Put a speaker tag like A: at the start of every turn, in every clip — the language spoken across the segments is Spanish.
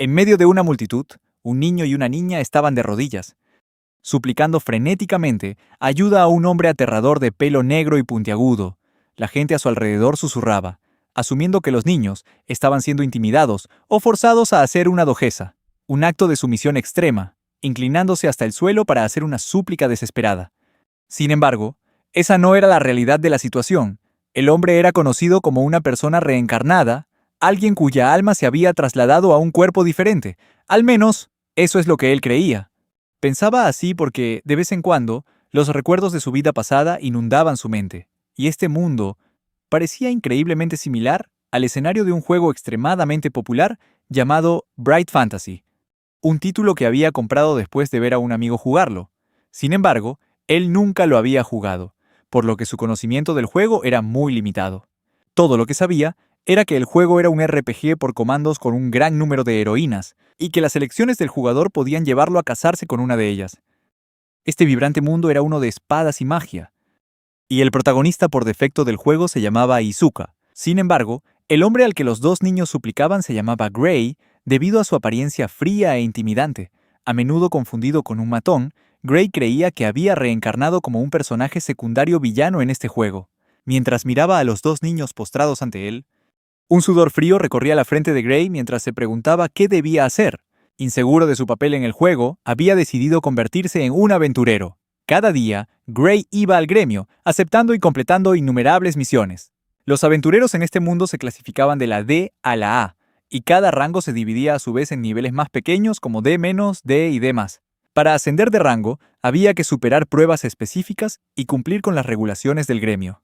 A: En medio de una multitud, un niño y una niña estaban de rodillas, suplicando frenéticamente ayuda a un hombre aterrador de pelo negro y puntiagudo. La gente a su alrededor susurraba, asumiendo que los niños estaban siendo intimidados o forzados a hacer una dojeza, un acto de sumisión extrema, inclinándose hasta el suelo para hacer una súplica desesperada. Sin embargo, esa no era la realidad de la situación. El hombre era conocido como una persona reencarnada, alguien cuya alma se había trasladado a un cuerpo diferente. Al menos, eso es lo que él creía. Pensaba así porque, de vez en cuando, los recuerdos de su vida pasada inundaban su mente, y este mundo parecía increíblemente similar al escenario de un juego extremadamente popular llamado Bright Fantasy, un título que había comprado después de ver a un amigo jugarlo. Sin embargo, él nunca lo había jugado, por lo que su conocimiento del juego era muy limitado. Todo lo que sabía era que el juego era un RPG por comandos con un gran número de heroínas, y que las elecciones del jugador podían llevarlo a casarse con una de ellas. Este vibrante mundo era uno de espadas y magia, y el protagonista por defecto del juego se llamaba Izuka. Sin embargo, el hombre al que los dos niños suplicaban se llamaba Gray, debido a su apariencia fría e intimidante. A menudo confundido con un matón, Gray creía que había reencarnado como un personaje secundario villano en este juego. Mientras miraba a los dos niños postrados ante él, un sudor frío recorría la frente de Gray mientras se preguntaba qué debía hacer. Inseguro de su papel en el juego, había decidido convertirse en un aventurero. Cada día, Gray iba al gremio, aceptando y completando innumerables misiones. Los aventureros en este mundo se clasificaban de la D a la A, y cada rango se dividía a su vez en niveles más pequeños como D-, D y D+. Para ascender de rango, había que superar pruebas específicas y cumplir con las regulaciones del gremio.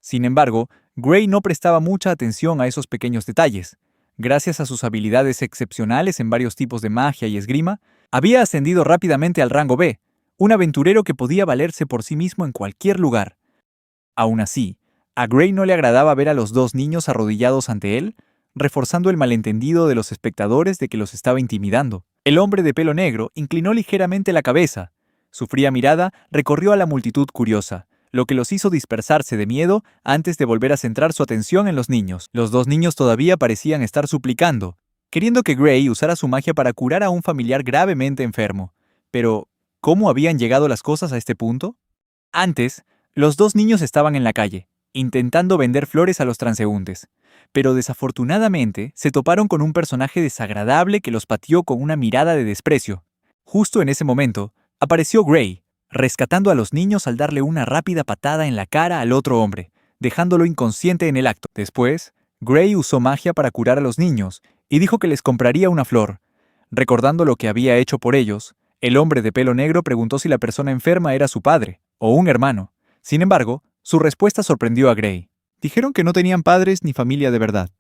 A: Sin embargo, Gray no prestaba mucha atención a esos pequeños detalles. Gracias a sus habilidades excepcionales en varios tipos de magia y esgrima, había ascendido rápidamente al rango B, un aventurero que podía valerse por sí mismo en cualquier lugar. Aún así, a Gray no le agradaba ver a los dos niños arrodillados ante él, reforzando el malentendido de los espectadores de que los estaba intimidando. El hombre de pelo negro inclinó ligeramente la cabeza. Su fría mirada recorrió a la multitud curiosa, lo que los hizo dispersarse de miedo antes de volver a centrar su atención en los niños. Los dos niños todavía parecían estar suplicando, queriendo que Gray usara su magia para curar a un familiar gravemente enfermo. Pero, ¿cómo habían llegado las cosas a este punto? Antes, los dos niños estaban en la calle, intentando vender flores a los transeúntes, pero desafortunadamente se toparon con un personaje desagradable que los pateó con una mirada de desprecio. Justo en ese momento, apareció Gray, rescatando a los niños al darle una rápida patada en la cara al otro hombre, dejándolo inconsciente en el acto. Después, Gray usó magia para curar a los niños y dijo que les compraría una flor. Recordando lo que había hecho por ellos, el hombre de pelo negro preguntó si la persona enferma era su padre o un hermano. Sin embargo, su respuesta sorprendió a Gray. Dijeron que no tenían padres ni familia de verdad.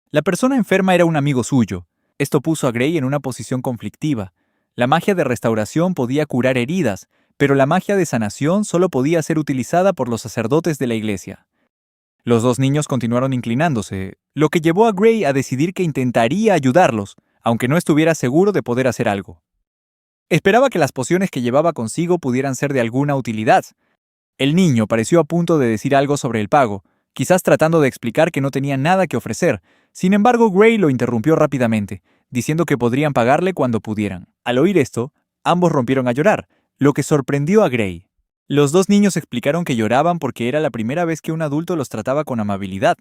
A: La persona enferma era un amigo suyo. Esto puso a Gray en una posición conflictiva. La magia de restauración podía curar heridas, pero la magia de sanación solo podía ser utilizada por los sacerdotes de la iglesia. Los dos niños continuaron inclinándose, lo que llevó a Gray a decidir que intentaría ayudarlos, aunque no estuviera seguro de poder hacer algo. Esperaba que las pociones que llevaba consigo pudieran ser de alguna utilidad. El niño pareció a punto de decir algo sobre el pago, quizás tratando de explicar que no tenía nada que ofrecer. Sin embargo, Gray lo interrumpió rápidamente, diciendo que podrían pagarle cuando pudieran. Al oír esto, ambos rompieron a llorar, lo que sorprendió a Gray. Los dos niños explicaron que lloraban porque era la primera vez que un adulto los trataba con amabilidad.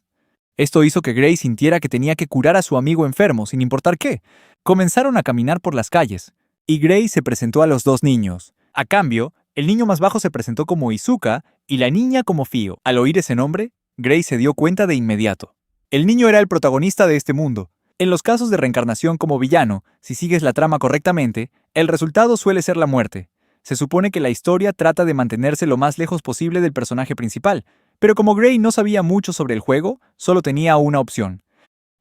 A: Esto hizo que Gray sintiera que tenía que curar a su amigo enfermo, sin importar qué. Comenzaron a caminar por las calles, y Gray se presentó a los dos niños. A cambio, el niño más bajo se presentó como Izuka y la niña como Fio. Al oír ese nombre, Gray se dio cuenta de inmediato. El niño era el protagonista de este mundo. En los casos de reencarnación como villano, si sigues la trama correctamente, el resultado suele ser la muerte. Se supone que la historia trata de mantenerse lo más lejos posible del personaje principal, pero como Gray no sabía mucho sobre el juego, solo tenía una opción: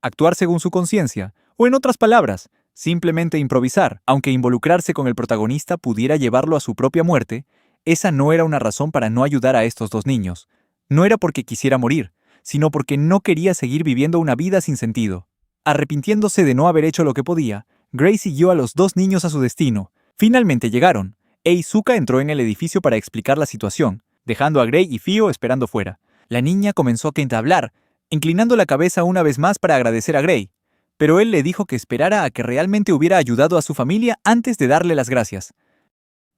A: actuar según su conciencia, o en otras palabras, simplemente improvisar. Aunque involucrarse con el protagonista pudiera llevarlo a su propia muerte, esa no era una razón para no ayudar a estos dos niños. No era porque quisiera morir, sino porque no quería seguir viviendo una vida sin sentido. Arrepintiéndose de no haber hecho lo que podía, Gray siguió a los dos niños a su destino. Finalmente llegaron, e Izuka entró en el edificio para explicar la situación, dejando a Gray y Fio esperando fuera. La niña comenzó a entablar, inclinando la cabeza una vez más para agradecer a Gray, pero él le dijo que esperara a que realmente hubiera ayudado a su familia antes de darle las gracias,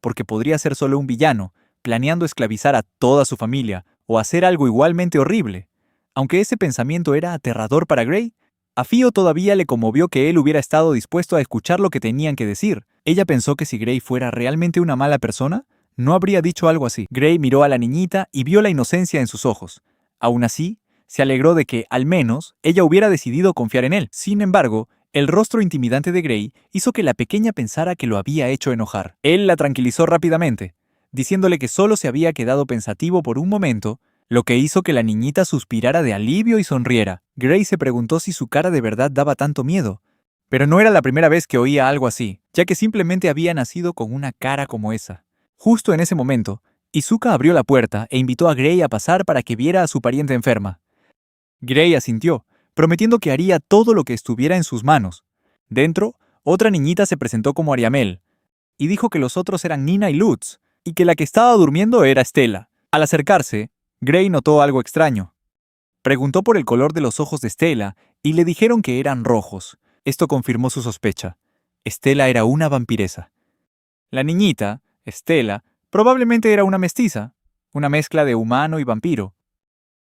A: porque podría ser solo un villano, planeando esclavizar a toda su familia o hacer algo igualmente horrible. Aunque ese pensamiento era aterrador para Gray, a Fio todavía le conmovió que él hubiera estado dispuesto a escuchar lo que tenían que decir. Ella pensó que si Gray fuera realmente una mala persona, no habría dicho algo así. Gray miró a la niñita y vio la inocencia en sus ojos. Aún así, se alegró de que, al menos, ella hubiera decidido confiar en él. Sin embargo, el rostro intimidante de Gray hizo que la pequeña pensara que lo había hecho enojar. Él la tranquilizó rápidamente, diciéndole que solo se había quedado pensativo por un momento, lo que hizo que la niñita suspirara de alivio y sonriera. Gray se preguntó si su cara de verdad daba tanto miedo. Pero no era la primera vez que oía algo así, ya que simplemente había nacido con una cara como esa. Justo en ese momento, Izuka abrió la puerta e invitó a Gray a pasar para que viera a su pariente enferma. Gray asintió, prometiendo que haría todo lo que estuviera en sus manos. Dentro, otra niñita se presentó como Ariamel, y dijo que los otros eran Nina y Lutz, y que la que estaba durmiendo era Stella. Al acercarse, Gray notó algo extraño. Preguntó por el color de los ojos de Stella, y le dijeron que eran rojos. Esto confirmó su sospecha. Stella era una vampiresa. La niñita, Stella, probablemente era una mestiza, una mezcla de humano y vampiro.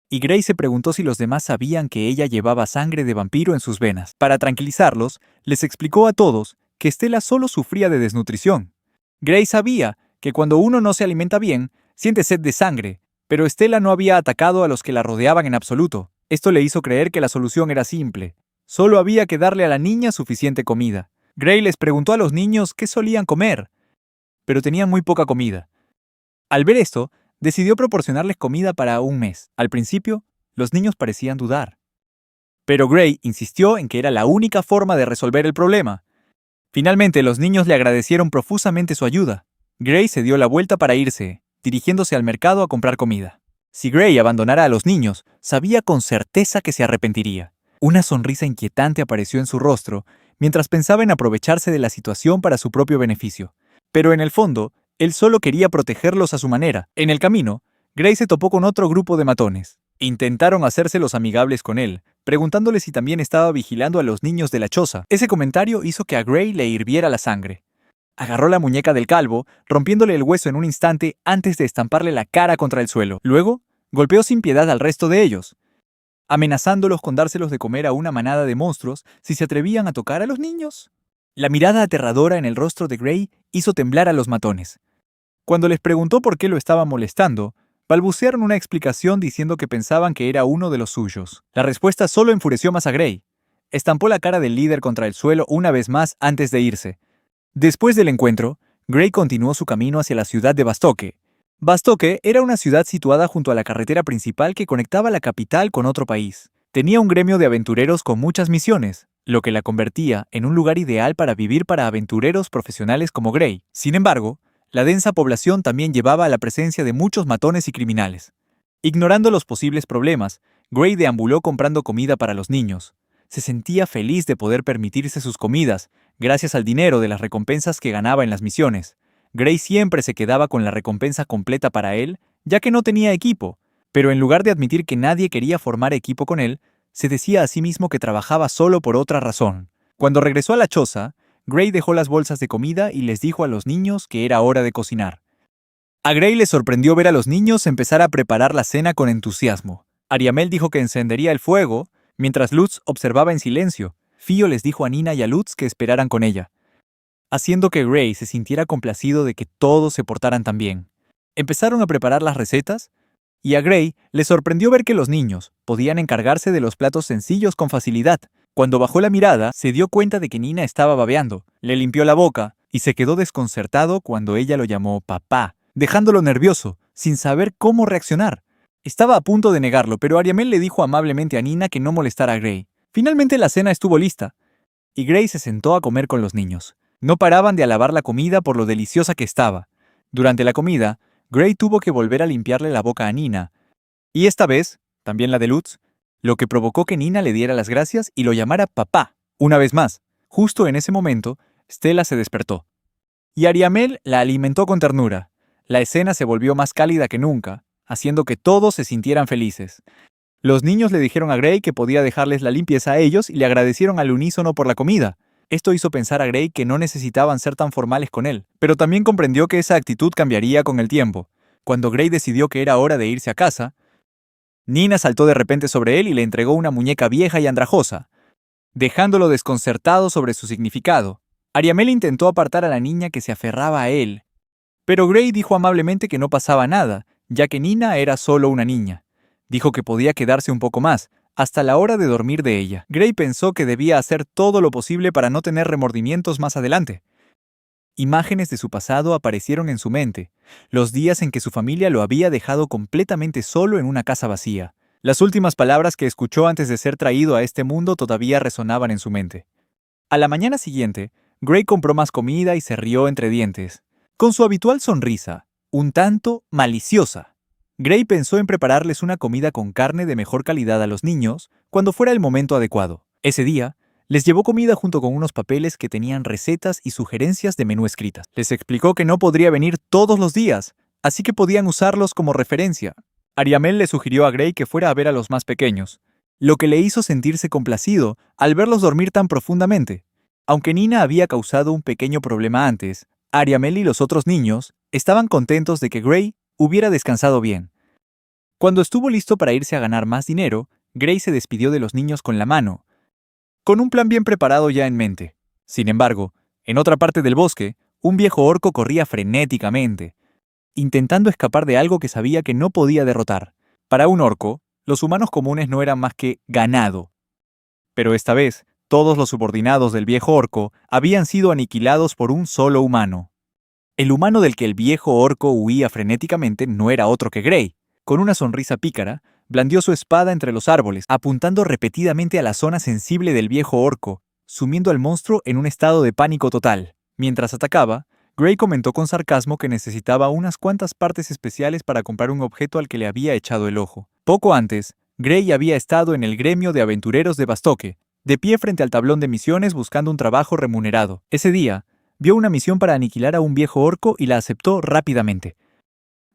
A: Y Gray se preguntó si los demás sabían que ella llevaba sangre de vampiro en sus venas. Para tranquilizarlos, les explicó a todos que Stella solo sufría de desnutrición. Gray sabía que cuando uno no se alimenta bien, siente sed de sangre, pero Stella no había atacado a los que la rodeaban en absoluto. Esto le hizo creer que la solución era simple. Solo había que darle a la niña suficiente comida. Gray les preguntó a los niños qué solían comer, pero tenían muy poca comida. Al ver esto, decidió proporcionarles comida para un mes. Al principio, los niños parecían dudar. Pero Gray insistió en que era la única forma de resolver el problema. Finalmente, los niños le agradecieron profusamente su ayuda. Gray se dio la vuelta para irse, dirigiéndose al mercado a comprar comida. Si Gray abandonara a los niños, sabía con certeza que se arrepentiría. Una sonrisa inquietante apareció en su rostro, mientras pensaba en aprovecharse de la situación para su propio beneficio. Pero en el fondo, él solo quería protegerlos a su manera. En el camino, Gray se topó con otro grupo de matones. Intentaron hacérselos amigables con él, preguntándole si también estaba vigilando a los niños de la choza. Ese comentario hizo que a Gray le hirviera la sangre. Agarró la muñeca del calvo, rompiéndole el hueso en un instante antes de estamparle la cara contra el suelo. Luego, golpeó sin piedad al resto de ellos, amenazándolos con dárselos de comer a una manada de monstruos si se atrevían a tocar a los niños. La mirada aterradora en el rostro de Gray hizo temblar a los matones. Cuando les preguntó por qué lo estaba molestando, balbucearon una explicación diciendo que pensaban que era uno de los suyos. La respuesta solo enfureció más a Gray. Estampó la cara del líder contra el suelo una vez más antes de irse. Después del encuentro, Gray continuó su camino hacia la ciudad de Bastoque. Bastoque era una ciudad situada junto a la carretera principal que conectaba la capital con otro país. Tenía un gremio de aventureros con muchas misiones, lo que la convertía en un lugar ideal para vivir para aventureros profesionales como Gray. Sin embargo, la densa población también llevaba a la presencia de muchos matones y criminales. Ignorando los posibles problemas, Gray deambuló comprando comida para los niños. Se sentía feliz de poder permitirse sus comidas, gracias al dinero de las recompensas que ganaba en las misiones. Gray siempre se quedaba con la recompensa completa para él, ya que no tenía equipo, pero en lugar de admitir que nadie quería formar equipo con él, se decía a sí mismo que trabajaba solo por otra razón. Cuando regresó a la choza, Gray dejó las bolsas de comida y les dijo a los niños que era hora de cocinar. A Gray le sorprendió ver a los niños empezar a preparar la cena con entusiasmo. Ariamel dijo que encendería el fuego, mientras Lutz observaba en silencio. Fio les dijo a Nina y a Lutz que esperaran con ella, haciendo que Gray se sintiera complacido de que todos se portaran tan bien. Empezaron a preparar las recetas, y a Gray le sorprendió ver que los niños podían encargarse de los platos sencillos con facilidad. Cuando bajó la mirada, se dio cuenta de que Nina estaba babeando, le limpió la boca y se quedó desconcertado cuando ella lo llamó papá, dejándolo nervioso, sin saber cómo reaccionar. Estaba a punto de negarlo, pero Ariamel le dijo amablemente a Nina que no molestara a Gray. Finalmente la cena estuvo lista, y Gray se sentó a comer con los niños. No paraban de alabar la comida por lo deliciosa que estaba. Durante la comida, Gray tuvo que volver a limpiarle la boca a Nina, y esta vez, también la de Lutz, lo que provocó que Nina le diera las gracias y lo llamara papá. Una vez más, justo en ese momento, Stella se despertó. Y Ariamel la alimentó con ternura. La escena se volvió más cálida que nunca, haciendo que todos se sintieran felices. Los niños le dijeron a Gray que podía dejarles la limpieza a ellos y le agradecieron al unísono por la comida. Esto hizo pensar a Gray que no necesitaban ser tan formales con él, pero también comprendió que esa actitud cambiaría con el tiempo. Cuando Gray decidió que era hora de irse a casa, Nina saltó de repente sobre él y le entregó una muñeca vieja y andrajosa, dejándolo desconcertado sobre su significado. Ariamel intentó apartar a la niña que se aferraba a él, pero Gray dijo amablemente que no pasaba nada, ya que Nina era solo una niña. Dijo que podía quedarse un poco más, hasta la hora de dormir de ella. Gray pensó que debía hacer todo lo posible para no tener remordimientos más adelante. Imágenes de su pasado aparecieron en su mente, los días en que su familia lo había dejado completamente solo en una casa vacía. Las últimas palabras que escuchó antes de ser traído a este mundo todavía resonaban en su mente. A la mañana siguiente, Gray compró más comida y se rió entre dientes, con su habitual sonrisa, un tanto maliciosa. Gray pensó en prepararles una comida con carne de mejor calidad a los niños cuando fuera el momento adecuado. Ese día, les llevó comida junto con unos papeles que tenían recetas y sugerencias de menú escritas. Les explicó que no podría venir todos los días, así que podían usarlos como referencia. Ariamel le sugirió a Gray que fuera a ver a los más pequeños, lo que le hizo sentirse complacido al verlos dormir tan profundamente. Aunque Nina había causado un pequeño problema antes, Ariamel y los otros niños estaban contentos de que Gray hubiera descansado bien. Cuando estuvo listo para irse a ganar más dinero, Gray se despidió de los niños con la mano, con un plan bien preparado ya en mente. Sin embargo, en otra parte del bosque, un viejo orco corría frenéticamente, intentando escapar de algo que sabía que no podía derrotar. Para un orco, los humanos comunes no eran más que ganado. Pero esta vez, todos los subordinados del viejo orco habían sido aniquilados por un solo humano. El humano del que el viejo orco huía frenéticamente no era otro que Gray. Con una sonrisa pícara, blandió su espada entre los árboles, apuntando repetidamente a la zona sensible del viejo orco, sumiendo al monstruo en un estado de pánico total. Mientras atacaba, Gray comentó con sarcasmo que necesitaba unas cuantas partes especiales para comprar un objeto al que le había echado el ojo. Poco antes, Gray había estado en el gremio de aventureros de Bastoque, de pie frente al tablón de misiones buscando un trabajo remunerado. Ese día, vio una misión para aniquilar a un viejo orco y la aceptó rápidamente.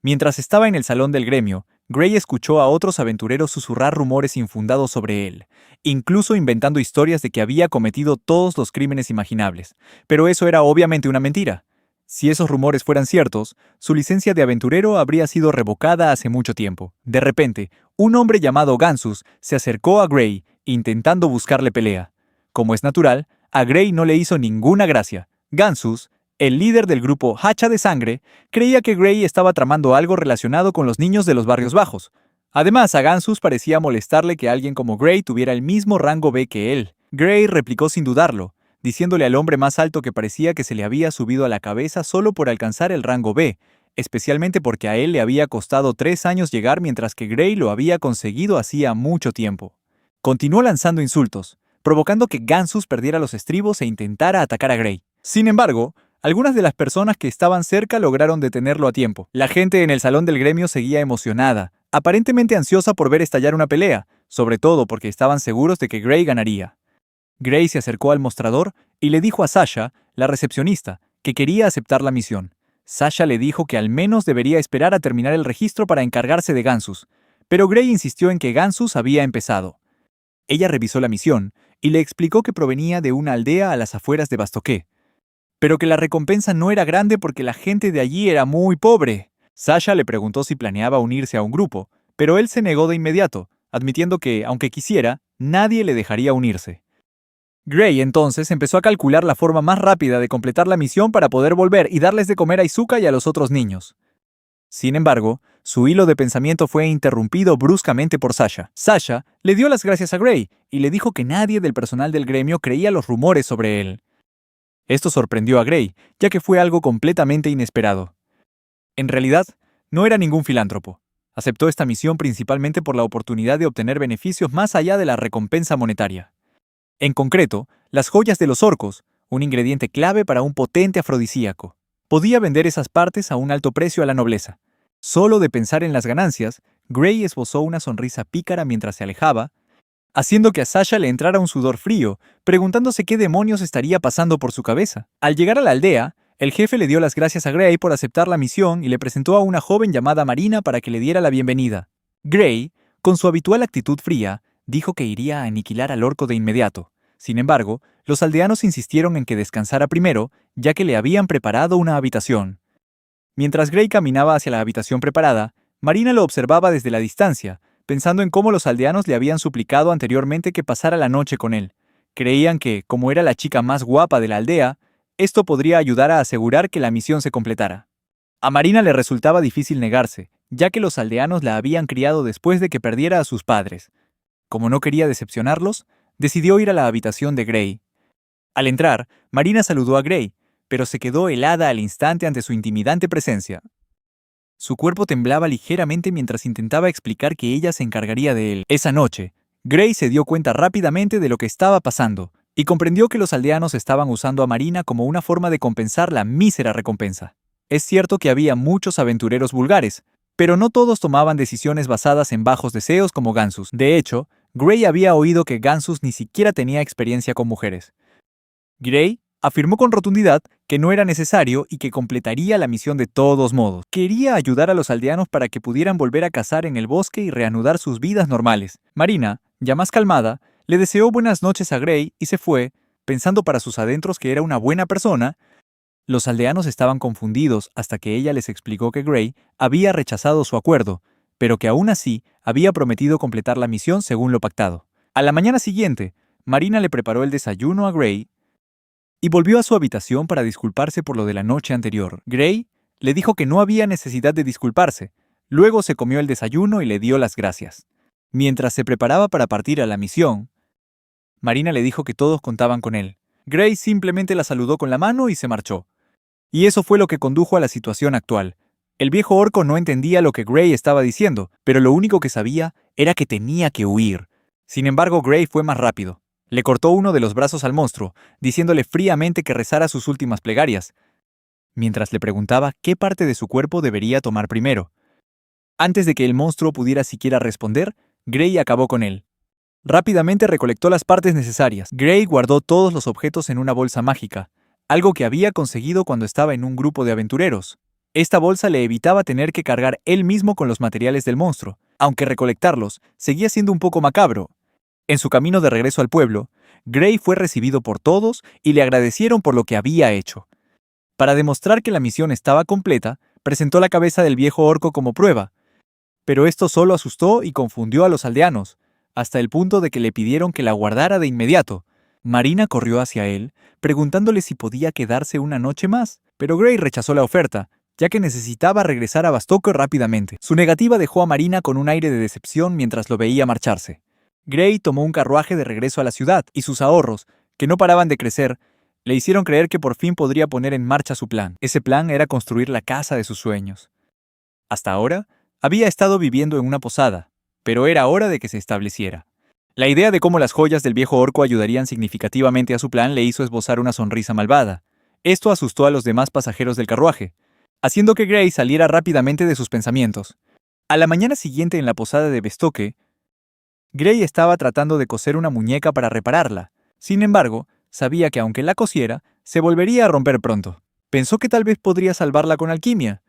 A: Mientras estaba en el salón del gremio, Gray escuchó a otros aventureros susurrar rumores infundados sobre él, incluso inventando historias de que había cometido todos los crímenes imaginables. Pero eso era obviamente una mentira. Si esos rumores fueran ciertos, su licencia de aventurero habría sido revocada hace mucho tiempo. De repente, un hombre llamado Gansus se acercó a Gray, intentando buscarle pelea. Como es natural, a Gray no le hizo ninguna gracia. Gansus, el líder del grupo Hacha de Sangre, creía que Gray estaba tramando algo relacionado con los niños de los barrios bajos. Además, a Gansus parecía molestarle que alguien como Gray tuviera el mismo rango B que él. Gray replicó sin dudarlo, diciéndole al hombre más alto que parecía que se le había subido a la cabeza solo por alcanzar el rango B, especialmente porque a él le había costado 3 años llegar mientras que Gray lo había conseguido hacía mucho tiempo. Continuó lanzando insultos, provocando que Gansus perdiera los estribos e intentara atacar a Gray. Sin embargo, algunas de las personas que estaban cerca lograron detenerlo a tiempo. La gente en el salón del gremio seguía emocionada, aparentemente ansiosa por ver estallar una pelea, sobre todo porque estaban seguros de que Gray ganaría. Gray se acercó al mostrador y le dijo a Sasha, la recepcionista, que quería aceptar la misión. Sasha le dijo que al menos debería esperar a terminar el registro para encargarse de Gansus, pero Gray insistió en que Gansus había empezado. Ella revisó la misión y le explicó que provenía de una aldea a las afueras de Bastoque, pero que la recompensa no era grande porque la gente de allí era muy pobre. Sasha le preguntó si planeaba unirse a un grupo, pero él se negó de inmediato, admitiendo que, aunque quisiera, nadie le dejaría unirse. Gray entonces empezó a calcular la forma más rápida de completar la misión para poder volver y darles de comer a Izuka y a los otros niños. Sin embargo, su hilo de pensamiento fue interrumpido bruscamente por Sasha. Sasha le dio las gracias a Gray y le dijo que nadie del personal del gremio creía los rumores sobre él. Esto sorprendió a Gray, ya que fue algo completamente inesperado. En realidad, no era ningún filántropo. Aceptó esta misión principalmente por la oportunidad de obtener beneficios más allá de la recompensa monetaria. En concreto, las joyas de los orcos, un ingrediente clave para un potente afrodisíaco. Podía vender esas partes a un alto precio a la nobleza. Solo de pensar en las ganancias, Gray esbozó una sonrisa pícara mientras se alejaba, haciendo que a Sasha le entrara un sudor frío, preguntándose qué demonios estaría pasando por su cabeza. Al llegar a la aldea, el jefe le dio las gracias a Gray por aceptar la misión y le presentó a una joven llamada Marina para que le diera la bienvenida. Gray Con su habitual actitud fría, dijo que iría a aniquilar al orco de inmediato. Sin embargo, los aldeanos insistieron en que descansara primero, ya que le habían preparado una habitación. Mientras Gray caminaba hacia la habitación preparada, Marina lo observaba desde la distancia, pensando en cómo los aldeanos le habían suplicado anteriormente que pasara la noche con él. Creían que, como era la chica más guapa de la aldea, esto podría ayudar a asegurar que la misión se completara. A Marina le resultaba difícil negarse, ya que los aldeanos la habían criado después de que perdiera a sus padres. Como no quería decepcionarlos, decidió ir a la habitación de Gray. Al entrar, Marina saludó a Gray, pero se quedó helada al instante ante su intimidante presencia. Su cuerpo temblaba ligeramente mientras intentaba explicar que ella se encargaría de él. Esa noche, Gray se dio cuenta rápidamente de lo que estaba pasando, y comprendió que los aldeanos estaban usando a Marina como una forma de compensar la mísera recompensa. Es cierto que había muchos aventureros vulgares, pero no todos tomaban decisiones basadas en bajos deseos como Gansus. De hecho, Gray había oído que Gansus ni siquiera tenía experiencia con mujeres. Gray afirmó con rotundidad que no era necesario y que completaría la misión de todos modos. Quería ayudar a los aldeanos para que pudieran volver a cazar en el bosque y reanudar sus vidas normales. Marina, ya más calmada, le deseó buenas noches a Gray y se fue, pensando para sus adentros que era una buena persona. Los aldeanos estaban confundidos hasta que ella les explicó que Gray había rechazado su acuerdo, pero que aún así había prometido completar la misión según lo pactado. A la mañana siguiente, Marina le preparó el desayuno a Gray y volvió a su habitación para disculparse por lo de la noche anterior. Gray le dijo que no había necesidad de disculparse. Luego se comió el desayuno y le dio las gracias. Mientras se preparaba para partir a la misión, Marina le dijo que todos contaban con él. Gray simplemente la saludó con la mano y se marchó. Y eso fue lo que condujo a la situación actual. El viejo orco no entendía lo que Gray estaba diciendo, pero lo único que sabía era que tenía que huir. Sin embargo, Gray fue más rápido. Le cortó uno de los brazos al monstruo, diciéndole fríamente que rezara sus últimas plegarias, mientras le preguntaba qué parte de su cuerpo debería tomar primero. Antes de que el monstruo pudiera siquiera responder, Gray acabó con él. Rápidamente recolectó las partes necesarias. Gray guardó todos los objetos en una bolsa mágica, algo que había conseguido cuando estaba en un grupo de aventureros. Esta bolsa le evitaba tener que cargar él mismo con los materiales del monstruo, aunque recolectarlos seguía siendo un poco macabro. En su camino de regreso al pueblo, Gray fue recibido por todos y le agradecieron por lo que había hecho. Para demostrar que la misión estaba completa, presentó la cabeza del viejo orco como prueba, pero esto solo asustó y confundió a los aldeanos, hasta el punto de que le pidieron que la guardara de inmediato. Marina corrió hacia él, preguntándole si podía quedarse una noche más, pero Gray rechazó la oferta, ya que necesitaba regresar a Bastoque rápidamente. Su negativa dejó a Marina con un aire de decepción mientras lo veía marcharse. Gray tomó un carruaje de regreso a la ciudad, y sus ahorros, que no paraban de crecer, le hicieron creer que por fin podría poner en marcha su plan. Ese plan era construir la casa de sus sueños. Hasta ahora, había estado viviendo en una posada, pero era hora de que se estableciera. La idea de cómo las joyas del viejo orco ayudarían significativamente a su plan le hizo esbozar una sonrisa malvada. Esto asustó a los demás pasajeros del carruaje, haciendo que Gray saliera rápidamente de sus pensamientos. A la mañana siguiente en la posada de Bastoque, Gray estaba tratando de coser una muñeca para repararla. Sin embargo, sabía que aunque la cosiera, se volvería a romper pronto. Pensó que tal vez podría salvarla con alquimia.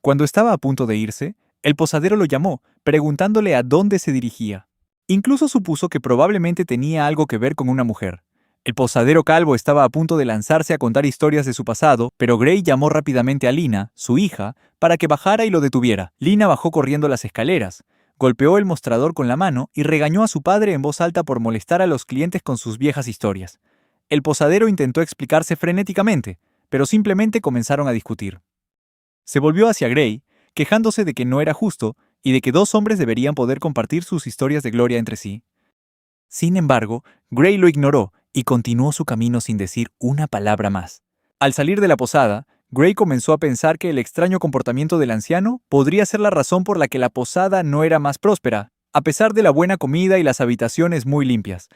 A: Cuando estaba a punto de irse, el posadero lo llamó, preguntándole a dónde se dirigía. Incluso supuso que probablemente tenía algo que ver con una mujer. El posadero calvo estaba a punto de lanzarse a contar historias de su pasado, pero Gray llamó rápidamente a Lina, su hija, para que bajara y lo detuviera. Lina bajó corriendo las escaleras, golpeó el mostrador con la mano y regañó a su padre en voz alta por molestar a los clientes con sus viejas historias. El posadero intentó explicarse frenéticamente, pero simplemente comenzaron a discutir. Se volvió hacia Gray, quejándose de que no era justo y de que dos hombres deberían poder compartir sus historias de gloria entre sí. Sin embargo, Gray lo ignoró y continuó su camino sin decir una palabra más. Al salir de la posada, Gray comenzó a pensar que el extraño comportamiento del anciano podría ser la razón por la que la posada no era más próspera, a pesar de la buena comida y las habitaciones muy limpias.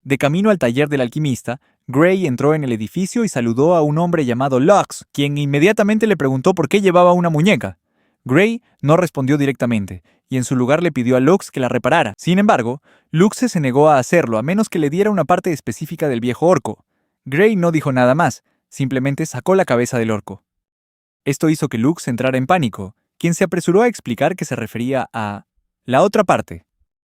A: De camino al taller del alquimista, Gray entró en el edificio y saludó a un hombre llamado Lux, quien inmediatamente le preguntó por qué llevaba una muñeca. Gray no respondió directamente, y en su lugar le pidió a Lux que la reparara. Sin embargo, Lux se negó a hacerlo a menos que le diera una parte específica del viejo orco. Gray no dijo nada más, simplemente sacó la cabeza del orco. Esto hizo que Lux entrara en pánico, quien se apresuró a explicar que se refería a La otra parte.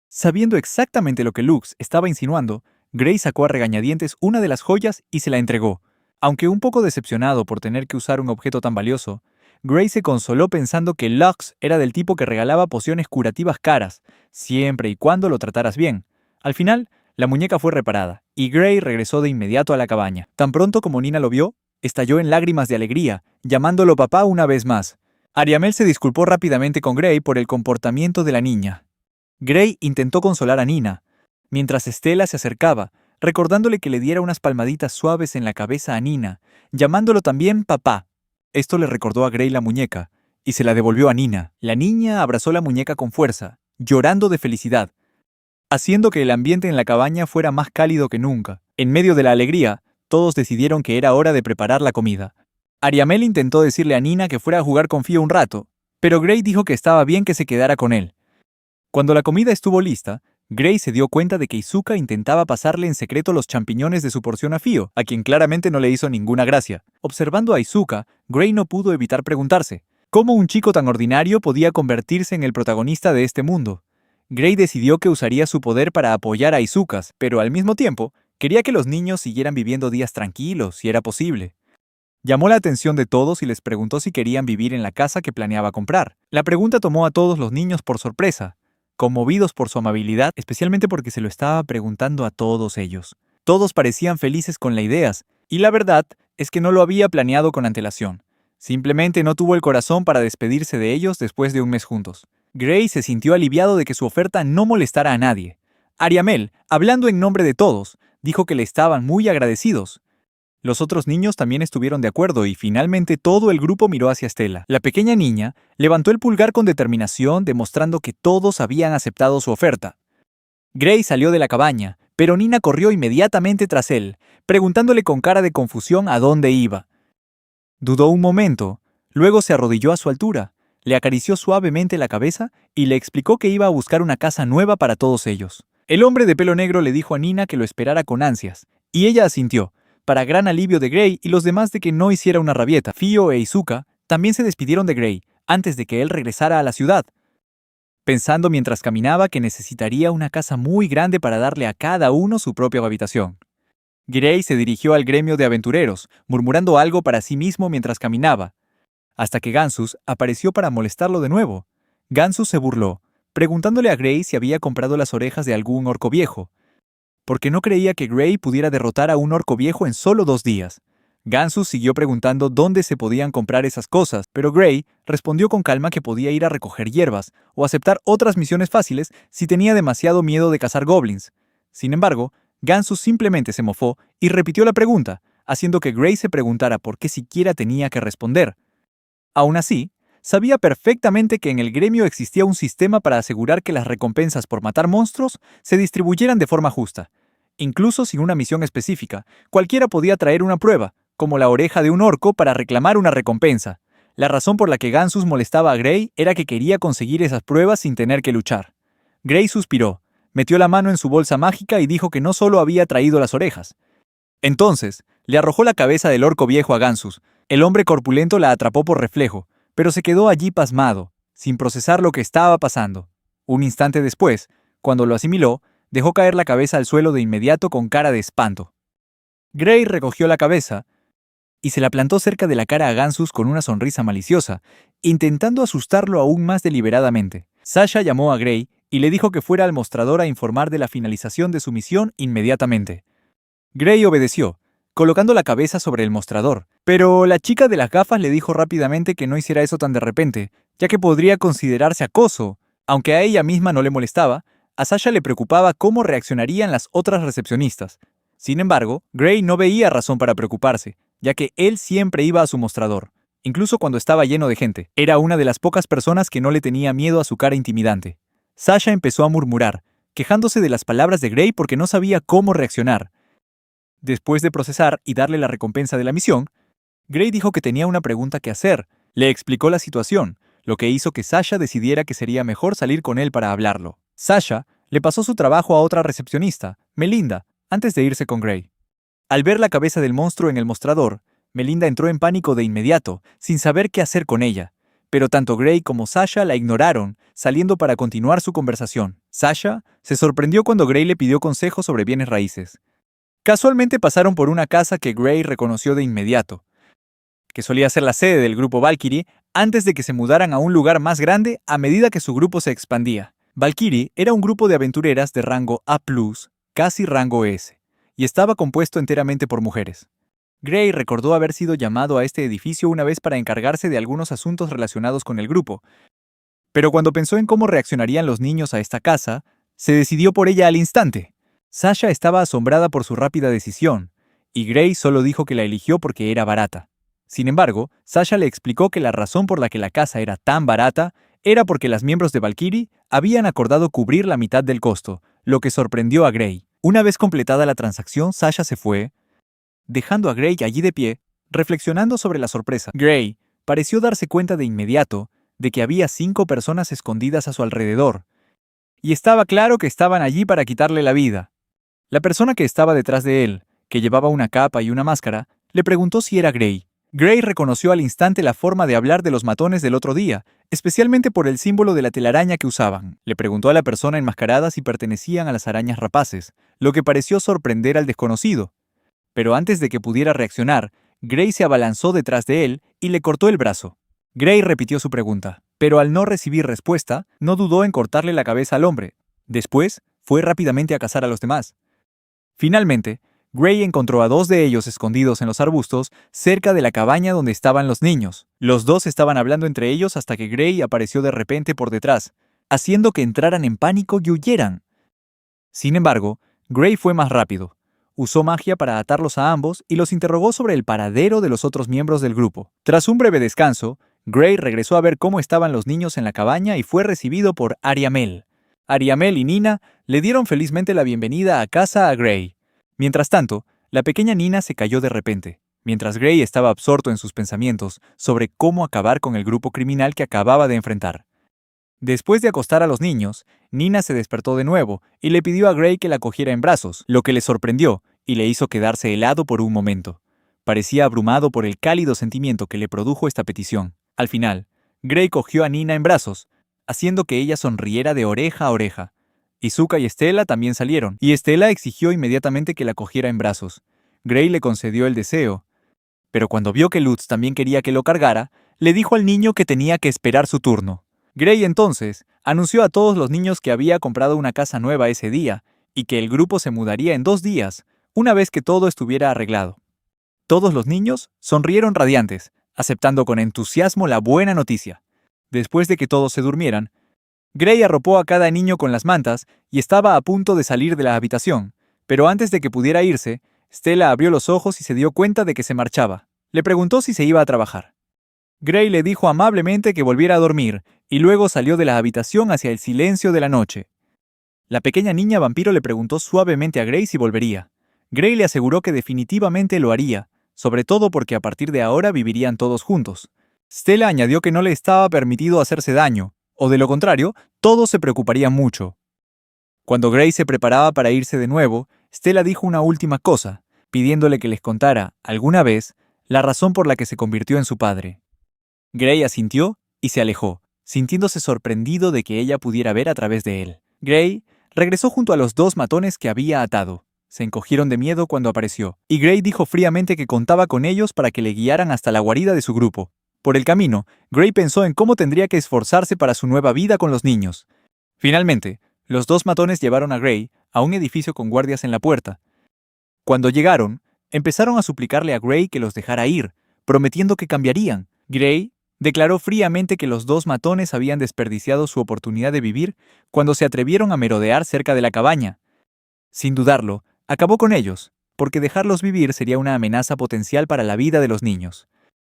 A: Sabiendo exactamente lo que Lux estaba insinuando, Gray sacó a regañadientes una de las joyas y se la entregó. Aunque un poco decepcionado por tener que usar un objeto tan valioso, Gray se consoló pensando que Lux era del tipo que regalaba pociones curativas caras, siempre y cuando lo trataras bien. Al final, la muñeca fue reparada, y Gray regresó de inmediato a la cabaña. Tan pronto como Nina lo vio, estalló en lágrimas de alegría, llamándolo papá una vez más. Ariamel se disculpó rápidamente con Gray por el comportamiento de la niña. Gray intentó consolar a Nina, mientras Stella se acercaba, recordándole que le diera unas palmaditas suaves en la cabeza a Nina, llamándolo también papá. Esto le recordó a Gray la muñeca, y se la devolvió a Nina. La niña abrazó la muñeca con fuerza, llorando de felicidad, haciendo que el ambiente en la cabaña fuera más cálido que nunca. En medio de la alegría, todos decidieron que era hora de preparar la comida. Ariamel intentó decirle a Nina que fuera a jugar con Fio un rato, pero Gray dijo que estaba bien que se quedara con él. Cuando la comida estuvo lista, Gray se dio cuenta de que Izuka intentaba pasarle en secreto los champiñones de su porción a Fio, a quien claramente no le hizo ninguna gracia. Observando a Izuka, Gray no pudo evitar preguntarse, ¿cómo un chico tan ordinario podía convertirse en el protagonista de este mundo? Gray decidió que usaría su poder para apoyar a Izuka, pero al mismo tiempo, quería que los niños siguieran viviendo días tranquilos, si era posible. Llamó la atención de todos y les preguntó si querían vivir en la casa que planeaba comprar. La pregunta tomó a todos los niños por sorpresa, conmovidos por su amabilidad, especialmente porque se lo estaba preguntando a todos ellos. Todos parecían felices con la idea, y la verdad es que no lo había planeado con antelación. Simplemente no tuvo el corazón para despedirse de ellos después de un mes juntos. Gray se sintió aliviado de que su oferta no molestara a nadie. Ariamel, hablando en nombre de todos, dijo que le estaban muy agradecidos. Los otros niños también estuvieron de acuerdo y finalmente todo el grupo miró hacia Stella. La pequeña niña levantó el pulgar con determinación, demostrando que todos habían aceptado su oferta. Gray salió de la cabaña, pero Nina corrió inmediatamente tras él, preguntándole con cara de confusión a dónde iba. Dudó un momento, luego se arrodilló a su altura, le acarició suavemente la cabeza y le explicó que iba a buscar una casa nueva para todos ellos. El hombre de pelo negro le dijo a Nina que lo esperara con ansias, y ella asintió, para gran alivio de Gray y los demás de que no hiciera una rabieta. Fio e Izuka también se despidieron de Gray antes de que él regresara a la ciudad, pensando mientras caminaba que necesitaría una casa muy grande para darle a cada uno su propia habitación. Gray se dirigió al gremio de aventureros, murmurando algo para sí mismo mientras caminaba, hasta que Gansus apareció para molestarlo de nuevo. Gansus se burló, preguntándole a Gray si había comprado las orejas de algún orco viejo, porque no creía que Gray pudiera derrotar a un orco viejo en solo 2 días. Gansus siguió preguntando dónde se podían comprar esas cosas, pero Gray respondió con calma que podía ir a recoger hierbas o aceptar otras misiones fáciles si tenía demasiado miedo de cazar goblins. Sin embargo, Gansus simplemente se mofó y repitió la pregunta, haciendo que Gray se preguntara por qué siquiera tenía que responder. Aún así, sabía perfectamente que en el gremio existía un sistema para asegurar que las recompensas por matar monstruos se distribuyeran de forma justa. Incluso sin una misión específica, cualquiera podía traer una prueba, como la oreja de un orco, para reclamar una recompensa. La razón por la que Gansus molestaba a Gray era que quería conseguir esas pruebas sin tener que luchar. Gray suspiró, metió la mano en su bolsa mágica y dijo que no solo había traído las orejas. Entonces, le arrojó la cabeza del orco viejo a Gansus. El hombre corpulento la atrapó por reflejo, pero se quedó allí pasmado, sin procesar lo que estaba pasando. Un instante después, cuando lo asimiló, dejó caer la cabeza al suelo de inmediato con cara de espanto. Gray recogió la cabeza y se la plantó cerca de la cara a Gansus con una sonrisa maliciosa, intentando asustarlo aún más deliberadamente. Sasha llamó a Gray y le dijo que fuera al mostrador a informar de la finalización de su misión inmediatamente. Gray obedeció, colocando la cabeza sobre el mostrador, pero la chica de las gafas le dijo rápidamente que no hiciera eso tan de repente, ya que podría considerarse acoso. Aunque a ella misma no le molestaba, a Sasha le preocupaba cómo reaccionarían las otras recepcionistas. Sin embargo, Gray no veía razón para preocuparse, ya que él siempre iba a su mostrador, incluso cuando estaba lleno de gente. Era una de las pocas personas que no le tenía miedo a su cara intimidante. Sasha empezó a murmurar, quejándose de las palabras de Gray porque no sabía cómo reaccionar. Después de procesar y darle la recompensa de la misión, Gray dijo que tenía una pregunta que hacer. Le explicó la situación, lo que hizo que Sasha decidiera que sería mejor salir con él para hablarlo. Sasha le pasó su trabajo a otra recepcionista, Melinda, antes de irse con Gray. Al ver la cabeza del monstruo en el mostrador, Melinda entró en pánico de inmediato, sin saber qué hacer con ella. pero tanto Gray como Sasha la ignoraron, saliendo para continuar su conversación. Sasha se sorprendió cuando Gray le pidió consejos sobre bienes raíces. Casualmente pasaron por una casa que Gray reconoció de inmediato, que solía ser la sede del grupo Valkyrie antes de que se mudaran a un lugar más grande a medida que su grupo se expandía. Valkyrie era un grupo de aventureras de rango A+, casi rango S, y estaba compuesto enteramente por mujeres. Gray recordó haber sido llamado a este edificio una vez para encargarse de algunos asuntos relacionados con el grupo, pero cuando pensó en cómo reaccionarían los niños a esta casa, se decidió por ella al instante. Sasha estaba asombrada por su rápida decisión, y Gray solo dijo que la eligió porque era barata. Sin embargo, Sasha le explicó que la razón por la que la casa era tan barata era porque las miembros de Valkyrie habían acordado cubrir la mitad del costo, lo que sorprendió a Gray. Una vez completada la transacción, Sasha se fue, dejando a Gray allí de pie, reflexionando sobre la sorpresa. Gray pareció darse cuenta de inmediato de que había 5 personas escondidas a su alrededor, y estaba claro que estaban allí para quitarle la vida. La persona que estaba detrás de él, que llevaba una capa y una máscara, le preguntó si era Gray. Gray reconoció al instante la forma de hablar de los matones del otro día, especialmente por el símbolo de la telaraña que usaban. Le preguntó a la persona enmascarada si pertenecían a las arañas rapaces, lo que pareció sorprender al desconocido. Pero antes de que pudiera reaccionar, Gray se abalanzó detrás de él y le cortó el brazo. Gray repitió su pregunta, pero al no recibir respuesta, no dudó en cortarle la cabeza al hombre. Después, fue rápidamente a cazar a los demás. Finalmente, Gray encontró a 2 de ellos escondidos en los arbustos cerca de la cabaña donde estaban los niños. Los 2 estaban hablando entre ellos hasta que Gray apareció de repente por detrás, haciendo que entraran en pánico y huyeran. Sin embargo, Gray fue más rápido. Usó magia para atarlos a ambos y los interrogó sobre el paradero de los otros miembros del grupo. Tras un breve descanso, Gray regresó a ver cómo estaban los niños en la cabaña y fue recibido por Ariamel. Ariamel y Nina le dieron felizmente la bienvenida a casa a Gray. Mientras tanto, la pequeña Nina se cayó de repente, mientras Gray estaba absorto en sus pensamientos sobre cómo acabar con el grupo criminal que acababa de enfrentar. Después de acostar a los niños, Nina se despertó de nuevo y le pidió a Gray que la cogiera en brazos, lo que le sorprendió y le hizo quedarse helado por un momento. Parecía abrumado por el cálido sentimiento que le produjo esta petición. Al final, Gray cogió a Nina en brazos, haciendo que ella sonriera de oreja a oreja. Izuka y Stella también salieron, y Stella exigió inmediatamente que la cogiera en brazos. Gray le concedió el deseo, pero cuando vio que Lutz también quería que lo cargara, le dijo al niño que tenía que esperar su turno. Gray entonces anunció a todos los niños que había comprado una casa nueva ese día, y que el grupo se mudaría en 2 días, una vez que todo estuviera arreglado. Todos los niños sonrieron radiantes, aceptando con entusiasmo la buena noticia. Después de que todos se durmieran, Gray arropó a cada niño con las mantas y estaba a punto de salir de la habitación, pero antes de que pudiera irse, Stella abrió los ojos y se dio cuenta de que se marchaba. Le preguntó si se iba a trabajar. Gray le dijo amablemente que volviera a dormir y luego salió de la habitación hacia el silencio de la noche. La pequeña niña vampiro le preguntó suavemente a Gray si volvería. Gray le aseguró que definitivamente lo haría, sobre todo porque a partir de ahora vivirían todos juntos. Stella añadió que no le estaba permitido hacerse daño, o de lo contrario, todos se preocuparían mucho. Cuando Gray se preparaba para irse de nuevo, Stella dijo una última cosa, pidiéndole que les contara, alguna vez, la razón por la que se convirtió en su padre. Gray asintió y se alejó, sintiéndose sorprendido de que ella pudiera ver a través de él. Gray regresó junto a los 2 matones que había atado. Se encogieron de miedo cuando apareció, y Gray dijo fríamente que contaba con ellos para que le guiaran hasta la guarida de su grupo. Por el camino, Gray pensó en cómo tendría que esforzarse para su nueva vida con los niños. Finalmente, los 2 matones llevaron a Gray a un edificio con guardias en la puerta. Cuando llegaron, empezaron a suplicarle a Gray que los dejara ir, prometiendo que cambiarían. Gray declaró fríamente que los 2 matones habían desperdiciado su oportunidad de vivir cuando se atrevieron a merodear cerca de la cabaña. Sin dudarlo, acabó con ellos, porque dejarlos vivir sería una amenaza potencial para la vida de los niños.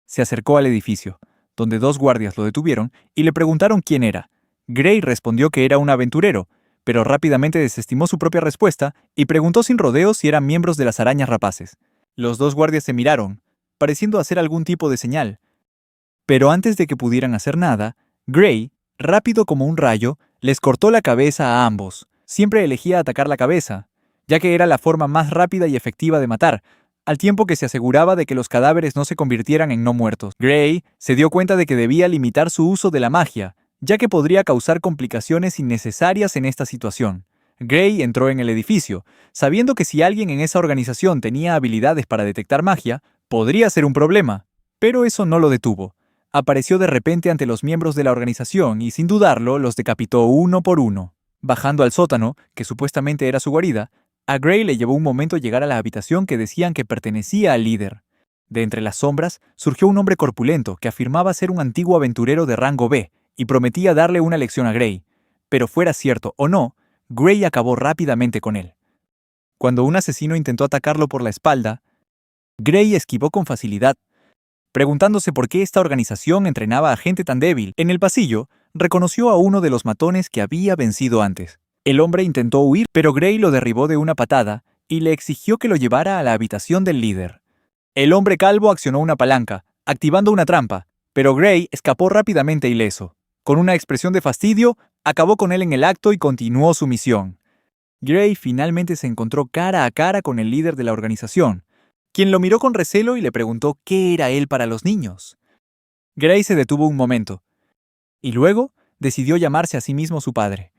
A: Se acercó al edificio, donde 2 guardias lo detuvieron y le preguntaron quién era. Gray respondió que era un aventurero, pero rápidamente desestimó su propia respuesta y preguntó sin rodeos si eran miembros de las arañas rapaces. Los 2 guardias se miraron, pareciendo hacer algún tipo de señal. Pero antes de que pudieran hacer nada, Gray, rápido como un rayo, les cortó la cabeza a ambos. Siempre elegía atacar la cabeza, ya que era la forma más rápida y efectiva de matar, al tiempo que se aseguraba de que los cadáveres no se convirtieran en no muertos. Gray se dio cuenta de que debía limitar su uso de la magia, ya que podría causar complicaciones innecesarias en esta situación. Gray entró en el edificio, sabiendo que si alguien en esa organización tenía habilidades para detectar magia, podría ser un problema. Pero eso no lo detuvo. Apareció de repente ante los miembros de la organización y, sin dudarlo, los decapitó uno por uno. Bajando al sótano, que supuestamente era su guarida, a Gray le llevó un momento llegar a la habitación que decían que pertenecía al líder. De entre las sombras surgió un hombre corpulento que afirmaba ser un antiguo aventurero de rango B y prometía darle una lección a Gray. Pero fuera cierto o no, Gray acabó rápidamente con él. Cuando un asesino intentó atacarlo por la espalda, Gray esquivó con facilidad, preguntándose por qué esta organización entrenaba a gente tan débil. En el pasillo, reconoció a uno de los matones que había vencido antes. El hombre intentó huir, pero Gray lo derribó de una patada y le exigió que lo llevara a la habitación del líder. El hombre calvo accionó una palanca, activando una trampa, pero Gray escapó rápidamente ileso. Con una expresión de fastidio, acabó con él en el acto y continuó su misión. Gray finalmente se encontró cara a cara con el líder de la organización, quien lo miró con recelo y le preguntó qué era él para los niños. Gray se detuvo un momento, y luego decidió llamarse a sí mismo su padre.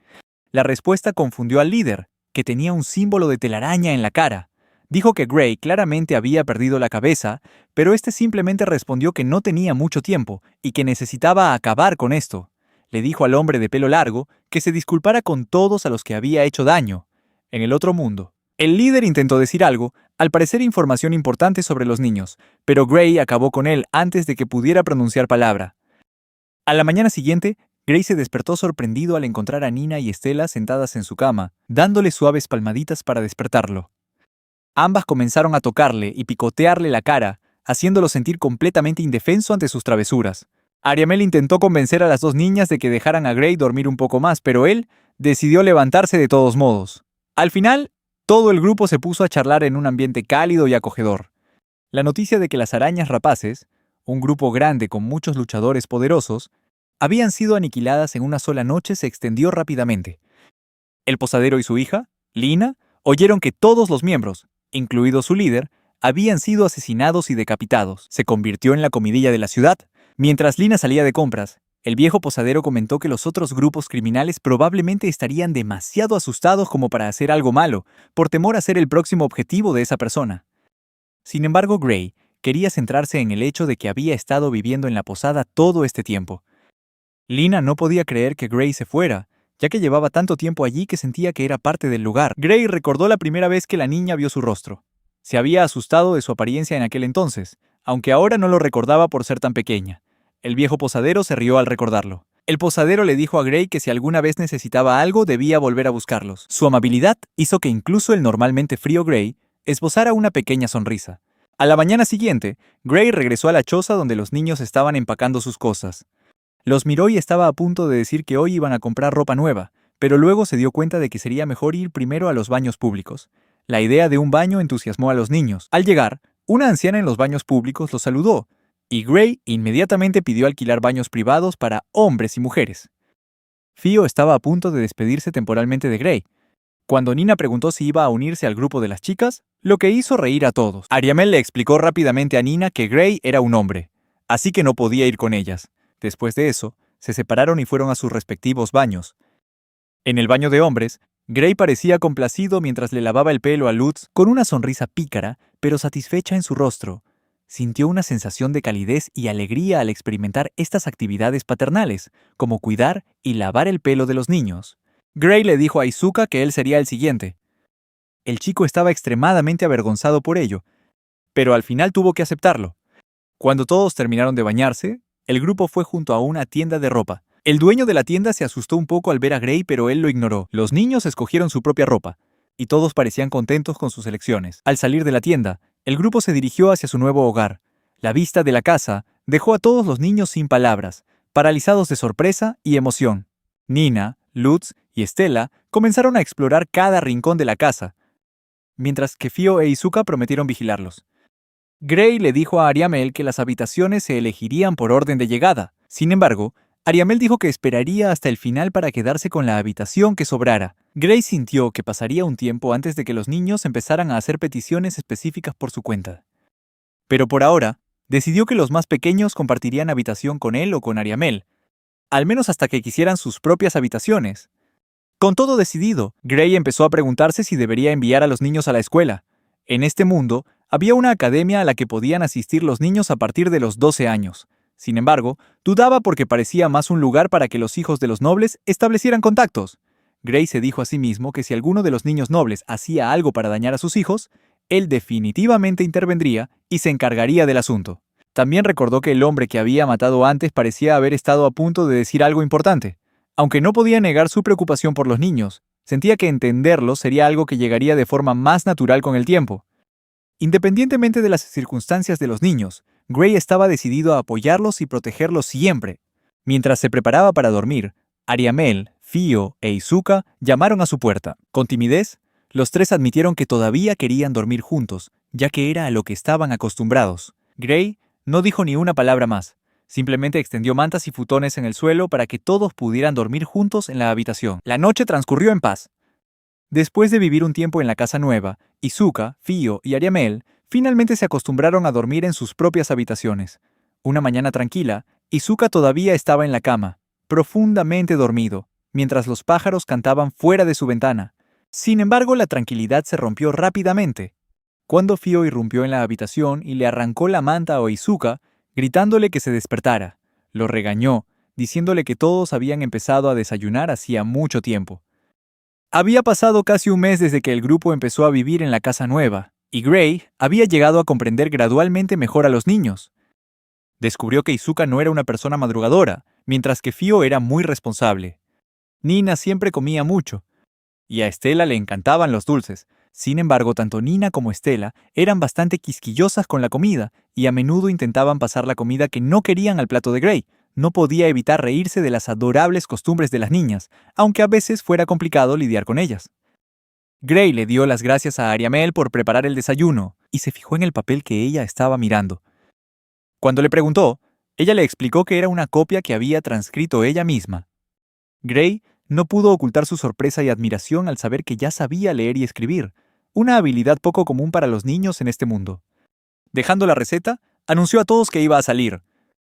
A: La respuesta confundió al líder, que tenía un símbolo de telaraña en la cara. Dijo que Gray claramente había perdido la cabeza, pero este simplemente respondió que no tenía mucho tiempo y que necesitaba acabar con esto. Le dijo al hombre de pelo largo que se disculpara con todos a los que había hecho daño. En el otro mundo, el líder intentó decir algo, al parecer información importante sobre los niños, pero Gray acabó con él antes de que pudiera pronunciar palabra. A la mañana siguiente, Gray se despertó sorprendido al encontrar a Nina y Estela sentadas en su cama, dándole suaves palmaditas para despertarlo. Ambas comenzaron a tocarle y picotearle la cara, haciéndolo sentir completamente indefenso ante sus travesuras. Ariamel intentó convencer a las dos niñas de que dejaran a Gray dormir un poco más, pero él decidió levantarse de todos modos. Al final, todo el grupo se puso a charlar en un ambiente cálido y acogedor. La noticia de que las arañas rapaces, un grupo grande con muchos luchadores poderosos, habían sido aniquiladas en una sola noche se extendió rápidamente. El posadero y su hija, Lina, oyeron que todos los miembros, incluido su líder, habían sido asesinados y decapitados. Se convirtió en la comidilla de la ciudad. Mientras Lina salía de compras, el viejo posadero comentó que los otros grupos criminales probablemente estarían demasiado asustados como para hacer algo malo, por temor a ser el próximo objetivo de esa persona. Sin embargo, Gray quería centrarse en el hecho de que había estado viviendo en la posada todo este tiempo. Lina no podía creer que Gray se fuera, ya que llevaba tanto tiempo allí que sentía que era parte del lugar. Gray recordó la primera vez que la niña vio su rostro. Se había asustado de su apariencia en aquel entonces, aunque ahora no lo recordaba por ser tan pequeña. El viejo posadero se rió al recordarlo. El posadero le dijo a Gray que si alguna vez necesitaba algo debía volver a buscarlos. Su amabilidad hizo que incluso el normalmente frío Gray esbozara una pequeña sonrisa. A la mañana siguiente, Gray regresó a la choza donde los niños estaban empacando sus cosas. Los miró y estaba a punto de decir que hoy iban a comprar ropa nueva, pero luego se dio cuenta de que sería mejor ir primero a los baños públicos. La idea de un baño entusiasmó a los niños. Al llegar, una anciana en los baños públicos los saludó, y Gray inmediatamente pidió alquilar baños privados para hombres y mujeres. Fio estaba a punto de despedirse temporalmente de Gray. Cuando Nina preguntó si iba a unirse al grupo de las chicas, lo que hizo reír a todos. Ariamel le explicó rápidamente a Nina que Gray era un hombre, así que no podía ir con ellas. Después de eso, se separaron y fueron a sus respectivos baños. En el baño de hombres, Gray parecía complacido mientras le lavaba el pelo a Lutz con una sonrisa pícara, pero satisfecha en su rostro. Sintió una sensación de calidez y alegría al experimentar estas actividades paternales, como cuidar y lavar el pelo de los niños. Gray le dijo a Izuka que él sería el siguiente. El chico estaba extremadamente avergonzado por ello, pero al final tuvo que aceptarlo. Cuando todos terminaron de bañarse, el grupo fue junto a una tienda de ropa. El dueño de la tienda se asustó un poco al ver a Gray, pero él lo ignoró. Los niños escogieron su propia ropa, y todos parecían contentos con sus elecciones. Al salir de la tienda, el grupo se dirigió hacia su nuevo hogar. La vista de la casa dejó a todos los niños sin palabras, paralizados de sorpresa y emoción. Nina, Lutz y Estela comenzaron a explorar cada rincón de la casa, mientras que Fio e Izuka prometieron vigilarlos. Gray le dijo a Ariamel que las habitaciones se elegirían por orden de llegada. Sin embargo, Ariamel dijo que esperaría hasta el final para quedarse con la habitación que sobrara. Grace sintió que pasaría un tiempo antes de que los niños empezaran a hacer peticiones específicas por su cuenta. Pero por ahora, decidió que los más pequeños compartirían habitación con él o con Ariamel, al menos hasta que quisieran sus propias habitaciones. Con todo decidido, Gray empezó a preguntarse si debería enviar a los niños a la escuela. En este mundo, había una academia a la que podían asistir los niños a partir de los 12 años. Sin embargo, dudaba porque parecía más un lugar para que los hijos de los nobles establecieran contactos. Gray se dijo a sí mismo que si alguno de los niños nobles hacía algo para dañar a sus hijos, él definitivamente intervendría y se encargaría del asunto. También recordó que el hombre que había matado antes parecía haber estado a punto de decir algo importante. Aunque no podía negar su preocupación por los niños, sentía que entenderlo sería algo que llegaría de forma más natural con el tiempo. Independientemente de las circunstancias de los niños, Gray estaba decidido a apoyarlos y protegerlos siempre. Mientras se preparaba para dormir, Ariamel, Fio e Izuka llamaron a su puerta. Con timidez, los tres admitieron que todavía querían dormir juntos, ya que era a lo que estaban acostumbrados. Gray no dijo ni una palabra más. Simplemente extendió mantas y futones en el suelo para que todos pudieran dormir juntos en la habitación. La noche transcurrió en paz. Después de vivir un tiempo en la casa nueva, Izuka, Fio y Ariamel finalmente se acostumbraron a dormir en sus propias habitaciones. Una mañana tranquila, Izuka todavía estaba en la cama, profundamente dormido, mientras los pájaros cantaban fuera de su ventana. Sin embargo, la tranquilidad se rompió rápidamente cuando Fio irrumpió en la habitación y le arrancó la manta a Izuka, gritándole que se despertara. Lo regañó, diciéndole que todos habían empezado a desayunar hacía mucho tiempo. Había pasado casi un mes desde que el grupo empezó a vivir en la casa nueva, y Gray había llegado a comprender gradualmente mejor a los niños. Descubrió que Izuka no era una persona madrugadora, mientras que Fio era muy responsable. Nina siempre comía mucho, y a Estela le encantaban los dulces. Sin embargo, tanto Nina como Estela eran bastante quisquillosas con la comida, y a menudo intentaban pasar la comida que no querían al plato de Gray. No podía evitar reírse de las adorables costumbres de las niñas, aunque a veces fuera complicado lidiar con ellas. Gray le dio las gracias a Ariamel por preparar el desayuno, y se fijó en el papel que ella estaba mirando. Cuando le preguntó, ella le explicó que era una copia que había transcrito ella misma. Gray no pudo ocultar su sorpresa y admiración al saber que ya sabía leer y escribir, una habilidad poco común para los niños en este mundo. Dejando la receta, anunció a todos que iba a salir.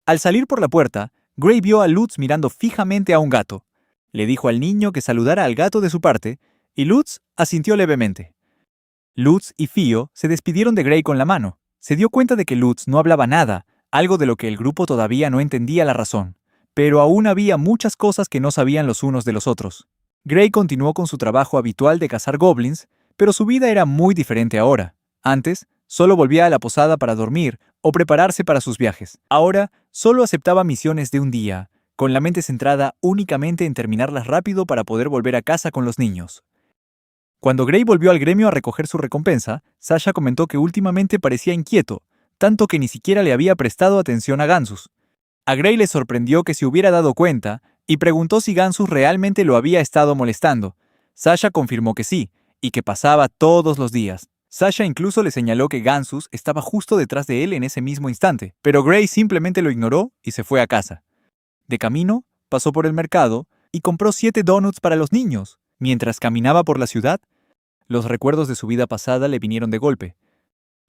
A: Al salir por la puerta, Gray vio a Lutz mirando fijamente a un gato. Le dijo al niño que saludara al gato de su parte, y Lutz asintió levemente. Lutz y Fio se despidieron de Gray con la mano. Se dio cuenta de que Lutz no hablaba nada, algo de lo que el grupo todavía no entendía la razón. Pero aún había muchas cosas que no sabían los unos de los otros. Gray continuó con su trabajo habitual de cazar goblins, pero su vida era muy diferente ahora. Antes, solo volvía a la posada para dormir o prepararse para sus viajes. Ahora, solo aceptaba misiones de un día, con la mente centrada únicamente en terminarlas rápido para poder volver a casa con los niños. Cuando Gray volvió al gremio a recoger su recompensa, Sasha comentó que últimamente parecía inquieto, tanto que ni siquiera le había prestado atención a Gansus. A Gray le sorprendió que se hubiera dado cuenta y preguntó si Gansus realmente lo había estado molestando. Sasha confirmó que sí, y que pasaba todos los días. Sasha incluso le señaló que Gansus estaba justo detrás de él en ese mismo instante, pero Gray simplemente lo ignoró y se fue a casa. De camino, pasó por el mercado y compró 7 donuts para los niños. Mientras caminaba por la ciudad, los recuerdos de su vida pasada le vinieron de golpe.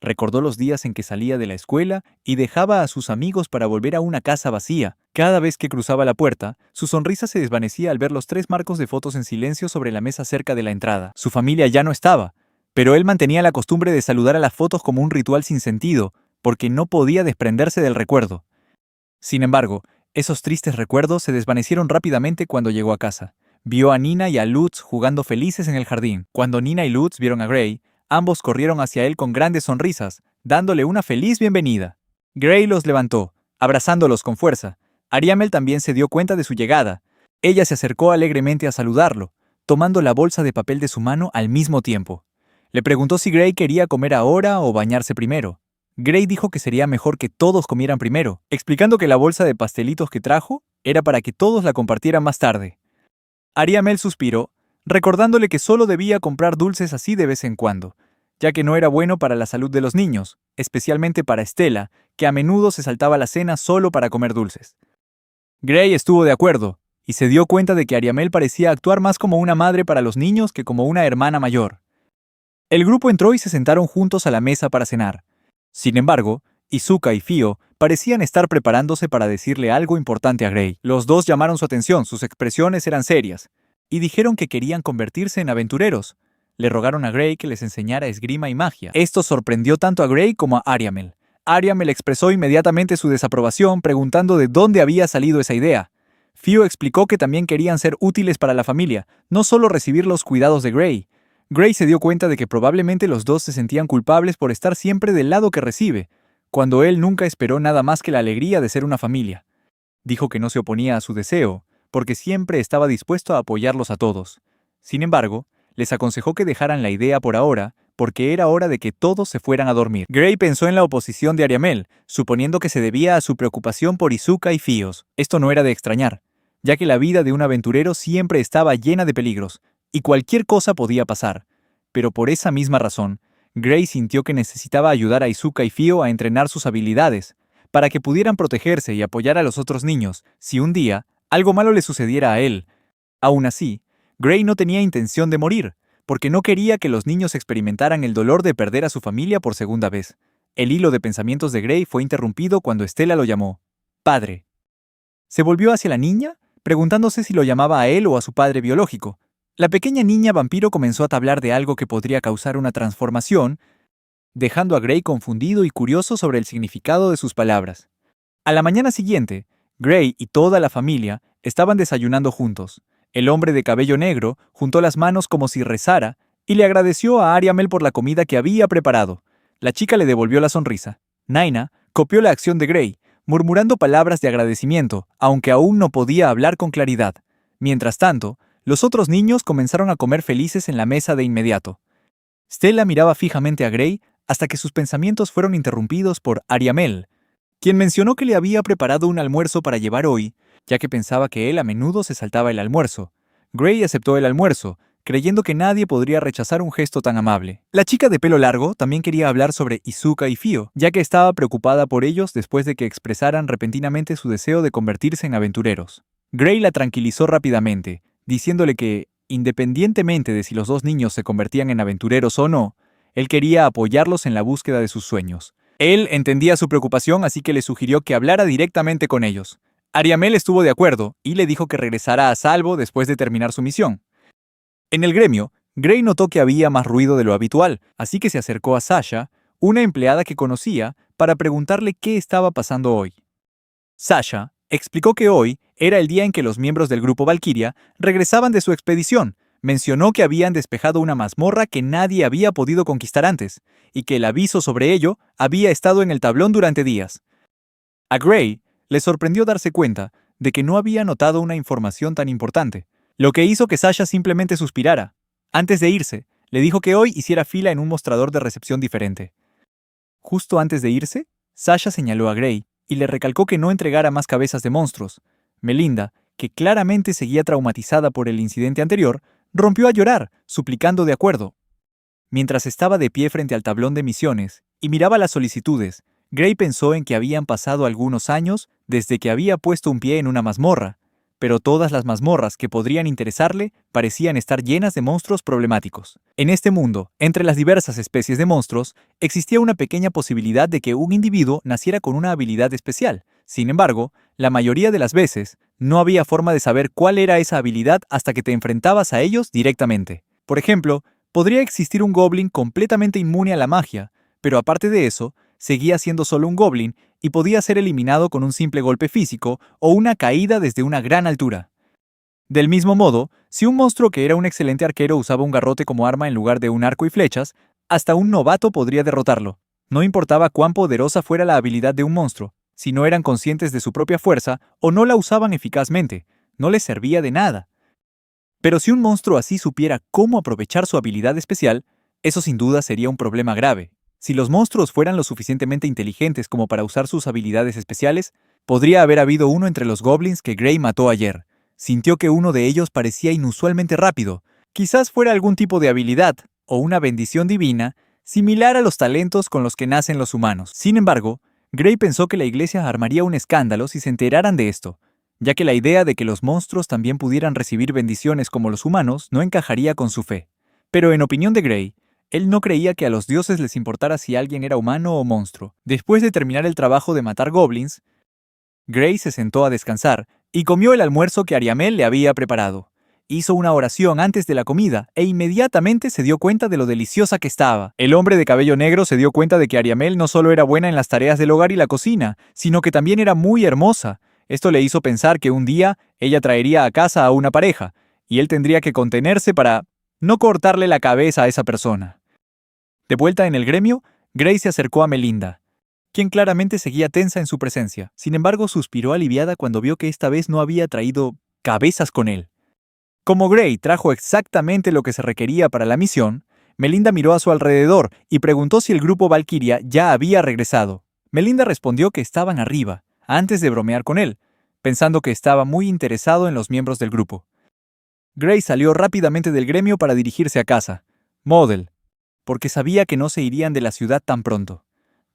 A: Recordó los días en que salía de la escuela y dejaba a sus amigos para volver a una casa vacía. Cada vez que cruzaba la puerta, su sonrisa se desvanecía al ver los 3 marcos de fotos en silencio sobre la mesa cerca de la entrada. Su familia ya no estaba, pero él mantenía la costumbre de saludar a las fotos como un ritual sin sentido, porque no podía desprenderse del recuerdo. Sin embargo, esos tristes recuerdos se desvanecieron rápidamente cuando llegó a casa. Vio a Nina y a Lutz jugando felices en el jardín. Cuando Nina y Lutz vieron a Gray, ambos corrieron hacia él con grandes sonrisas, dándole una feliz bienvenida. Gray los levantó, abrazándolos con fuerza. Ariamel también se dio cuenta de su llegada. Ella se acercó alegremente a saludarlo, tomando la bolsa de papel de su mano al mismo tiempo. Le preguntó si Gray quería comer ahora o bañarse primero. Gray dijo que sería mejor que todos comieran primero, explicando que la bolsa de pastelitos que trajo era para que todos la compartieran más tarde. Ariamel suspiró, recordándole que solo debía comprar dulces así de vez en cuando, ya que no era bueno para la salud de los niños, especialmente para Estela, que a menudo se saltaba la cena solo para comer dulces. Gray estuvo de acuerdo, y se dio cuenta de que Ariamel parecía actuar más como una madre para los niños que como una hermana mayor. El grupo entró y se sentaron juntos a la mesa para cenar. Sin embargo, Izuka y Fio parecían estar preparándose para decirle algo importante a Gray. Los dos llamaron su atención, sus expresiones eran serias, y dijeron que querían convertirse en aventureros. Le rogaron a Gray que les enseñara esgrima y magia. Esto sorprendió tanto a Gray como a Ariamel. Ariamel expresó inmediatamente su desaprobación, preguntando de dónde había salido esa idea. Fio explicó que también querían ser útiles para la familia, no solo recibir los cuidados de Gray. Gray se dio cuenta de que probablemente los dos se sentían culpables por estar siempre del lado que recibe, cuando él nunca esperó nada más que la alegría de ser una familia. Dijo que no se oponía a su deseo, porque siempre estaba dispuesto a apoyarlos a todos. Sin embargo, les aconsejó que dejaran la idea por ahora, porque era hora de que todos se fueran a dormir. Gray pensó en la oposición de Ariamel, suponiendo que se debía a su preocupación por Izuka y Fios. Esto no era de extrañar, ya que la vida de un aventurero siempre estaba llena de peligros, y cualquier cosa podía pasar. Pero por esa misma razón, Gray sintió que necesitaba ayudar a Izuka y Fio a entrenar sus habilidades, para que pudieran protegerse y apoyar a los otros niños si un día algo malo le sucediera a él. Aún así, Gray no tenía intención de morir, porque no quería que los niños experimentaran el dolor de perder a su familia por segunda vez. El hilo de pensamientos de Gray fue interrumpido cuando Stella lo llamó padre. Se volvió hacia la niña, preguntándose si lo llamaba a él o a su padre biológico. La pequeña niña vampiro comenzó a hablar de algo que podría causar una transformación, dejando a Gray confundido y curioso sobre el significado de sus palabras. A la mañana siguiente, Gray y toda la familia estaban desayunando juntos. El hombre de cabello negro juntó las manos como si rezara y le agradeció a Ariamel por la comida que había preparado. La chica le devolvió la sonrisa. Naina copió la acción de Gray, murmurando palabras de agradecimiento, aunque aún no podía hablar con claridad. Mientras tanto, los otros niños comenzaron a comer felices en la mesa de inmediato. Stella miraba fijamente a Gray hasta que sus pensamientos fueron interrumpidos por Ariamel, quien mencionó que le había preparado un almuerzo para llevar hoy, ya que pensaba que él a menudo se saltaba el almuerzo. Gray aceptó el almuerzo, creyendo que nadie podría rechazar un gesto tan amable. La chica de pelo largo también quería hablar sobre Izuka y Fio, ya que estaba preocupada por ellos después de que expresaran repentinamente su deseo de convertirse en aventureros. Gray la tranquilizó rápidamente, diciéndole que, independientemente de si los dos niños se convertían en aventureros o no, él quería apoyarlos en la búsqueda de sus sueños. Él entendía su preocupación, así que le sugirió que hablara directamente con ellos. Ariamel estuvo de acuerdo y le dijo que regresara a salvo después de terminar su misión. En el gremio, Gray notó que había más ruido de lo habitual, así que se acercó a Sasha, una empleada que conocía, para preguntarle qué estaba pasando hoy. Sasha explicó que hoy era el día en que los miembros del grupo Valkyria regresaban de su expedición. Mencionó que habían despejado una mazmorra que nadie había podido conquistar antes, y que el aviso sobre ello había estado en el tablón durante días. A Gray le sorprendió darse cuenta de que no había notado una información tan importante, lo que hizo que Sasha simplemente suspirara. Antes de irse, le dijo que hoy hiciera fila en un mostrador de recepción diferente. Justo antes de irse, Sasha señaló a Gray y le recalcó que no entregara más cabezas de monstruos. Melinda, que claramente seguía traumatizada por el incidente anterior, rompió a llorar, suplicando de acuerdo. Mientras estaba de pie frente al tablón de misiones y miraba las solicitudes, Gray pensó en que habían pasado algunos años desde que había puesto un pie en una mazmorra, pero todas las mazmorras que podrían interesarle parecían estar llenas de monstruos problemáticos. En este mundo, entre las diversas especies de monstruos, existía una pequeña posibilidad de que un individuo naciera con una habilidad especial. Sin embargo, la mayoría de las veces, no había forma de saber cuál era esa habilidad hasta que te enfrentabas a ellos directamente. Por ejemplo, podría existir un goblin completamente inmune a la magia, pero aparte de eso, seguía siendo solo un goblin y podía ser eliminado con un simple golpe físico o una caída desde una gran altura. Del mismo modo, si un monstruo que era un excelente arquero usaba un garrote como arma en lugar de un arco y flechas, hasta un novato podría derrotarlo. No importaba cuán poderosa fuera la habilidad de un monstruo, si no eran conscientes de su propia fuerza o no la usaban eficazmente, no les servía de nada. Pero si un monstruo así supiera cómo aprovechar su habilidad especial, eso sin duda sería un problema grave. Si los monstruos fueran lo suficientemente inteligentes como para usar sus habilidades especiales, podría haber habido uno entre los goblins que Gray mató ayer. Sintió que uno de ellos parecía inusualmente rápido. Quizás fuera algún tipo de habilidad, o una bendición divina, similar a los talentos con los que nacen los humanos. Sin embargo, Gray pensó que la iglesia armaría un escándalo si se enteraran de esto. ya que la idea de que los monstruos también pudieran recibir bendiciones como los humanos no encajaría con su fe. Pero en opinión de Gray, él no creía que a los dioses les importara si alguien era humano o monstruo. Después de terminar el trabajo de matar goblins, Gray se sentó a descansar y comió el almuerzo que Ariamel le había preparado. Hizo una oración antes de la comida e inmediatamente se dio cuenta de lo deliciosa que estaba. El hombre de cabello negro se dio cuenta de que Ariamel no solo era buena en las tareas del hogar y la cocina, sino que también era muy hermosa. Esto le hizo pensar que un día ella traería a casa a una pareja, y él tendría que contenerse para no cortarle la cabeza a esa persona. De vuelta en el gremio, Gray se acercó a Melinda, quien claramente seguía tensa en su presencia. Sin embargo, suspiró aliviada cuando vio que esta vez no había traído cabezas con él. Como Gray trajo exactamente lo que se requería para la misión, Melinda miró a su alrededor y preguntó si el grupo Valkyria ya había regresado. Melinda respondió que estaban arriba, antes de bromear con él, pensando que estaba muy interesado en los miembros del grupo. Gray salió rápidamente del gremio para dirigirse a casa, Model, porque sabía que no se irían de la ciudad tan pronto.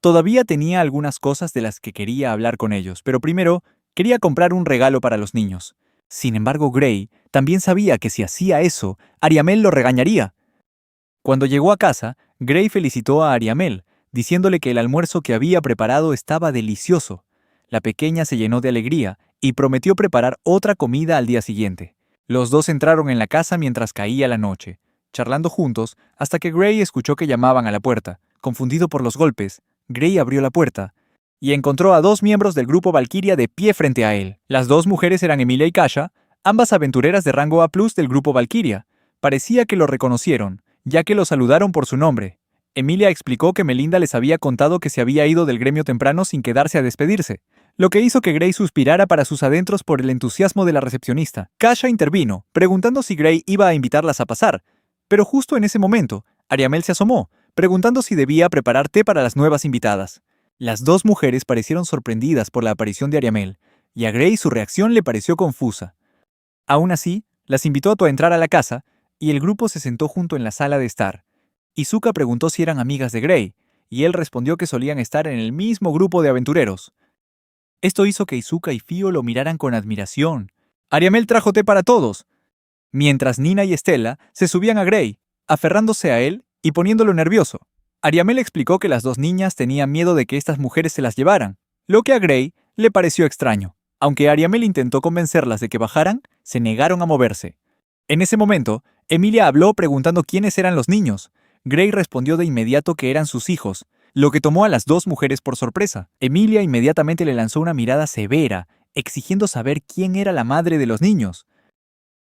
A: Todavía tenía algunas cosas de las que quería hablar con ellos, pero primero quería comprar un regalo para los niños. Sin embargo, Gray también sabía que si hacía eso, Ariamel lo regañaría. Cuando llegó a casa, Gray felicitó a Ariamel, diciéndole que el almuerzo que había preparado estaba delicioso. La pequeña se llenó de alegría y prometió preparar otra comida al día siguiente. Los dos entraron en la casa mientras caía la noche, charlando juntos hasta que Gray escuchó que llamaban a la puerta. Confundido por los golpes, Gray abrió la puerta y encontró a dos miembros del grupo Valkyria de pie frente a él. Las dos mujeres eran Emilia y Kasha, ambas aventureras de rango A+ del grupo Valkyria. Parecía que lo reconocieron, ya que lo saludaron por su nombre. Emilia explicó que Melinda les había contado que se había ido del gremio temprano sin quedarse a despedirse, lo que hizo que Gray suspirara para sus adentros por el entusiasmo de la recepcionista. Kasha intervino, preguntando si Gray iba a invitarlas a pasar, pero justo en ese momento, Ariamel se asomó, preguntando si debía preparar té para las nuevas invitadas. Las dos mujeres parecieron sorprendidas por la aparición de Ariamel, y a Gray su reacción le pareció confusa. Aún así, las invitó a entrar a la casa, y el grupo se sentó junto en la sala de estar. Izuka preguntó si eran amigas de Gray, y él respondió que solían estar en el mismo grupo de aventureros. Esto hizo que Izuka y Fio lo miraran con admiración. Ariamel trajo té para todos, mientras Nina y Estela se subían a Gray, aferrándose a él y poniéndolo nervioso. Ariamel explicó que las dos niñas tenían miedo de que estas mujeres se las llevaran, lo que a Gray le pareció extraño. Aunque Ariamel intentó convencerlas de que bajaran, se negaron a moverse. En ese momento, Emilia habló preguntando quiénes eran los niños. Gray respondió de inmediato que eran sus hijos, lo que tomó a las dos mujeres por sorpresa. Emilia inmediatamente le lanzó una mirada severa, exigiendo saber quién era la madre de los niños.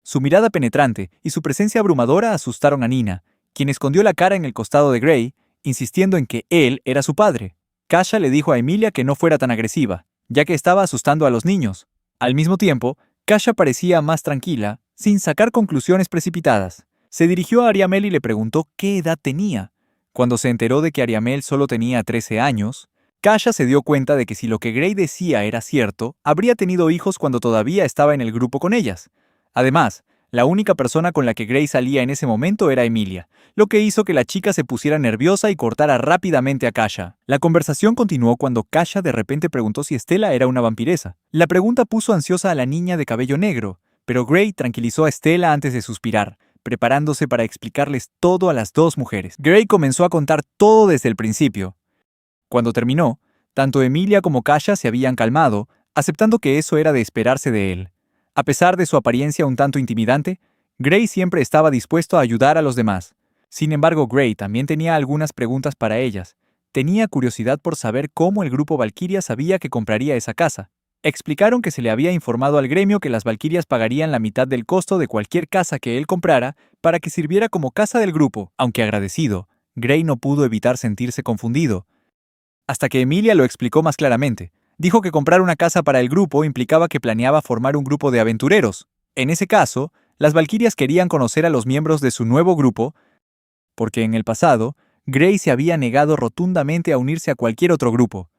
A: Su mirada penetrante y su presencia abrumadora asustaron a Nina, quien escondió la cara en el costado de Gray, insistiendo en que él era su padre. Kasha le dijo a Emilia que no fuera tan agresiva, ya que estaba asustando a los niños. Al mismo tiempo, Kasha parecía más tranquila, sin sacar conclusiones precipitadas. Se dirigió a Ariamel y le preguntó qué edad tenía. Cuando se enteró de que Ariamel solo tenía 13 años, Kasha se dio cuenta de que si lo que Gray decía era cierto, habría tenido hijos cuando todavía estaba en el grupo con ellas. Además, la única persona con la que Gray salía en ese momento era Emilia, lo que hizo que la chica se pusiera nerviosa y cortara rápidamente a Kasha. La conversación continuó cuando Kasha de repente preguntó si Estela era una vampiresa. La pregunta puso ansiosa a la niña de cabello negro, pero Gray tranquilizó a Estela antes de suspirar, preparándose para explicarles todo a las dos mujeres. Gray comenzó a contar todo desde el principio. Cuando terminó, tanto Emilia como Kasha se habían calmado, aceptando que eso era de esperarse de él. A pesar de su apariencia un tanto intimidante, Gray siempre estaba dispuesto a ayudar a los demás. Sin embargo, Gray también tenía algunas preguntas para ellas. Tenía curiosidad por saber cómo el grupo Valkyria sabía que compraría esa casa. Explicaron que se le había informado al gremio que las Valkyrias pagarían la mitad del costo de cualquier casa que él comprara para que sirviera como casa del grupo. Aunque agradecido, Gray no pudo evitar sentirse confundido, hasta que Emilia lo explicó más claramente. Dijo que comprar una casa para el grupo implicaba que planeaba formar un grupo de aventureros. En ese caso, las Valkyrias querían conocer a los miembros de su nuevo grupo, porque en el pasado, Gray se había negado rotundamente a unirse a cualquier otro grupo.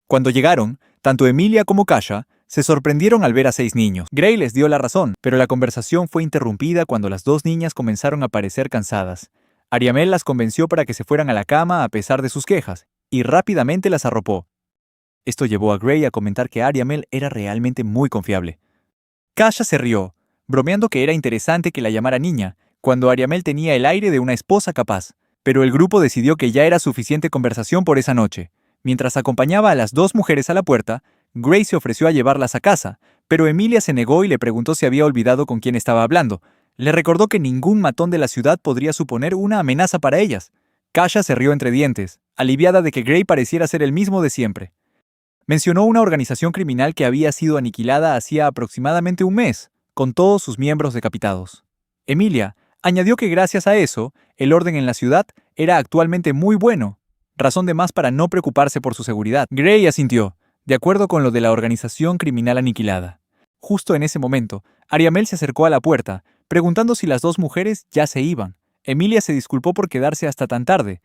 A: Cuando llegaron, tanto Emilia como Kasha se sorprendieron al ver a 6 niños. Gray les dio la razón, pero la conversación fue interrumpida cuando las dos niñas comenzaron a parecer cansadas. Ariamel las convenció para que se fueran a la cama a pesar de sus quejas, y rápidamente las arropó. Esto llevó a Gray a comentar que Ariamel era realmente muy confiable. Kasia se rió, bromeando que era interesante que la llamara niña, cuando Ariamel tenía el aire de una esposa capaz. Pero el grupo decidió que ya era suficiente conversación por esa noche. Mientras acompañaba a las dos mujeres a la puerta, Grace se ofreció a llevarlas a casa, pero Emilia se negó y le preguntó si había olvidado con quién estaba hablando. Le recordó que ningún matón de la ciudad podría suponer una amenaza para ellas. Kasia se rió entre dientes, aliviada de que Gray pareciera ser el mismo de siempre. Mencionó una organización criminal que había sido aniquilada hacía aproximadamente un mes, con todos sus miembros decapitados. Emilia añadió que gracias a eso, el orden en la ciudad era actualmente muy bueno, razón de más para no preocuparse por su seguridad. Gray asintió, de acuerdo con lo de la organización criminal aniquilada. Justo en ese momento, Ariamel se acercó a la puerta, preguntando si las dos mujeres ya se iban. Emilia se disculpó por quedarse hasta tan tarde,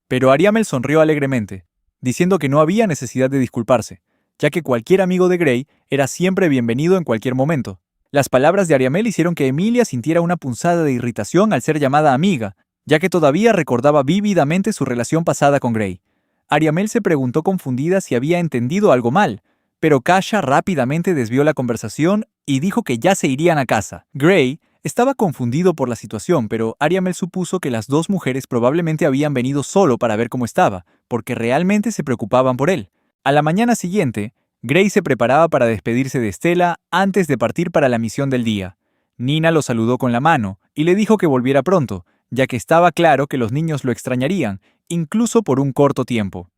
A: pero Ariamel sonrió alegremente, diciendo que no había necesidad de disculparse, ya que cualquier amigo de Gray era siempre bienvenido en cualquier momento. Las palabras de Ariamel hicieron que Emilia sintiera una punzada de irritación al ser llamada amiga, ya que todavía recordaba vívidamente su relación pasada con Gray. Ariamel se preguntó confundida si había entendido algo mal, pero Kasia rápidamente desvió la conversación y dijo que ya se irían a casa. Gray estaba confundido por la situación, pero Ariamel supuso que las dos mujeres probablemente habían venido solo para ver cómo estaba, porque realmente se preocupaban por él. A la mañana siguiente, Gray se preparaba para despedirse de Stella antes de partir para la misión del día. Nina lo saludó con la mano y le dijo que volviera pronto, ya que estaba claro que los niños lo extrañarían, incluso por un corto tiempo.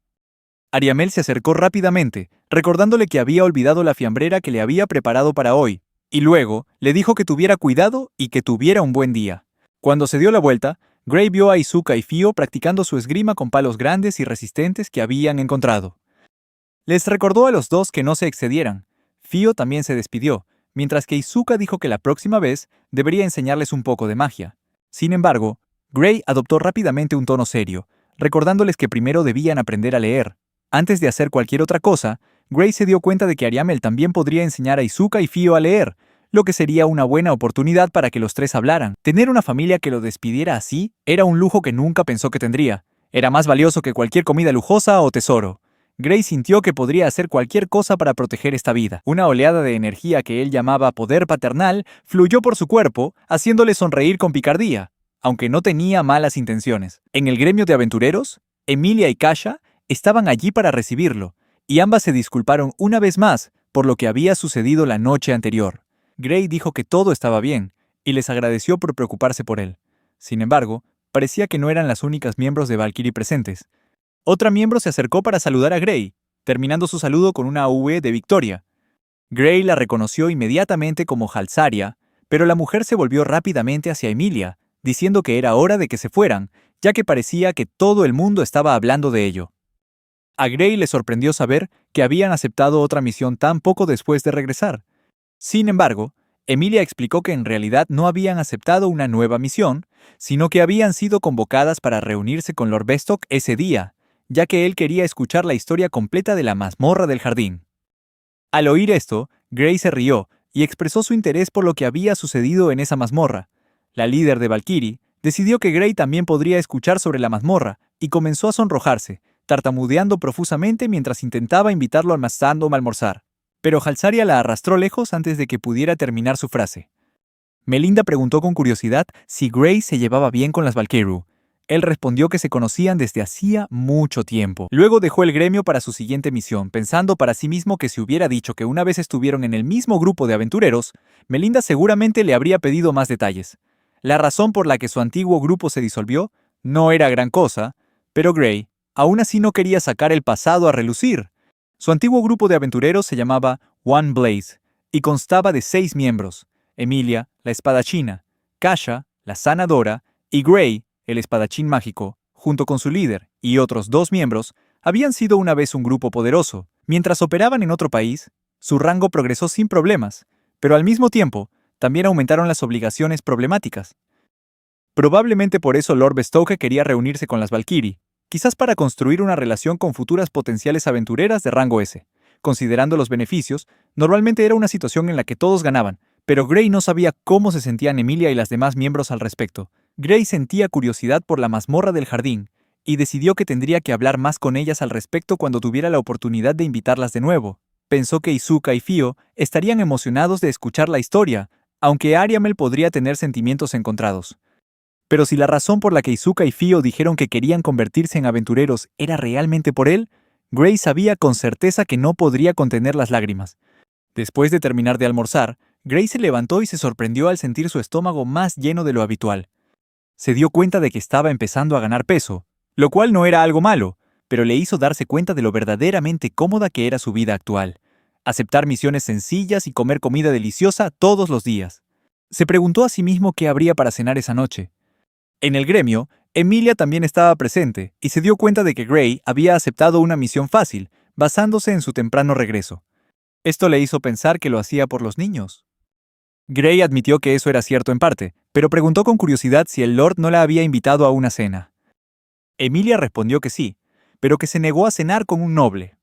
A: Ariamel se acercó rápidamente, recordándole que había olvidado la fiambrera que le había preparado para hoy, y luego le dijo que tuviera cuidado y que tuviera un buen día. Cuando se dio la vuelta, Gray vio a Izuka y Fio practicando su esgrima con palos grandes y resistentes que habían encontrado. Les recordó a los dos que no se excedieran. Fio también se despidió, mientras que Izuka dijo que la próxima vez debería enseñarles un poco de magia. Sin embargo, Gray adoptó rápidamente un tono serio, recordándoles que primero debían aprender a leer. Antes de hacer cualquier otra cosa, Gray se dio cuenta de que Ariamel también podría enseñar a Izuka y Fio a leer, lo que sería una buena oportunidad para que los tres hablaran. Tener una familia que lo despidiera así era un lujo que nunca pensó que tendría. Era más valioso que cualquier comida lujosa o tesoro. Gray sintió que podría hacer cualquier cosa para proteger esta vida. Una oleada de energía que él llamaba poder paternal fluyó por su cuerpo, haciéndole sonreír con picardía, aunque no tenía malas intenciones. En el gremio de aventureros, Emilia y Kasia estaban allí para recibirlo, y ambas se disculparon una vez más por lo que había sucedido la noche anterior. Gray dijo que todo estaba bien, y les agradeció por preocuparse por él. Sin embargo, parecía que no eran las únicas miembros de Valkyrie presentes. Otra miembro se acercó para saludar a Gray, terminando su saludo con una V de victoria. Gray la reconoció inmediatamente como Halsaria, pero la mujer se volvió rápidamente hacia Emilia, diciendo que era hora de que se fueran, ya que parecía que todo el mundo estaba hablando de ello. A Gray le sorprendió saber que habían aceptado otra misión tan poco después de regresar. Sin embargo, Emilia explicó que en realidad no habían aceptado una nueva misión, sino que habían sido convocadas para reunirse con Lord Bestock ese día, ya que él quería escuchar la historia completa de la mazmorra del jardín. Al oír esto, Gray se rió y expresó su interés por lo que había sucedido en esa mazmorra. La líder de Valkyrie decidió que Gray también podría escuchar sobre la mazmorra y comenzó a sonrojarse, tartamudeando profusamente mientras intentaba invitarlo al Mazdandom a almorzar. Pero Halsaria la arrastró lejos antes de que pudiera terminar su frase. Melinda preguntó con curiosidad si Gray se llevaba bien con las Valkyrie. Él respondió que se conocían desde hacía mucho tiempo. Luego dejó el gremio para su siguiente misión, pensando para sí mismo que si hubiera dicho que una vez estuvieron en el mismo grupo de aventureros, Melinda seguramente le habría pedido más detalles. La razón por la que su antiguo grupo se disolvió no era gran cosa, pero Gray aún así no quería sacar el pasado a relucir. Su antiguo grupo de aventureros se llamaba One Blaze y constaba de 6 miembros: Emilia, la espadachina, Kasia, la sanadora, y Gray, el espadachín mágico, junto con su líder y otros 2 miembros, habían sido una vez un grupo poderoso. Mientras operaban en otro país, su rango progresó sin problemas, pero al mismo tiempo, también aumentaron las obligaciones problemáticas. Probablemente por eso Lord Bestoke quería reunirse con las Valkyrie, quizás para construir una relación con futuras potenciales aventureras de rango S. Considerando los beneficios, normalmente era una situación en la que todos ganaban, pero Gray no sabía cómo se sentían Emilia y las demás miembros al respecto. Gray sentía curiosidad por la mazmorra del jardín, y decidió que tendría que hablar más con ellas al respecto cuando tuviera la oportunidad de invitarlas de nuevo. pensó que Izuka y Fio estarían emocionados de escuchar la historia, aunque Ariamel podría tener sentimientos encontrados. Pero si la razón por la que Izuka y Fio dijeron que querían convertirse en aventureros era realmente por él, Gray sabía con certeza que no podría contener las lágrimas. Después de terminar de almorzar, Gray se levantó y se sorprendió al sentir su estómago más lleno de lo habitual. Se dio cuenta de que estaba empezando a ganar peso, lo cual no era algo malo, pero le hizo darse cuenta de lo verdaderamente cómoda que era su vida actual. Aceptar misiones sencillas y comer comida deliciosa todos los días. Se preguntó a sí mismo qué habría para cenar esa noche. En el gremio, Emilia también estaba presente y se dio cuenta de que Gray había aceptado una misión fácil, basándose en su temprano regreso. Esto le hizo pensar que lo hacía por los niños. Gray admitió que eso era cierto en parte, pero preguntó con curiosidad si el Lord no la había invitado a una cena. Emilia respondió que sí, pero que se negó a cenar con un noble.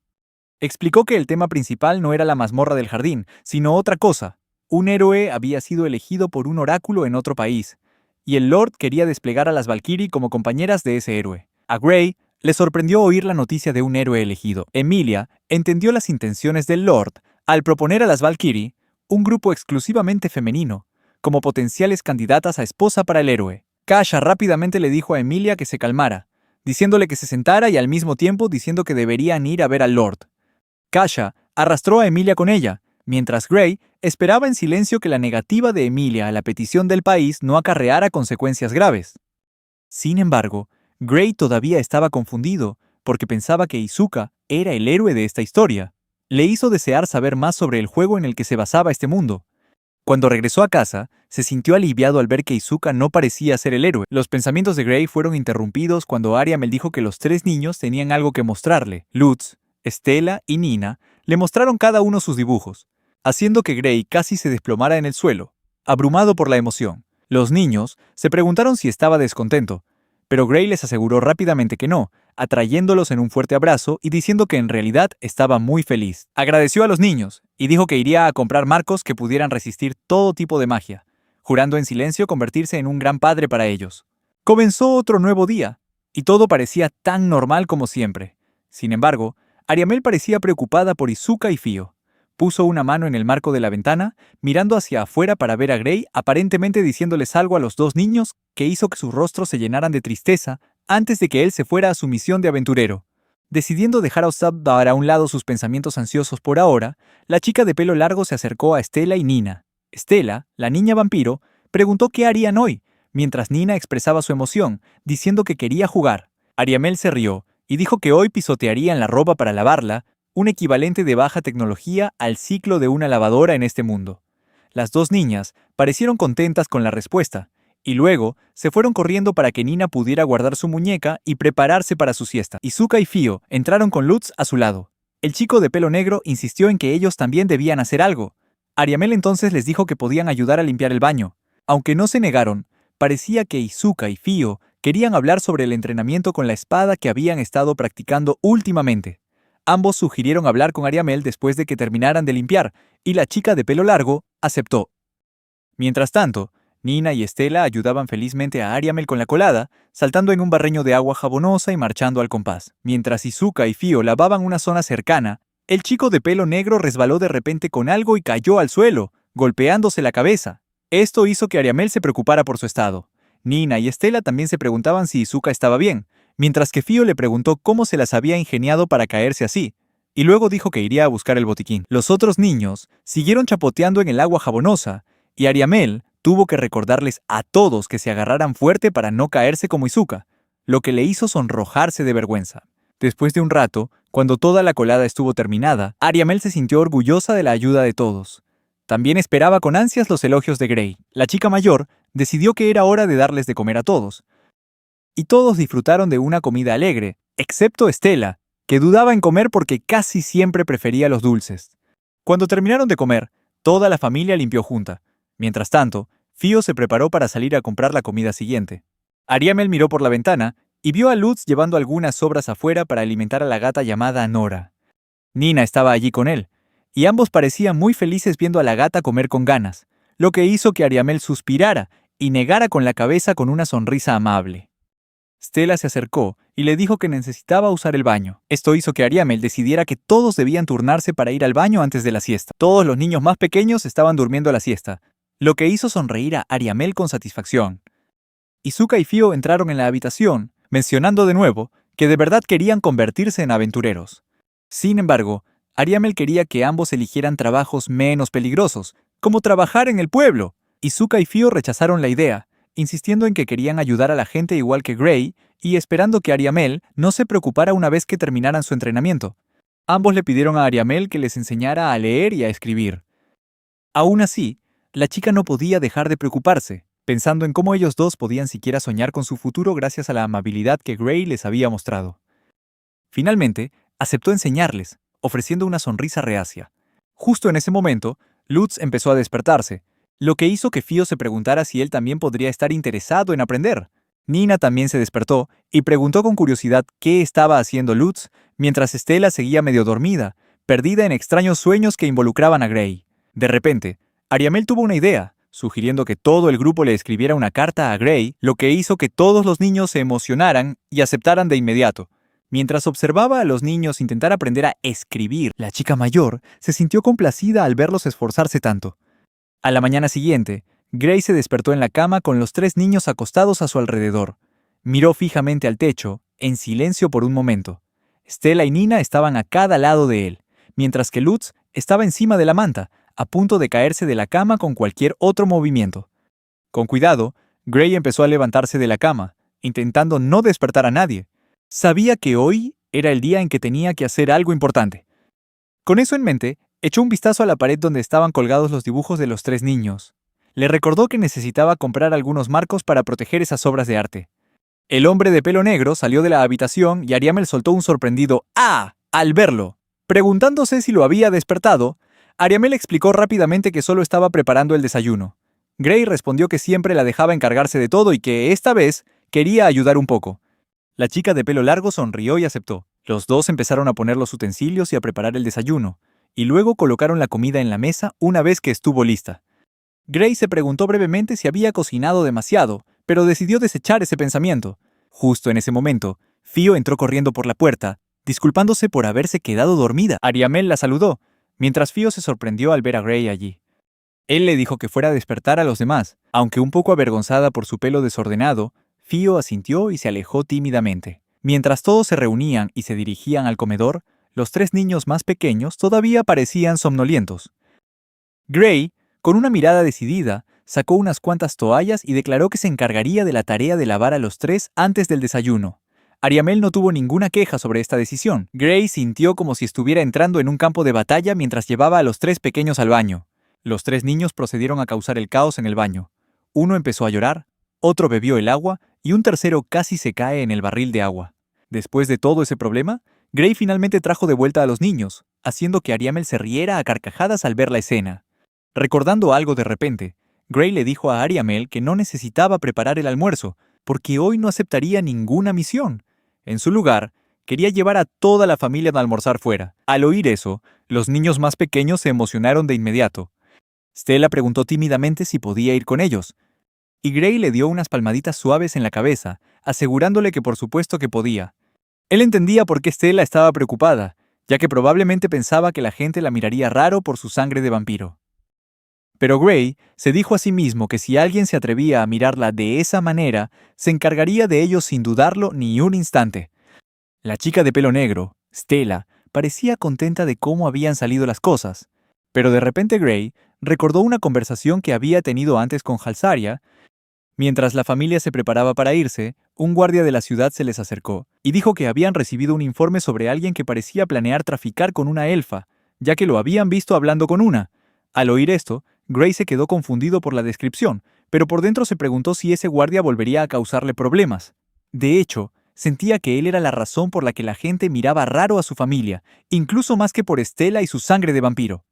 A: Explicó que el tema principal no era la mazmorra del jardín, sino otra cosa. Un héroe había sido elegido por un oráculo en otro país, y el Lord quería desplegar a las Valkyrie como compañeras de ese héroe. A Gray le sorprendió oír la noticia de un héroe elegido. Emilia entendió las intenciones del Lord al proponer a las Valkyrie, un grupo exclusivamente femenino, como potenciales candidatas a esposa para el héroe. Kasha rápidamente le dijo a Emilia que se calmara, diciéndole que se sentara y al mismo tiempo diciendo que deberían ir a ver al Lord. Kasha arrastró a Emilia con ella, mientras Gray esperaba en silencio que la negativa de Emilia a la petición del país no acarreara consecuencias graves. Sin embargo, Gray todavía estaba confundido, porque pensaba que Izuka era el héroe de esta historia. Le hizo desear saber más sobre el juego en el que se basaba este mundo. Cuando regresó a casa, se sintió aliviado al ver que Izuka no parecía ser el héroe. Los pensamientos de Gray fueron interrumpidos cuando Ariamel dijo que los tres niños tenían algo que mostrarle. Lutz, Stella y Nina le mostraron cada uno sus dibujos, haciendo que Gray casi se desplomara en el suelo, abrumado por la emoción. Los niños se preguntaron si estaba descontento, pero Gray les aseguró rápidamente que no, atrayéndolos en un fuerte abrazo y diciendo que en realidad estaba muy feliz. Agradeció a los niños y dijo que iría a comprar marcos que pudieran resistir todo tipo de magia, jurando en silencio convertirse en un gran padre para ellos. Comenzó otro nuevo día, y todo parecía tan normal como siempre. Sin embargo, Ariamel parecía preocupada por Izuka y Fio. Puso una mano en el marco de la ventana, mirando hacia afuera para ver a Gray, aparentemente diciéndoles algo a los dos niños que hizo que sus rostros se llenaran de tristeza antes de que él se fuera a su misión de aventurero. Decidiendo dejar a un lado sus pensamientos ansiosos por ahora, la chica de pelo largo se acercó a Stella y Nina. Stella, la niña vampiro, preguntó qué harían hoy, mientras Nina expresaba su emoción, diciendo que quería jugar. Ariamel se rió y dijo que hoy pisotearían la ropa para lavarla, un equivalente de baja tecnología al ciclo de una lavadora en este mundo. Las dos niñas parecieron contentas con la respuesta, y luego se fueron corriendo para que Nina pudiera guardar su muñeca y prepararse para su siesta. Izuka y Fio entraron con Lutz a su lado. El chico de pelo negro insistió en que ellos también debían hacer algo. Ariamel entonces les dijo que podían ayudar a limpiar el baño. Aunque no se negaron, parecía que Izuka y Fio querían hablar sobre el entrenamiento con la espada que habían estado practicando últimamente. Ambos sugirieron hablar con Ariamel después de que terminaran de limpiar, y la chica de pelo largo aceptó. Mientras tanto, Nina y Stella ayudaban felizmente a Ariamel con la colada, saltando en un barreño de agua jabonosa y marchando al compás. Mientras Izuka y Fio lavaban una zona cercana, el chico de pelo negro resbaló de repente con algo y cayó al suelo, golpeándose la cabeza. Esto hizo que Ariamel se preocupara por su estado. Nina y Stella también se preguntaban si Izuka estaba bien, mientras que Fio le preguntó cómo se las había ingeniado para caerse así, y luego dijo que iría a buscar el botiquín. Los otros niños siguieron chapoteando en el agua jabonosa, y Ariamel tuvo que recordarles a todos que se agarraran fuerte para no caerse como Izuka, lo que le hizo sonrojarse de vergüenza. Después de un rato, cuando toda la colada estuvo terminada, Ariamel se sintió orgullosa de la ayuda de todos. También esperaba con ansias los elogios de Gray. La chica mayor decidió que era hora de darles de comer a todos. Y todos disfrutaron de una comida alegre, excepto Stella, que dudaba en comer porque casi siempre prefería los dulces. Cuando terminaron de comer, toda la familia limpió junta. Mientras tanto, Fio se preparó para salir a comprar la comida siguiente. Ariamel miró por la ventana y vio a Lutz llevando algunas sobras afuera para alimentar a la gata llamada Nora. Nina estaba allí con él, y ambos parecían muy felices viendo a la gata comer con ganas, lo que hizo que Ariamel suspirara y negara con la cabeza con una sonrisa amable. Stella se acercó y le dijo que necesitaba usar el baño. Esto hizo que Ariamel decidiera que todos debían turnarse para ir al baño antes de la siesta. Todos los niños más pequeños estaban durmiendo la siesta, lo que hizo sonreír a Ariamel con satisfacción. Izuka y Fio entraron en la habitación, mencionando de nuevo que de verdad querían convertirse en aventureros. Sin embargo, Ariamel quería que ambos eligieran trabajos menos peligrosos, como trabajar en el pueblo. Izuka y Fio rechazaron la idea, insistiendo en que querían ayudar a la gente igual que Gray y esperando que Ariamel no se preocupara una vez que terminaran su entrenamiento. Ambos le pidieron a Ariamel que les enseñara a leer y a escribir. Aún así, la chica no podía dejar de preocuparse, pensando en cómo ellos dos podían siquiera soñar con su futuro gracias a la amabilidad que Gray les había mostrado. Finalmente, aceptó enseñarles, ofreciendo una sonrisa reacia. Justo en ese momento, Lutz empezó a despertarse, lo que hizo que Fio se preguntara si él también podría estar interesado en aprender. Nina también se despertó y preguntó con curiosidad qué estaba haciendo Lutz, mientras Stella seguía medio dormida, perdida en extraños sueños que involucraban a Gray. De repente, Ariamel tuvo una idea, sugiriendo que todo el grupo le escribiera una carta a Gray, lo que hizo que todos los niños se emocionaran y aceptaran de inmediato. Mientras observaba a los niños intentar aprender a escribir, la chica mayor se sintió complacida al verlos esforzarse tanto. A la mañana siguiente, Gray se despertó en la cama con los 3 niños acostados a su alrededor. Miró fijamente al techo, en silencio por un momento. Stella y Nina estaban a cada lado de él, mientras que Lutz estaba encima de la manta, a punto de caerse de la cama con cualquier otro movimiento. Con cuidado, Gray empezó a levantarse de la cama, intentando no despertar a nadie. Sabía que hoy era el día en que tenía que hacer algo importante. Con eso en mente, echó un vistazo a la pared donde estaban colgados los dibujos de los 3 niños. Le recordó que necesitaba comprar algunos marcos para proteger esas obras de arte. El hombre de pelo negro salió de la habitación y Ariamel soltó un sorprendido ¡ah! Al verlo. Preguntándose si lo había despertado, Ariamel explicó rápidamente que solo estaba preparando el desayuno. Gray respondió que siempre la dejaba encargarse de todo y que, esta vez, quería ayudar un poco. La chica de pelo largo sonrió y aceptó. Los dos empezaron a poner los utensilios y a preparar el desayuno, y luego colocaron la comida en la mesa una vez que estuvo lista. Gray se preguntó brevemente si había cocinado demasiado, pero decidió desechar ese pensamiento. Justo en ese momento, Fio entró corriendo por la puerta, disculpándose por haberse quedado dormida. Ariamel la saludó, mientras Fio se sorprendió al ver a Gray allí. Él le dijo que fuera a despertar a los demás. Aunque un poco avergonzada por su pelo desordenado, Fio asintió y se alejó tímidamente. Mientras todos se reunían y se dirigían al comedor, los 3 niños más pequeños todavía parecían somnolientos. Gray, con una mirada decidida, sacó unas cuantas toallas y declaró que se encargaría de la tarea de lavar a los 3 antes del desayuno. Ariamel no tuvo ninguna queja sobre esta decisión. Gray sintió como si estuviera entrando en un campo de batalla mientras llevaba a los 3 pequeños al baño. Los 3 niños procedieron a causar el caos en el baño. Uno empezó a llorar, otro bebió el agua y un tercero casi se cae en el barril de agua. Después de todo ese problema, Gray finalmente trajo de vuelta a los niños, haciendo que Ariamel se riera a carcajadas al ver la escena. Recordando algo de repente, Gray le dijo a Ariamel que no necesitaba preparar el almuerzo, porque hoy no aceptaría ninguna misión. En su lugar, quería llevar a toda la familia a almorzar fuera. Al oír eso, los niños más pequeños se emocionaron de inmediato. Stella preguntó tímidamente si podía ir con ellos, y Gray le dio unas palmaditas suaves en la cabeza, asegurándole que por supuesto que podía. Él entendía por qué Stella estaba preocupada, ya que probablemente pensaba que la gente la miraría raro por su sangre de vampiro. Pero Gray se dijo a sí mismo que si alguien se atrevía a mirarla de esa manera, se encargaría de ellos sin dudarlo ni un instante. La chica de pelo negro, Stella, parecía contenta de cómo habían salido las cosas, pero de repente Gray recordó una conversación que había tenido antes con Jalsaria. Mientras la familia se preparaba para irse, un guardia de la ciudad se les acercó y dijo que habían recibido un informe sobre alguien que parecía planear traficar con una elfa, ya que lo habían visto hablando con una. Al oír esto, Gray se quedó confundido por la descripción, pero por dentro se preguntó si ese guardia volvería a causarle problemas. De hecho, sentía que él era la razón por la que la gente miraba raro a su familia, incluso más que por Stella y su sangre de vampiro.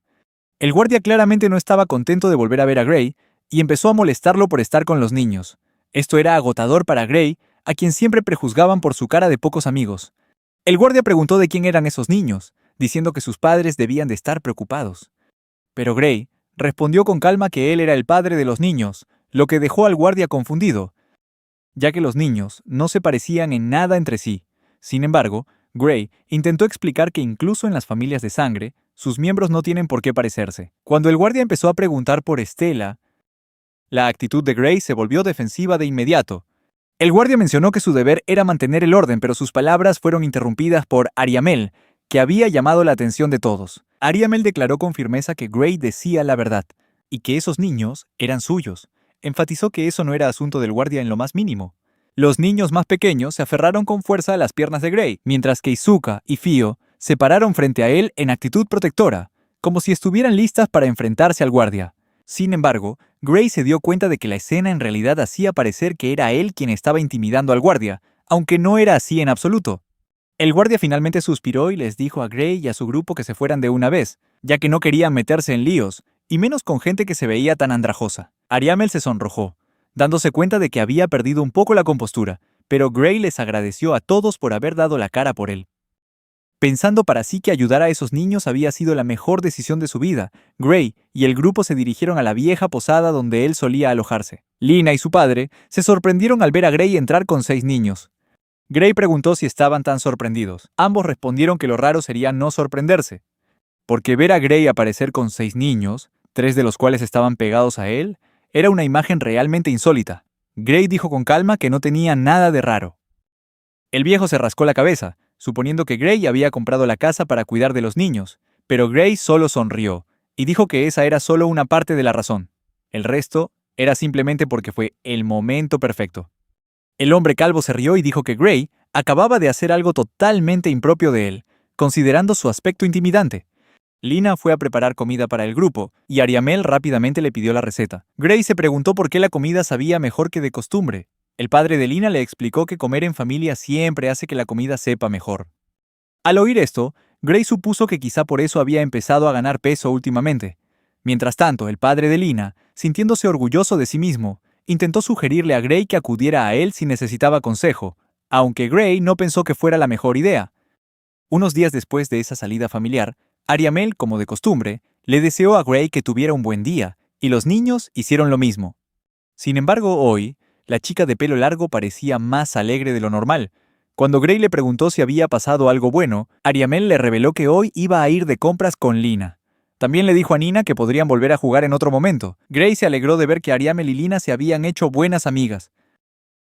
A: El guardia claramente no estaba contento de volver a ver a Gray, y empezó a molestarlo por estar con los niños. Esto era agotador para Gray, a quien siempre prejuzgaban por su cara de pocos amigos. El guardia preguntó de quién eran esos niños, diciendo que sus padres debían de estar preocupados. Pero Gray respondió con calma que él era el padre de los niños, lo que dejó al guardia confundido. ya que los niños no se parecían en nada entre sí. Sin embargo, Gray intentó explicar que incluso en las familias de sangre, sus miembros no tienen por qué parecerse. Cuando el guardia empezó a preguntar por Estela, la actitud de Gray se volvió defensiva de inmediato. El guardia mencionó que su deber era mantener el orden, pero sus palabras fueron interrumpidas por Ariamel, que había llamado la atención de todos. Ariamel declaró con firmeza que Gray decía la verdad, y que esos niños eran suyos. Enfatizó que eso no era asunto del guardia en lo más mínimo. Los niños más pequeños se aferraron con fuerza a las piernas de Gray, mientras que Izuka y Fio se pararon frente a él en actitud protectora, como si estuvieran listas para enfrentarse al guardia. Sin embargo, Gray se dio cuenta de que la escena en realidad hacía parecer que era él quien estaba intimidando al guardia, aunque no era así en absoluto. El guardia finalmente suspiró y les dijo a Gray y a su grupo que se fueran de una vez, ya que no querían meterse en líos, y menos con gente que se veía tan andrajosa. Ariamel se sonrojó, dándose cuenta de que había perdido un poco la compostura, pero Gray les agradeció a todos por haber dado la cara por él. Pensando para sí que ayudar a esos niños había sido la mejor decisión de su vida, Gray y el grupo se dirigieron a la vieja posada donde él solía alojarse. Lina y su padre se sorprendieron al ver a Gray entrar con 6 niños. Gray preguntó si estaban tan sorprendidos. Ambos respondieron que lo raro sería no sorprenderse, porque ver a Gray aparecer con 6 niños, 3 de los cuales estaban pegados a él, era una imagen realmente insólita. Gray dijo con calma que no tenía nada de raro. El viejo se rascó la cabeza, suponiendo que Gray había comprado la casa para cuidar de los niños, pero Gray solo sonrió, y dijo que esa era solo una parte de la razón. El resto era simplemente porque fue el momento perfecto. El hombre calvo se rió y dijo que Gray acababa de hacer algo totalmente impropio de él, considerando su aspecto intimidante. Lina fue a preparar comida para el grupo, y Ariamel rápidamente le pidió la receta. Gray se preguntó por qué la comida sabía mejor que de costumbre. El padre de Lina le explicó que comer en familia siempre hace que la comida sepa mejor. Al oír esto, Gray supuso que quizá por eso había empezado a ganar peso últimamente. Mientras tanto, el padre de Lina, sintiéndose orgulloso de sí mismo, intentó sugerirle a Gray que acudiera a él si necesitaba consejo, aunque Gray no pensó que fuera la mejor idea. Unos días después de esa salida familiar, Ariamel, como de costumbre, le deseó a Gray que tuviera un buen día, y los niños hicieron lo mismo. Sin embargo, hoy, la chica de pelo largo parecía más alegre de lo normal. Cuando Gray le preguntó si había pasado algo bueno, Ariamel le reveló que hoy iba a ir de compras con Lina. También le dijo a Nina que podrían volver a jugar en otro momento. Gray se alegró de ver que Ariamel y Lina se habían hecho buenas amigas.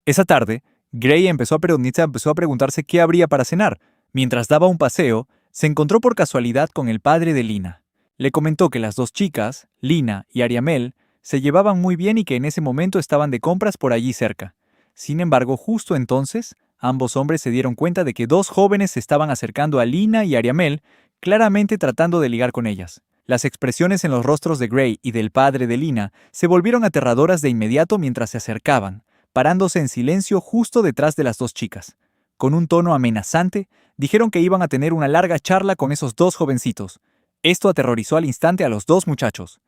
A: Esa tarde, Gray empezó a preguntarse qué habría para cenar. Mientras daba un paseo, se encontró por casualidad con el padre de Lina. Le comentó que las dos chicas, Lina y Ariamel, se llevaban muy bien y que en ese momento estaban de compras por allí cerca. Sin embargo, justo entonces, ambos hombres se dieron cuenta de que 2 jóvenes se estaban acercando a Lina y Ariamel, claramente tratando de ligar con ellas. Las expresiones en los rostros de Gray y del padre de Lina se volvieron aterradoras de inmediato mientras se acercaban, parándose en silencio justo detrás de las 2 chicas. Con un tono amenazante, dijeron que iban a tener una larga charla con esos 2 jovencitos. Esto aterrorizó al instante a los 2 muchachos.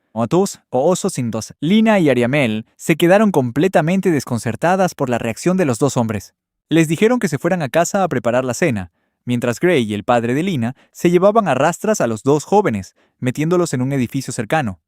A: Lina y Ariamel se quedaron completamente desconcertadas por la reacción de los 2 hombres. Les dijeron que se fueran a casa a preparar la cena, mientras Gray y el padre de Lina se llevaban a rastras a los 2 jóvenes, metiéndolos en un edificio cercano.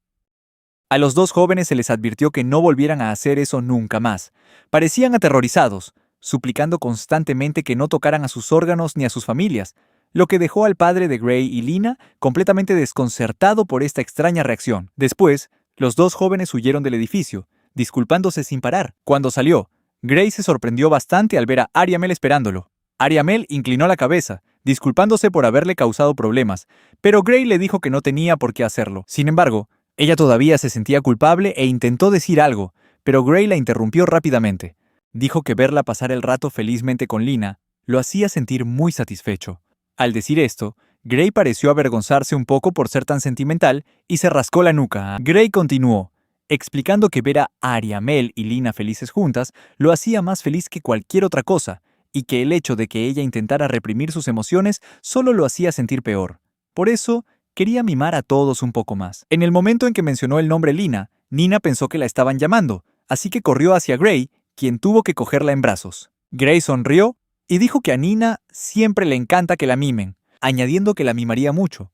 A: A los 2 jóvenes se les advirtió que no volvieran a hacer eso nunca más. Parecían aterrorizados, suplicando constantemente que no tocaran a sus órganos ni a sus familias, lo que dejó al padre de Gray y Lina completamente desconcertado por esta extraña reacción. Después, los 2 jóvenes huyeron del edificio, disculpándose sin parar. Cuando salió, Gray se sorprendió bastante al ver a Ariamel esperándolo. Ariamel inclinó la cabeza, disculpándose por haberle causado problemas, pero Gray le dijo que no tenía por qué hacerlo. Sin embargo, ella todavía se sentía culpable e intentó decir algo, pero Gray la interrumpió rápidamente. Dijo que verla pasar el rato felizmente con Lina lo hacía sentir muy satisfecho. Al decir esto, Gray pareció avergonzarse un poco por ser tan sentimental y se rascó la nuca. Gray continuó, explicando que ver a Ariamel y Lina felices juntas lo hacía más feliz que cualquier otra cosa, y que el hecho de que ella intentara reprimir sus emociones solo lo hacía sentir peor. Por eso, quería mimar a todos un poco más. En el momento en que mencionó el nombre Lina, Nina pensó que la estaban llamando, así que corrió hacia Gray, quien tuvo que cogerla en brazos. Gray sonrió y dijo que a Nina siempre le encanta que la mimen, añadiendo que la mimaría mucho.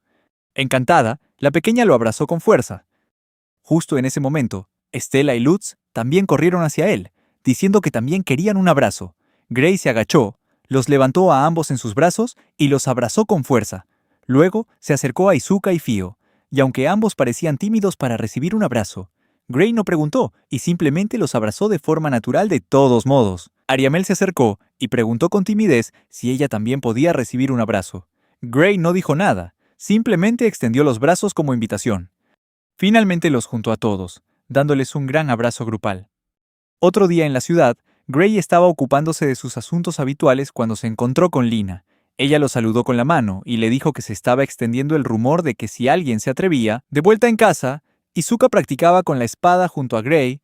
A: Encantada, la pequeña lo abrazó con fuerza. Justo en ese momento, Estela y Lutz también corrieron hacia él, diciendo que también querían un abrazo. Gray se agachó, los levantó a ambos en sus brazos y los abrazó con fuerza. Luego se acercó a Izuka y Fio, y aunque ambos parecían tímidos para recibir un abrazo, Gray no preguntó y simplemente los abrazó de forma natural de todos modos. Ariamel se acercó y preguntó con timidez si ella también podía recibir un abrazo. Gray no dijo nada, simplemente extendió los brazos como invitación. Finalmente los juntó a todos, dándoles un gran abrazo grupal. Otro día en la ciudad, Gray estaba ocupándose de sus asuntos habituales cuando se encontró con Lina. Ella lo saludó con la mano y le dijo que se estaba extendiendo el rumor de que si alguien se atrevía, de vuelta en casa, Izuka practicaba con la espada junto a Gray,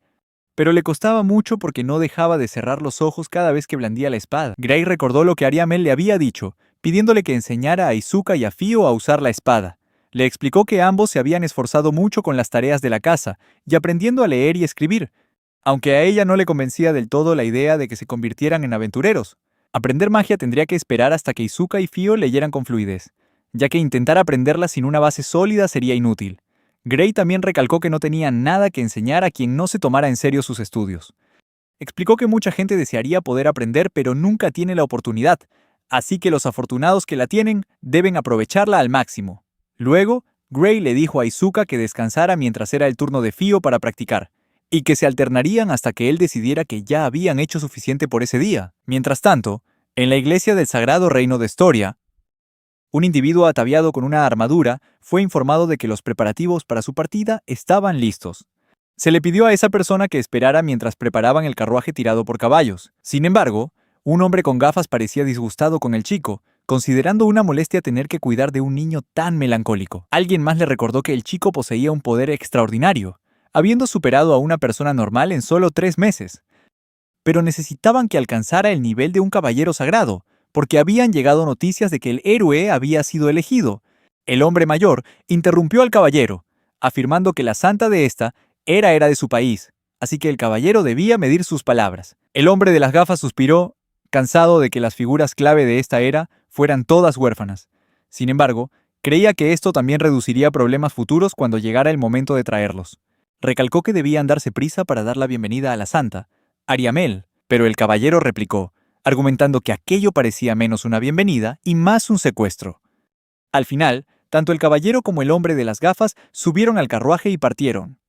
A: pero le costaba mucho porque no dejaba de cerrar los ojos cada vez que blandía la espada. Gray recordó lo que Ariamel le había dicho, pidiéndole que enseñara a Izuka y a Fio a usar la espada. Le explicó que ambos se habían esforzado mucho con las tareas de la casa y aprendiendo a leer y escribir, aunque a ella no le convencía del todo la idea de que se convirtieran en aventureros. Aprender magia tendría que esperar hasta que Izuka y Fio leyeran con fluidez, ya que intentar aprenderla sin una base sólida sería inútil. Gray también recalcó que no tenía nada que enseñar a quien no se tomara en serio sus estudios. Explicó que mucha gente desearía poder aprender pero nunca tiene la oportunidad, así que los afortunados que la tienen deben aprovecharla al máximo. Luego, Gray le dijo a Izuka que descansara mientras era el turno de Fio para practicar, y que se alternarían hasta que él decidiera que ya habían hecho suficiente por ese día. Mientras tanto, en la iglesia del Sagrado Reino de Estoria, un individuo ataviado con una armadura fue informado de que los preparativos para su partida estaban listos. Se le pidió a esa persona que esperara mientras preparaban el carruaje tirado por caballos. Sin embargo, un hombre con gafas parecía disgustado con el chico, considerando una molestia tener que cuidar de un niño tan melancólico. Alguien más le recordó que el chico poseía un poder extraordinario, habiendo superado a una persona normal en solo 3 meses. Pero necesitaban que alcanzara el nivel de un caballero sagrado, porque habían llegado noticias de que el héroe había sido elegido. El hombre mayor interrumpió al caballero, afirmando que la santa de esta era de su país, así que el caballero debía medir sus palabras. El hombre de las gafas suspiró, cansado de que las figuras clave de esta era fueran todas huérfanas. Sin embargo, creía que esto también reduciría problemas futuros cuando llegara el momento de traerlos. Recalcó que debían darse prisa para dar la bienvenida a la santa, Ariamel, pero el caballero replicó, argumentando que aquello parecía menos una bienvenida y más un secuestro. Al final, tanto el caballero como el hombre de las gafas subieron al carruaje y partieron.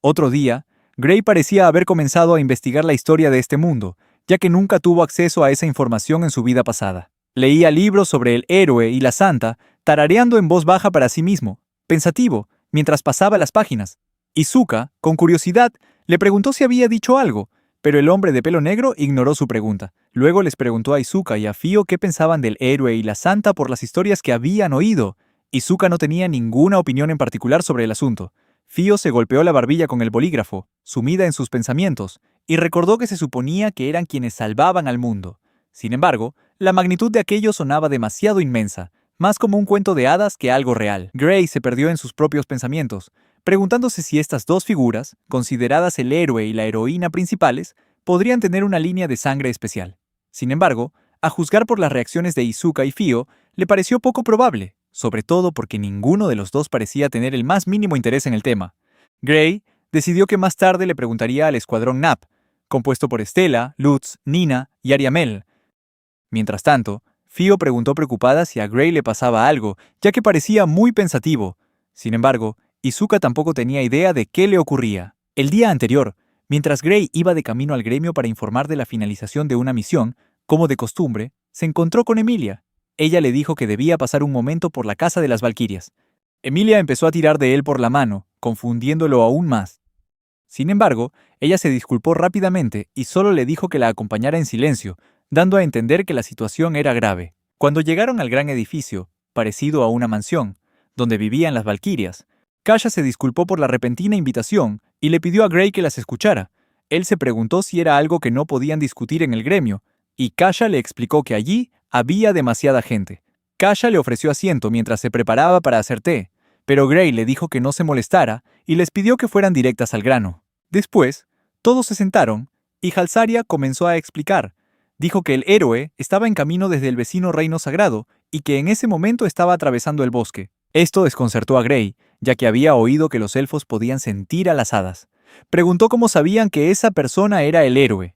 A: Otro día, Gray parecía haber comenzado a investigar la historia de este mundo, ya que nunca tuvo acceso a esa información en su vida pasada. Leía libros sobre el héroe y la santa, tarareando en voz baja para sí mismo, pensativo, mientras pasaba las páginas. Izuka, con curiosidad, le preguntó si había dicho algo, pero el hombre de pelo negro ignoró su pregunta. Luego les preguntó a Izuka y a Fio qué pensaban del héroe y la santa por las historias que habían oído. Izuka no tenía ninguna opinión en particular sobre el asunto. Fio se golpeó la barbilla con el bolígrafo, sumida en sus pensamientos, y recordó que se suponía que eran quienes salvaban al mundo. Sin embargo, la magnitud de aquello sonaba demasiado inmensa, más como un cuento de hadas que algo real. Gray se perdió en sus propios pensamientos, preguntándose si estas dos figuras, consideradas el héroe y la heroína principales, podrían tener una línea de sangre especial. Sin embargo, a juzgar por las reacciones de Izuka y Fio, le pareció poco probable, sobre todo porque ninguno de los dos parecía tener el más mínimo interés en el tema. Gray decidió que más tarde le preguntaría al escuadrón Nap, compuesto por Stella, Lutz, Nina y Ariamel. Mientras tanto, Fio preguntó preocupada si a Gray le pasaba algo, ya que parecía muy pensativo. Sin embargo, Izuka tampoco tenía idea de qué le ocurría. El día anterior, mientras Gray iba de camino al gremio para informar de la finalización de una misión, como de costumbre, se encontró con Emilia. Ella le dijo que debía pasar un momento por la casa de las Valquirias. Emilia empezó a tirar de él por la mano, confundiéndolo aún más. Sin embargo, ella se disculpó rápidamente y solo le dijo que la acompañara en silencio, dando a entender que la situación era grave. Cuando llegaron al gran edificio, parecido a una mansión, donde vivían las Valquirias, Kasia se disculpó por la repentina invitación y le pidió a Gray que las escuchara. Él se preguntó si era algo que no podían discutir en el gremio, y Kasia le explicó que allí había demasiada gente. Kasia le ofreció asiento mientras se preparaba para hacer té, pero Gray le dijo que no se molestara y les pidió que fueran directas al grano. Después, todos se sentaron y Jalsaria comenzó a explicar. Dijo que el héroe estaba en camino desde el vecino reino sagrado y que en ese momento estaba atravesando el bosque. Esto desconcertó a Gray, ya que había oído que los elfos podían sentir a las hadas. Preguntó cómo sabían que esa persona era el héroe.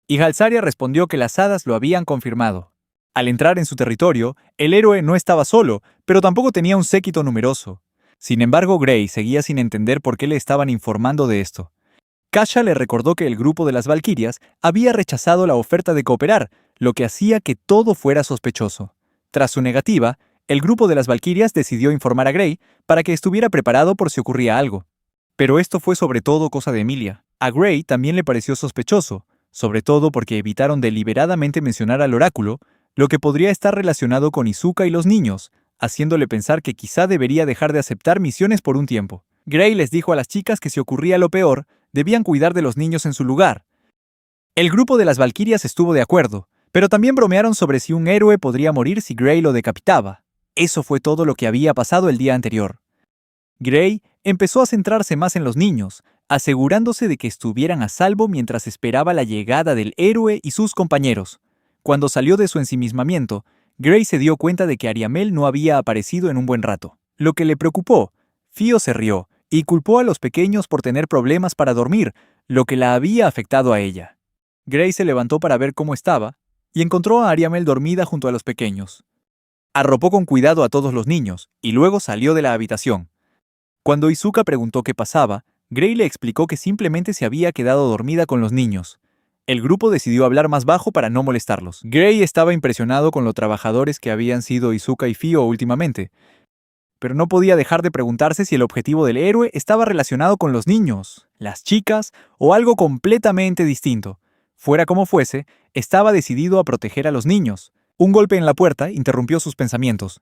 A: Y Jalsaria respondió que las hadas lo habían confirmado. Al entrar en su territorio, el héroe no estaba solo, pero tampoco tenía un séquito numeroso. Sin embargo, Grey seguía sin entender por qué le estaban informando de esto. Kasha le recordó que el grupo de las Valquirias había rechazado la oferta de cooperar, lo que hacía que todo fuera sospechoso. Tras su negativa, el grupo de las Valquirias decidió informar a Grey para que estuviera preparado por si ocurría algo. Pero esto fue sobre todo cosa de Emilia. A Grey también le pareció sospechoso, sobre todo porque evitaron deliberadamente mencionar al oráculo, lo que podría estar relacionado con Izuka y los niños, haciéndole pensar que quizá debería dejar de aceptar misiones por un tiempo. Grey les dijo a las chicas que si ocurría lo peor, debían cuidar de los niños en su lugar. El grupo de las Valquirias estuvo de acuerdo, pero también bromearon sobre si un héroe podría morir si Grey lo decapitaba. Eso fue todo lo que había pasado el día anterior. Grey empezó a centrarse más en los niños, asegurándose de que estuvieran a salvo mientras esperaba la llegada del héroe y sus compañeros. Cuando salió de su ensimismamiento, Grey se dio cuenta de que Ariamel no había aparecido en un buen rato. Lo que le preocupó. Fío se rió y culpó a los pequeños por tener problemas para dormir, lo que la había afectado a ella. Grey se levantó para ver cómo estaba y encontró a Ariamel dormida junto a los pequeños. Arropó con cuidado a todos los niños y luego salió de la habitación. Cuando Izuka preguntó qué pasaba, Grey le explicó que simplemente se había quedado dormida con los niños. El grupo decidió hablar más bajo para no molestarlos. Grey estaba impresionado con lo trabajadores que habían sido Izuka y Fio últimamente, pero no podía dejar de preguntarse si el objetivo del héroe estaba relacionado con los niños, las chicas o algo completamente distinto. Fuera como fuese, estaba decidido a proteger a los niños. Un golpe en la puerta interrumpió sus pensamientos.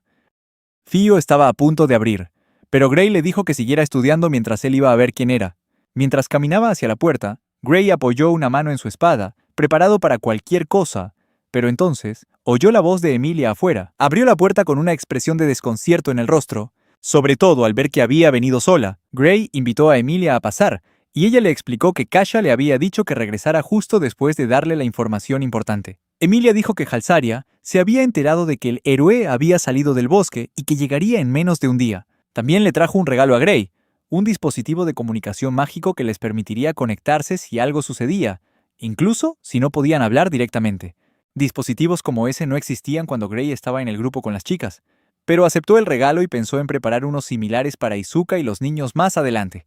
A: Fio estaba a punto de abrir, pero Grey le dijo que siguiera estudiando mientras él iba a ver quién era. Mientras caminaba hacia la puerta, Grey apoyó una mano en su espada, preparado para cualquier cosa, pero entonces oyó la voz de Emilia afuera. Abrió la puerta con una expresión de desconcierto en el rostro, sobre todo al ver que había venido sola. Grey invitó a Emilia a pasar, y ella le explicó que Kasha le había dicho que regresara justo después de darle la información importante. Emilia dijo que Jalsaria se había enterado de que el héroe había salido del bosque y que llegaría en menos de un día. También le trajo un regalo a Grey, un dispositivo de comunicación mágico que les permitiría conectarse si algo sucedía, incluso si no podían hablar directamente. Dispositivos como ese no existían cuando Grey estaba en el grupo con las chicas, pero aceptó el regalo y pensó en preparar unos similares para Izuka y los niños más adelante.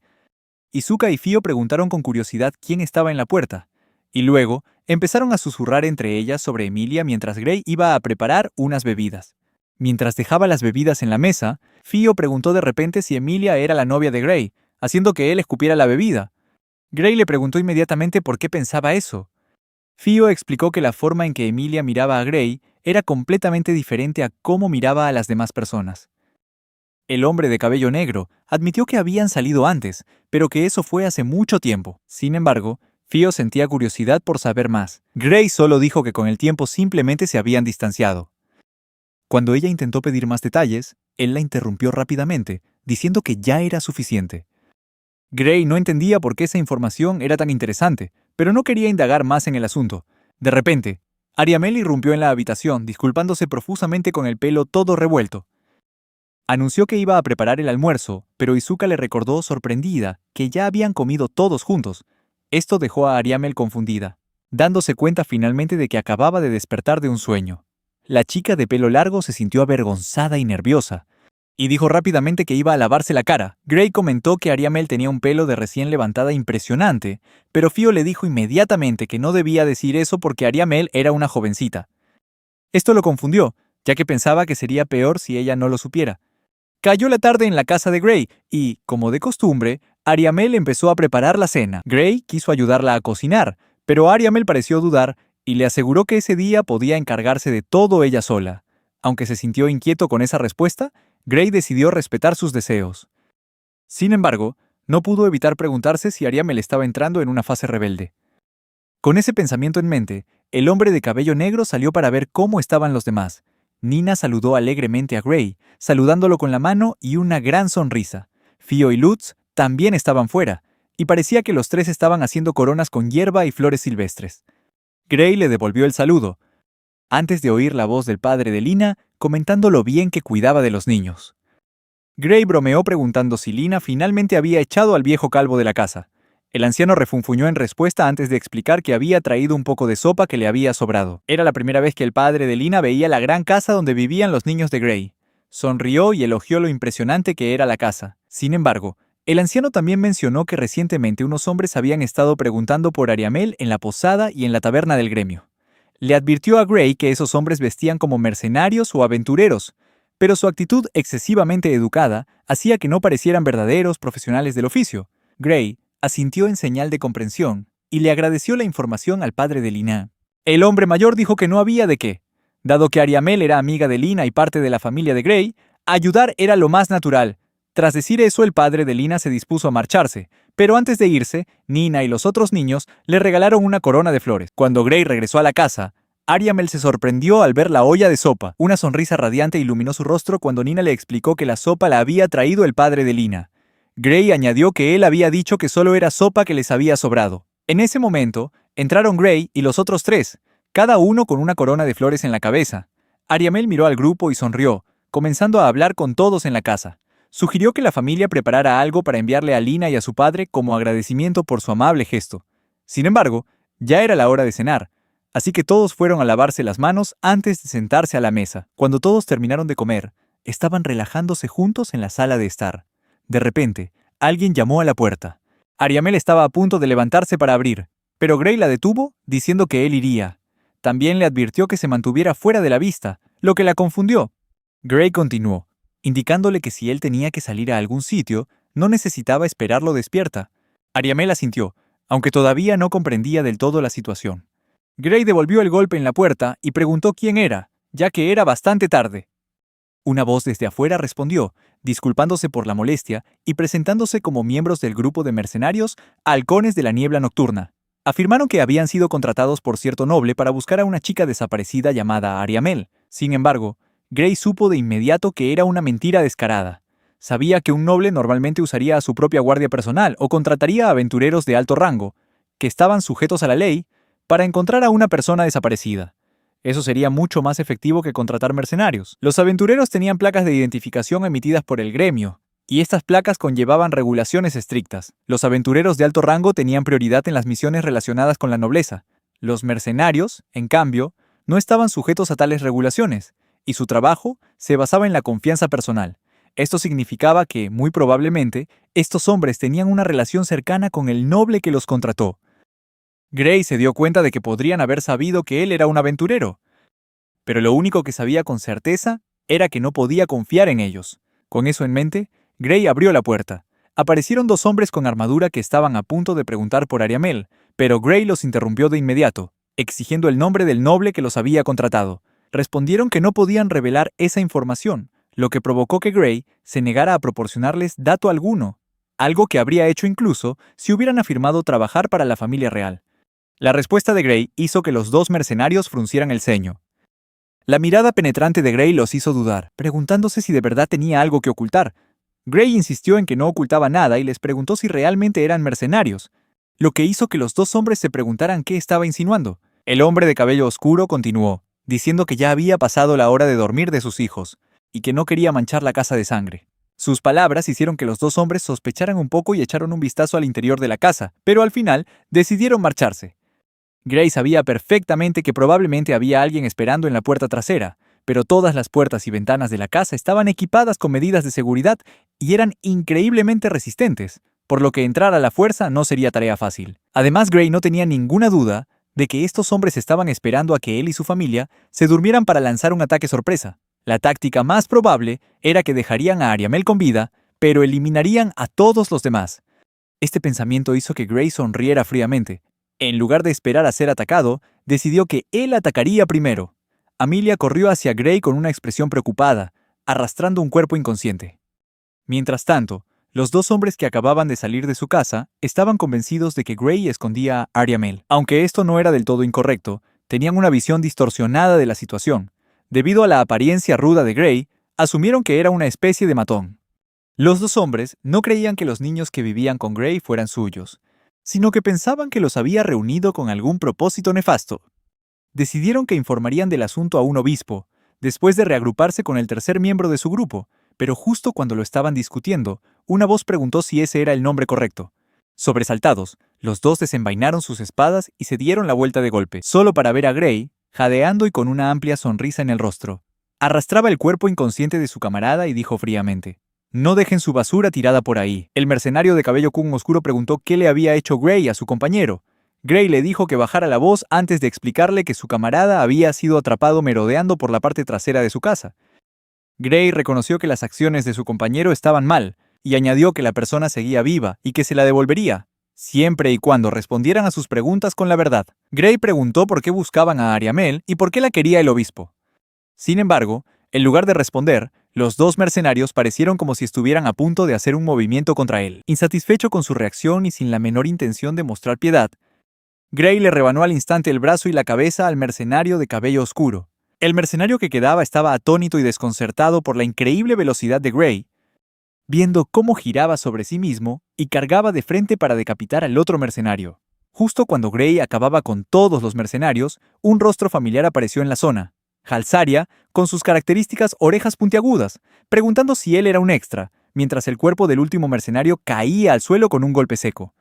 A: Izuka y Fio preguntaron con curiosidad quién estaba en la puerta, y luego empezaron a susurrar entre ellas sobre Emilia mientras Grey iba a preparar unas bebidas. Mientras dejaba las bebidas en la mesa, Fio preguntó de repente si Emilia era la novia de Grey, haciendo que él escupiera la bebida. Grey le preguntó inmediatamente por qué pensaba eso. Fio explicó que la forma en que Emilia miraba a Grey era completamente diferente a cómo miraba a las demás personas. El hombre de cabello negro admitió que habían salido antes, pero que eso fue hace mucho tiempo. Sin embargo, Fio sentía curiosidad por saber más. Grey solo dijo que con el tiempo simplemente se habían distanciado. Cuando ella intentó pedir más detalles, él la interrumpió rápidamente, diciendo que ya era suficiente. Grey no entendía por qué esa información era tan interesante, pero no quería indagar más en el asunto. De repente, Ariamel irrumpió en la habitación, disculpándose profusamente con el pelo todo revuelto. Anunció que iba a preparar el almuerzo, pero Izuka le recordó sorprendida que ya habían comido todos juntos. Esto dejó a Ariamel confundida, dándose cuenta finalmente de que acababa de despertar de un sueño. La chica de pelo largo se sintió avergonzada y nerviosa, y dijo rápidamente que iba a lavarse la cara. Grey comentó que Ariamel tenía un pelo de recién levantada impresionante, pero Fio le dijo inmediatamente que no debía decir eso porque Ariamel era una jovencita. Esto lo confundió, ya que pensaba que sería peor si ella no lo supiera. Cayó la tarde en la casa de Grey y, como de costumbre, Ariamel empezó a preparar la cena. Grey quiso ayudarla a cocinar, pero Ariamel pareció dudar y le aseguró que ese día podía encargarse de todo ella sola. Aunque se sintió inquieto con esa respuesta, Grey decidió respetar sus deseos. Sin embargo, no pudo evitar preguntarse si Ariamel estaba entrando en una fase rebelde. Con ese pensamiento en mente, el hombre de cabello negro salió para ver cómo estaban los demás. Nina saludó alegremente a Grey, saludándolo con la mano y una gran sonrisa. Fio y Lutz también estaban fuera, y parecía que los tres estaban haciendo coronas con hierba y flores silvestres. Grey le devolvió el saludo, antes de oír la voz del padre de Lina comentando lo bien que cuidaba de los niños. Grey bromeó preguntando si Lina finalmente había echado al viejo calvo de la casa. El anciano refunfuñó en respuesta antes de explicar que había traído un poco de sopa que le había sobrado. Era la primera vez que el padre de Lina veía la gran casa donde vivían los niños de Gray. Sonrió y elogió lo impresionante que era la casa. Sin embargo, el anciano también mencionó que recientemente unos hombres habían estado preguntando por Ariamel en la posada y en la taberna del gremio. Le advirtió a Gray que esos hombres vestían como mercenarios o aventureros, pero su actitud excesivamente educada hacía que no parecieran verdaderos profesionales del oficio. Gray asintió en señal de comprensión y le agradeció la información al padre de Lina. El hombre mayor dijo que no había de qué. Dado que Ariamel era amiga de Lina y parte de la familia de Gray, ayudar era lo más natural. Tras decir eso, el padre de Lina se dispuso a marcharse, pero antes de irse, Nina y los otros niños le regalaron una corona de flores. Cuando Gray regresó a la casa, Ariamel se sorprendió al ver la olla de sopa. Una sonrisa radiante iluminó su rostro cuando Nina le explicó que la sopa la había traído el padre de Lina. Gray añadió que él había dicho que solo era sopa que les había sobrado. En ese momento, entraron Gray y los otros tres, cada uno con una corona de flores en la cabeza. Ariamel miró al grupo y sonrió, comenzando a hablar con todos en la casa. Sugirió que la familia preparara algo para enviarle a Lina y a su padre como agradecimiento por su amable gesto. Sin embargo, ya era la hora de cenar, así que todos fueron a lavarse las manos antes de sentarse a la mesa. Cuando todos terminaron de comer, estaban relajándose juntos en la sala de estar. De repente, alguien llamó a la puerta. Ariamel estaba a punto de levantarse para abrir, pero Gray la detuvo, diciendo que él iría. También le advirtió que se mantuviera fuera de la vista, lo que la confundió. Gray continuó, indicándole que si él tenía que salir a algún sitio, no necesitaba esperarlo despierta. Ariamel asintió, aunque todavía no comprendía del todo la situación. Gray devolvió el golpe en la puerta y preguntó quién era, ya que era bastante tarde. Una voz desde afuera respondió, disculpándose por la molestia y presentándose como miembros del grupo de mercenarios Halcones de la Niebla Nocturna. Afirmaron que habían sido contratados por cierto noble para buscar a una chica desaparecida llamada Ariamel. Sin embargo, Gray supo de inmediato que era una mentira descarada. Sabía que un noble normalmente usaría a su propia guardia personal o contrataría a aventureros de alto rango, que estaban sujetos a la ley, para encontrar a una persona desaparecida. Eso sería mucho más efectivo que contratar mercenarios. Los aventureros tenían placas de identificación emitidas por el gremio, y estas placas conllevaban regulaciones estrictas. Los aventureros de alto rango tenían prioridad en las misiones relacionadas con la nobleza. Los mercenarios, en cambio, no estaban sujetos a tales regulaciones, y su trabajo se basaba en la confianza personal. Esto significaba que, muy probablemente, estos hombres tenían una relación cercana con el noble que los contrató. Gray se dio cuenta de que podrían haber sabido que él era un aventurero, pero lo único que sabía con certeza era que no podía confiar en ellos. Con eso en mente, Gray abrió la puerta. Aparecieron dos hombres con armadura que estaban a punto de preguntar por Ariamel, pero Gray los interrumpió de inmediato, exigiendo el nombre del noble que los había contratado. Respondieron que no podían revelar esa información, lo que provocó que Gray se negara a proporcionarles dato alguno, algo que habría hecho incluso si hubieran afirmado trabajar para la familia real. La respuesta de Gray hizo que los dos mercenarios fruncieran el ceño. La mirada penetrante de Gray los hizo dudar, preguntándose si de verdad tenía algo que ocultar. Gray insistió en que no ocultaba nada y les preguntó si realmente eran mercenarios, lo que hizo que los dos hombres se preguntaran qué estaba insinuando. El hombre de cabello oscuro continuó, diciendo que ya había pasado la hora de dormir de sus hijos, y que no quería manchar la casa de sangre. Sus palabras hicieron que los dos hombres sospecharan un poco y echaron un vistazo al interior de la casa, pero al final decidieron marcharse. Gray sabía perfectamente que probablemente había alguien esperando en la puerta trasera, pero todas las puertas y ventanas de la casa estaban equipadas con medidas de seguridad y eran increíblemente resistentes, por lo que entrar a la fuerza no sería tarea fácil. Además, Gray no tenía ninguna duda de que estos hombres estaban esperando a que él y su familia se durmieran para lanzar un ataque sorpresa. La táctica más probable era que dejarían a Ariamel con vida, pero eliminarían a todos los demás. Este pensamiento hizo que Gray sonriera fríamente. En lugar de esperar a ser atacado, decidió que él atacaría primero. Amelia corrió hacia Gray con una expresión preocupada, arrastrando un cuerpo inconsciente. Mientras tanto, los dos hombres que acababan de salir de su casa estaban convencidos de que Gray escondía a Ariamel. Aunque esto no era del todo incorrecto, tenían una visión distorsionada de la situación. Debido a la apariencia ruda de Gray, asumieron que era una especie de matón. Los dos hombres no creían que los niños que vivían con Gray fueran suyos, sino que pensaban que los había reunido con algún propósito nefasto. Decidieron que informarían del asunto a un obispo, después de reagruparse con el tercer miembro de su grupo, pero justo cuando lo estaban discutiendo, una voz preguntó si ese era el nombre correcto. Sobresaltados, los dos desenvainaron sus espadas y se dieron la vuelta de golpe, solo para ver a Gray, jadeando y con una amplia sonrisa en el rostro. Arrastraba el cuerpo inconsciente de su camarada y dijo fríamente: «No dejen su basura tirada por ahí». El mercenario de cabello kun oscuro preguntó qué le había hecho Gray a su compañero. Gray le dijo que bajara la voz antes de explicarle que su camarada había sido atrapado merodeando por la parte trasera de su casa. Gray reconoció que las acciones de su compañero estaban mal, y añadió que la persona seguía viva y que se la devolvería, siempre y cuando respondieran a sus preguntas con la verdad. Gray preguntó por qué buscaban a Ariamel y por qué la quería el obispo. Sin embargo, en lugar de responder, los dos mercenarios parecieron como si estuvieran a punto de hacer un movimiento contra él. Insatisfecho con su reacción y sin la menor intención de mostrar piedad, Gray le rebanó al instante el brazo y la cabeza al mercenario de cabello oscuro. El mercenario que quedaba estaba atónito y desconcertado por la increíble velocidad de Gray, viendo cómo giraba sobre sí mismo y cargaba de frente para decapitar al otro mercenario. Justo cuando Gray acababa con todos los mercenarios, un rostro familiar apareció en la zona. Jalsaria, con sus características orejas puntiagudas, preguntando si él era un extra, mientras el cuerpo del último mercenario caía al suelo con un golpe seco.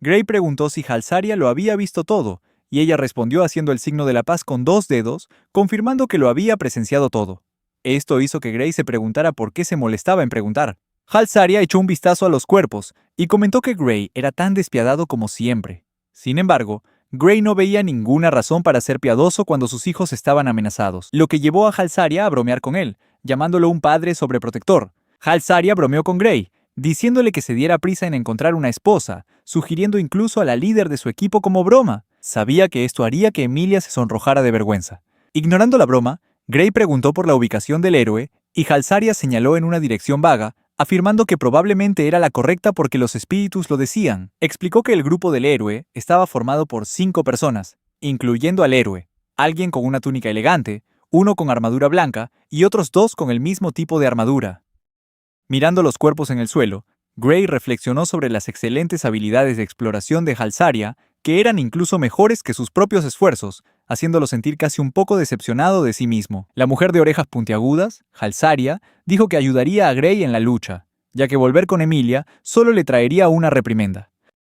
A: Gray preguntó si Jalsaria lo había visto todo, y ella respondió haciendo el signo de la paz con 2 dedos, confirmando que lo había presenciado todo. Esto hizo que Gray se preguntara por qué se molestaba en preguntar. Jalsaria echó un vistazo a los cuerpos y comentó que Gray era tan despiadado como siempre. Sin embargo, Gray no veía ninguna razón para ser piadoso cuando sus hijos estaban amenazados, lo que llevó a Jalsaria a bromear con él, llamándolo un padre sobreprotector. Jalsaria bromeó con Gray, diciéndole que se diera prisa en encontrar una esposa, sugiriendo incluso a la líder de su equipo como broma. Sabía que esto haría que Emilia se sonrojara de vergüenza. Ignorando la broma, Gray preguntó por la ubicación del héroe y Jalsaria señaló en una dirección vaga, afirmando que probablemente era la correcta porque los espíritus lo decían. Explicó que el grupo del héroe estaba formado por 5 personas, incluyendo al héroe, alguien con una túnica elegante, uno con armadura blanca y otros 2 con el mismo tipo de armadura. Mirando los cuerpos en el suelo, Gray reflexionó sobre las excelentes habilidades de exploración de Jalsaria, que eran incluso mejores que sus propios esfuerzos, haciéndolo sentir casi un poco decepcionado de sí mismo. La mujer de orejas puntiagudas, Jalsaria, dijo que ayudaría a Gray en la lucha, ya que volver con Emilia solo le traería una reprimenda.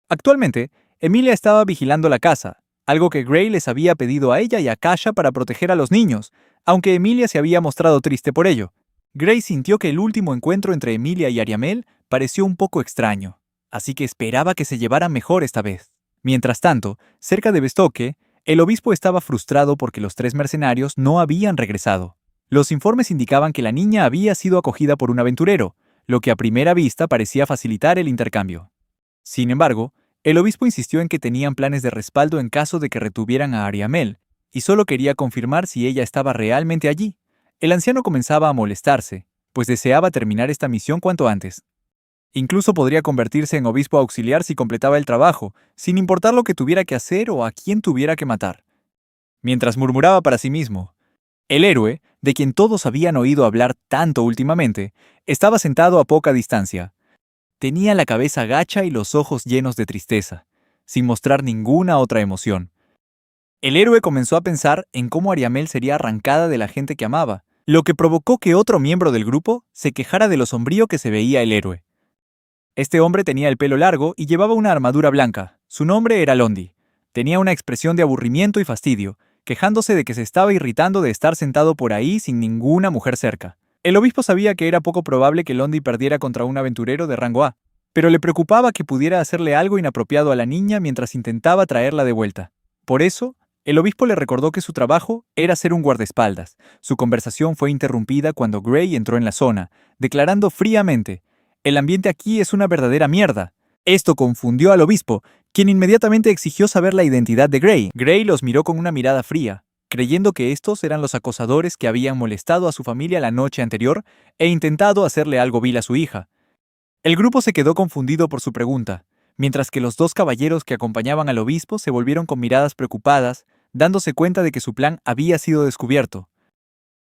A: Actualmente, Emilia estaba vigilando la casa, algo que Gray les había pedido a ella y a Kasha para proteger a los niños, aunque Emilia se había mostrado triste por ello. Gray sintió que el último encuentro entre Emilia y Ariamel pareció un poco extraño, así que esperaba que se llevaran mejor esta vez. Mientras tanto, cerca de Bestoque, el obispo estaba frustrado porque los 3 mercenarios no habían regresado. Los informes indicaban que la niña había sido acogida por un aventurero, lo que a primera vista parecía facilitar el intercambio. Sin embargo, el obispo insistió en que tenían planes de respaldo en caso de que retuvieran a Ariamel, y solo quería confirmar si ella estaba realmente allí. El anciano comenzaba a molestarse, pues deseaba terminar esta misión cuanto antes. Incluso podría convertirse en obispo auxiliar si completaba el trabajo, sin importar lo que tuviera que hacer o a quién tuviera que matar. Mientras murmuraba para sí mismo, el héroe, de quien todos habían oído hablar tanto últimamente, estaba sentado a poca distancia. Tenía la cabeza gacha y los ojos llenos de tristeza, sin mostrar ninguna otra emoción. El héroe comenzó a pensar en cómo Ariamel sería arrancada de la gente que amaba, lo que provocó que otro miembro del grupo se quejara de lo sombrío que se veía el héroe. Este hombre tenía el pelo largo y llevaba una armadura blanca. Su nombre era Londi. Tenía una expresión de aburrimiento y fastidio, quejándose de que se estaba irritando de estar sentado por ahí sin ninguna mujer cerca. El obispo sabía que era poco probable que Londi perdiera contra un aventurero de rango A, pero le preocupaba que pudiera hacerle algo inapropiado a la niña mientras intentaba traerla de vuelta. Por eso, el obispo le recordó que su trabajo era ser un guardaespaldas. Su conversación fue interrumpida cuando Gray entró en la zona, declarando fríamente: «El ambiente aquí es una verdadera mierda». Esto confundió al obispo, quien inmediatamente exigió saber la identidad de Gray. Gray los miró con una mirada fría, creyendo que estos eran los acosadores que habían molestado a su familia la noche anterior e intentado hacerle algo vil a su hija. El grupo se quedó confundido por su pregunta, mientras que los 2 caballeros que acompañaban al obispo se volvieron con miradas preocupadas, dándose cuenta de que su plan había sido descubierto.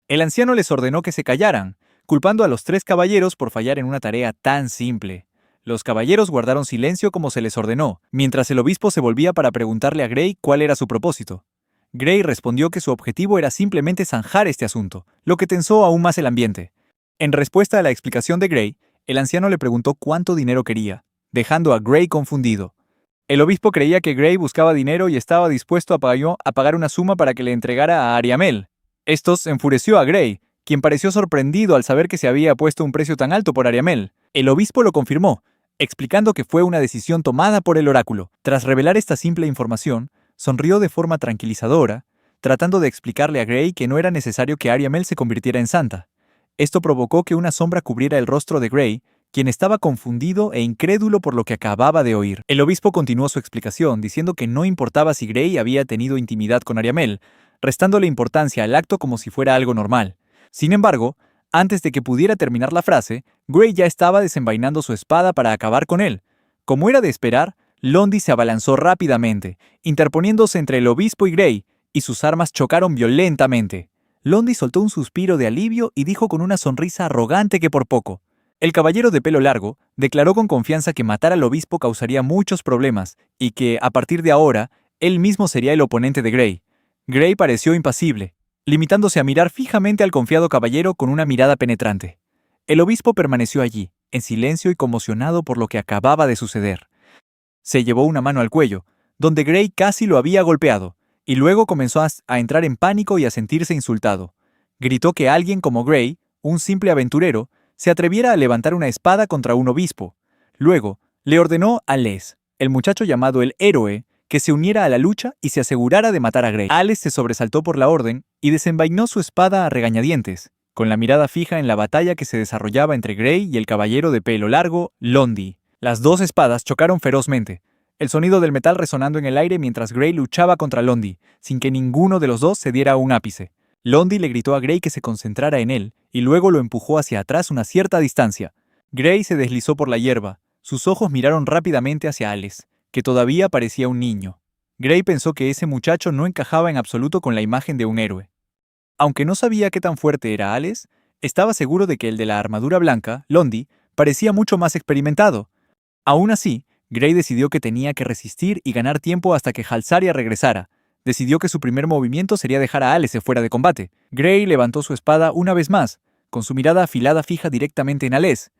A: El anciano les ordenó que se callaran, culpando a los 3 caballeros por fallar en una tarea tan simple. Los caballeros guardaron silencio como se les ordenó, mientras el obispo se volvía para preguntarle a Gray cuál era su propósito. Gray respondió que su objetivo era simplemente zanjar este asunto, lo que tensó aún más el ambiente. En respuesta a la explicación de Gray, el anciano le preguntó cuánto dinero quería. dejando a Gray confundido. El obispo creía que Gray buscaba dinero y estaba dispuesto a pagar una suma para que le entregara a Ariamel. Esto enfureció a Gray, quien pareció sorprendido al saber que se había puesto un precio tan alto por Ariamel. El obispo lo confirmó, explicando que fue una decisión tomada por el oráculo. Tras revelar esta simple información, sonrió de forma tranquilizadora, tratando de explicarle a Gray que no era necesario que Ariamel se convirtiera en santa. Esto provocó que una sombra cubriera el rostro de Gray, quien estaba confundido e incrédulo por lo que acababa de oír. El obispo continuó su explicación, diciendo que no importaba si Gray había tenido intimidad con Ariamel, restándole importancia al acto como si fuera algo normal. Sin embargo, antes de que pudiera terminar la frase, Gray ya estaba desenvainando su espada para acabar con él. Como era de esperar, Londi se abalanzó rápidamente, interponiéndose entre el obispo y Gray, y sus armas chocaron violentamente. Londi soltó un suspiro de alivio y dijo con una sonrisa arrogante que por poco. El caballero de pelo largo declaró con confianza que matar al obispo causaría muchos problemas y que, a partir de ahora, él mismo sería el oponente de Gray. Gray pareció impasible, limitándose a mirar fijamente al confiado caballero con una mirada penetrante. El obispo permaneció allí, en silencio y conmocionado por lo que acababa de suceder. Se llevó una mano al cuello, donde Gray casi lo había golpeado, y luego comenzó a entrar en pánico y a sentirse insultado. Gritó que alguien como Gray, un simple aventurero, se atreviera a levantar una espada contra un obispo. Luego, le ordenó a Les, el muchacho llamado el héroe, que se uniera a la lucha y se asegurara de matar a Gray. Ales se sobresaltó por la orden y desenvainó su espada a regañadientes, con la mirada fija en la batalla que se desarrollaba entre Gray y el caballero de pelo largo, Londi. Las dos espadas chocaron ferozmente, el sonido del metal resonando en el aire mientras Gray luchaba contra Londi, sin que ninguno de los dos se diera un ápice. Londi le gritó a Gray que se concentrara en él, y luego lo empujó hacia atrás una cierta distancia. Gray se deslizó por la hierba, sus ojos miraron rápidamente hacia Ales, que todavía parecía un niño. Gray pensó que ese muchacho no encajaba en absoluto con la imagen de un héroe. Aunque no sabía qué tan fuerte era Ales, estaba seguro de que el de la armadura blanca, Londi, parecía mucho más experimentado. Aún así, Gray decidió que tenía que resistir y ganar tiempo hasta que Jalsaria regresara. Decidió que su primer movimiento sería dejar a Alese fuera de combate. Gray levantó su espada una vez más, con su mirada afilada fija directamente en Ales.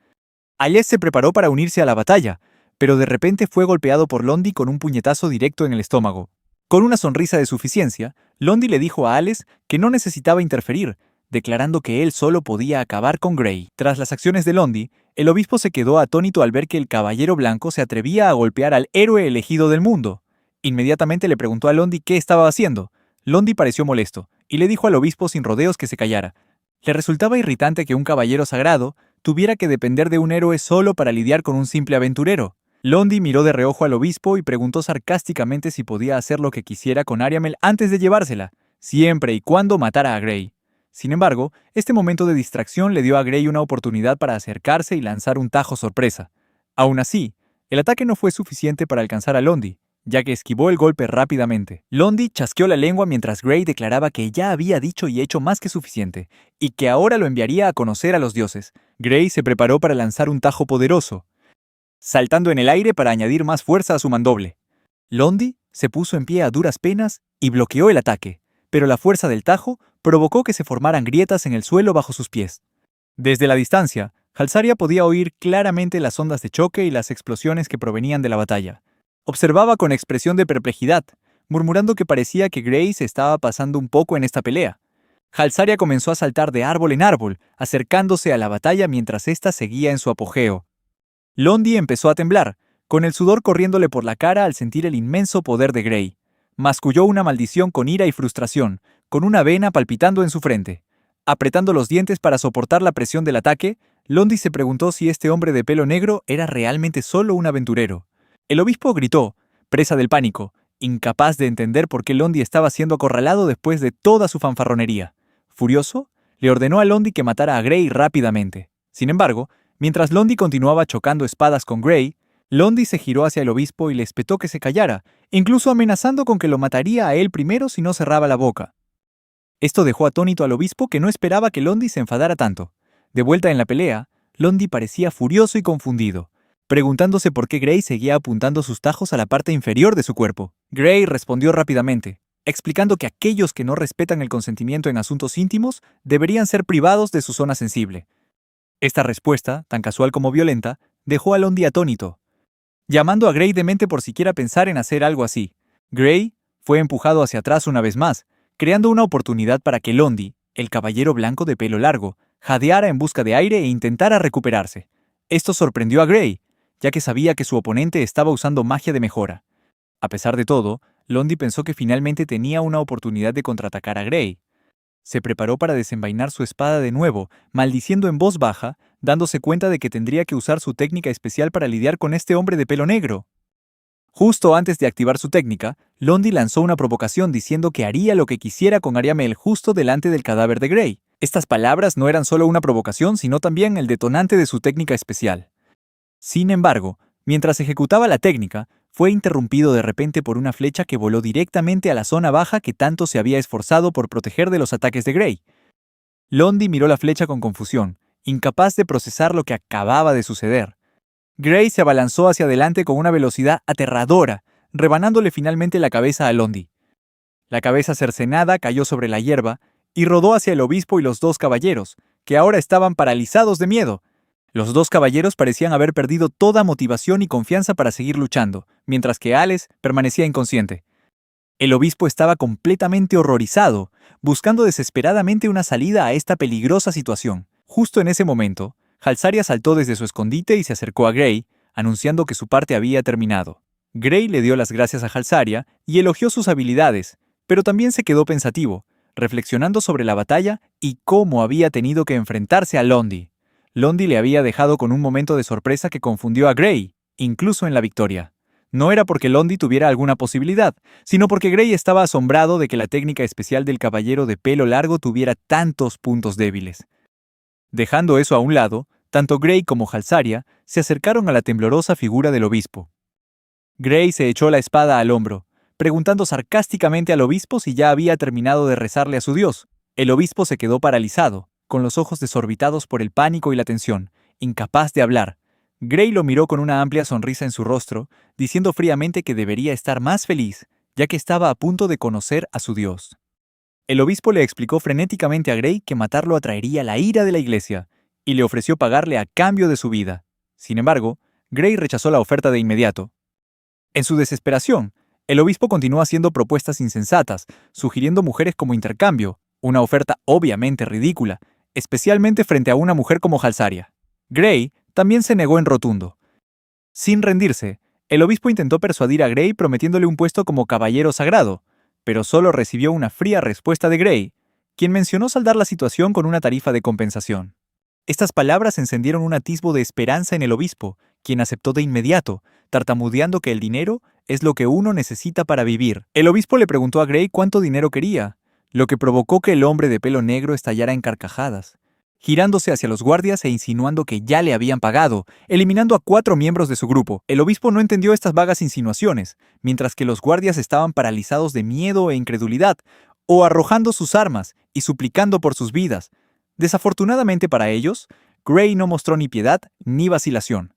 A: Ales se preparó para unirse a la batalla, pero de repente fue golpeado por Londi con un puñetazo directo en el estómago. Con una sonrisa de suficiencia, Londi le dijo a Ales que no necesitaba interferir, declarando que él solo podía acabar con Gray. Tras las acciones de Londi, el obispo se quedó atónito al ver que el caballero blanco se atrevía a golpear al héroe elegido del mundo. Inmediatamente le preguntó a Londi qué estaba haciendo. Londi pareció molesto, y le dijo al obispo sin rodeos que se callara. Le resultaba irritante que un caballero sagrado tuviera que depender de un héroe solo para lidiar con un simple aventurero. Londi miró de reojo al obispo y preguntó sarcásticamente si podía hacer lo que quisiera con Ariamel antes de llevársela, siempre y cuando matara a Gray. Sin embargo, este momento de distracción le dio a Gray una oportunidad para acercarse y lanzar un tajo sorpresa. Aún así, el ataque no fue suficiente para alcanzar a Londi, ya que esquivó el golpe rápidamente. Londi chasqueó la lengua mientras Gray declaraba que ya había dicho y hecho más que suficiente, y que ahora lo enviaría a conocer a los dioses. Gray se preparó para lanzar un tajo poderoso, saltando en el aire para añadir más fuerza a su mandoble. Londi se puso en pie a duras penas y bloqueó el ataque, pero la fuerza del tajo provocó que se formaran grietas en el suelo bajo sus pies. Desde la distancia, Jalsaria podía oír claramente las ondas de choque y las explosiones que provenían de la batalla. Observaba con expresión de perplejidad, murmurando que parecía que Gray se estaba pasando un poco en esta pelea. Jalsaria comenzó a saltar de árbol en árbol, acercándose a la batalla mientras ésta seguía en su apogeo. Londi empezó a temblar, con el sudor corriéndole por la cara al sentir el inmenso poder de Gray. Masculló una maldición con ira y frustración, con una vena palpitando en su frente. Apretando los dientes para soportar la presión del ataque, Londi se preguntó si este hombre de pelo negro era realmente solo un aventurero. El obispo gritó, presa del pánico, incapaz de entender por qué Londi estaba siendo acorralado después de toda su fanfarronería. Furioso, le ordenó a Londi que matara a Gray rápidamente. Sin embargo, mientras Londi continuaba chocando espadas con Gray, Londi se giró hacia el obispo y le espetó que se callara, incluso amenazando con que lo mataría a él primero si no cerraba la boca. Esto dejó atónito al obispo, que no esperaba que Londi se enfadara tanto. De vuelta en la pelea, Londi parecía furioso y confundido, preguntándose por qué Gray seguía apuntando sus tajos a la parte inferior de su cuerpo. Gray respondió rápidamente, explicando que aquellos que no respetan el consentimiento en asuntos íntimos deberían ser privados de su zona sensible. Esta respuesta, tan casual como violenta, dejó a Londi atónito. llamando a Gray demente por siquiera pensar en hacer algo así. Gray fue empujado hacia atrás una vez más, creando una oportunidad para que Londi, el caballero blanco de pelo largo, jadeara en busca de aire e intentara recuperarse. Esto sorprendió a Gray, ya que sabía que su oponente estaba usando magia de mejora. A pesar de todo, Londi pensó que finalmente tenía una oportunidad de contraatacar a Gray. Se preparó para desenvainar su espada de nuevo, maldiciendo en voz baja, dándose cuenta de que tendría que usar su técnica especial para lidiar con este hombre de pelo negro. Justo antes de activar su técnica, Londi lanzó una provocación diciendo que haría lo que quisiera con Ariamel justo delante del cadáver de Gray. Estas palabras no eran solo una provocación, sino también el detonante de su técnica especial. Sin embargo, mientras ejecutaba la técnica, fue interrumpido de repente por una flecha que voló directamente a la zona baja que tanto se había esforzado por proteger de los ataques de Gray. Londi miró la flecha con confusión, incapaz de procesar lo que acababa de suceder. Gray se abalanzó hacia adelante con una velocidad aterradora, rebanándole finalmente la cabeza a Londi. La cabeza cercenada cayó sobre la hierba y rodó hacia el obispo y los dos caballeros, que ahora estaban paralizados de miedo. Los dos caballeros parecían haber perdido toda motivación y confianza para seguir luchando, mientras que Ales permanecía inconsciente. El obispo estaba completamente horrorizado, buscando desesperadamente una salida a esta peligrosa situación. Justo en ese momento, Jalsaria saltó desde su escondite y se acercó a Gray, anunciando que su parte había terminado. Gray le dio las gracias a Jalsaria y elogió sus habilidades, pero también se quedó pensativo, reflexionando sobre la batalla y cómo había tenido que enfrentarse a Londi. Londi le había dejado con un momento de sorpresa que confundió a Gray, incluso en la victoria. No era porque Londi tuviera alguna posibilidad, sino porque Gray estaba asombrado de que la técnica especial del caballero de pelo largo tuviera tantos puntos débiles. Dejando eso a un lado, tanto Gray como Jalsaria se acercaron a la temblorosa figura del obispo. Gray se echó la espada al hombro, preguntando sarcásticamente al obispo si ya había terminado de rezarle a su dios. El obispo se quedó paralizado, con los ojos desorbitados por el pánico y la tensión, incapaz de hablar. Gray lo miró con una amplia sonrisa en su rostro, diciendo fríamente que debería estar más feliz, ya que estaba a punto de conocer a su dios. El obispo le explicó frenéticamente a Gray que matarlo atraería la ira de la iglesia, y le ofreció pagarle a cambio de su vida. Sin embargo, Gray rechazó la oferta de inmediato. En su desesperación, el obispo continuó haciendo propuestas insensatas, sugiriendo mujeres como intercambio, una oferta obviamente ridícula, especialmente frente a una mujer como Jalsaria. Gray también se negó en rotundo. Sin rendirse, el obispo intentó persuadir a Gray prometiéndole un puesto como caballero sagrado, pero solo recibió una fría respuesta de Gray, quien mencionó saldar la situación con una tarifa de compensación. Estas palabras encendieron un atisbo de esperanza en el obispo, quien aceptó de inmediato, tartamudeando que el dinero es lo que uno necesita para vivir. El obispo le preguntó a Gray cuánto dinero quería, lo que provocó que el hombre de pelo negro estallara en carcajadas, girándose hacia los guardias e insinuando que ya le habían pagado, eliminando a 4 miembros de su grupo. El obispo no entendió estas vagas insinuaciones, mientras que los guardias estaban paralizados de miedo e incredulidad, o arrojando sus armas y suplicando por sus vidas. Desafortunadamente para ellos, Gray no mostró ni piedad ni vacilación.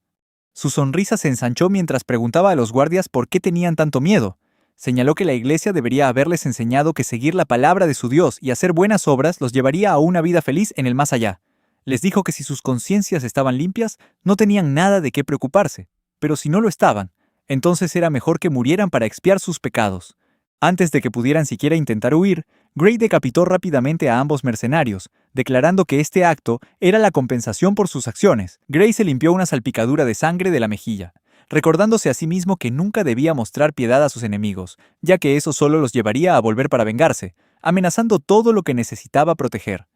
A: Su sonrisa se ensanchó mientras preguntaba a los guardias por qué tenían tanto miedo. Señaló que la iglesia debería haberles enseñado que seguir la palabra de su Dios y hacer buenas obras los llevaría a una vida feliz en el más allá. Les dijo que si sus conciencias estaban limpias, no tenían nada de qué preocuparse, pero si no lo estaban, entonces era mejor que murieran para expiar sus pecados. Antes de que pudieran siquiera intentar huir, Gray decapitó rápidamente a ambos mercenarios, declarando que este acto era la compensación por sus acciones. Gray se limpió una salpicadura de sangre de la mejilla, recordándose a sí mismo que nunca debía mostrar piedad a sus enemigos, ya que eso solo los llevaría a volver para vengarse, amenazando todo lo que necesitaba proteger.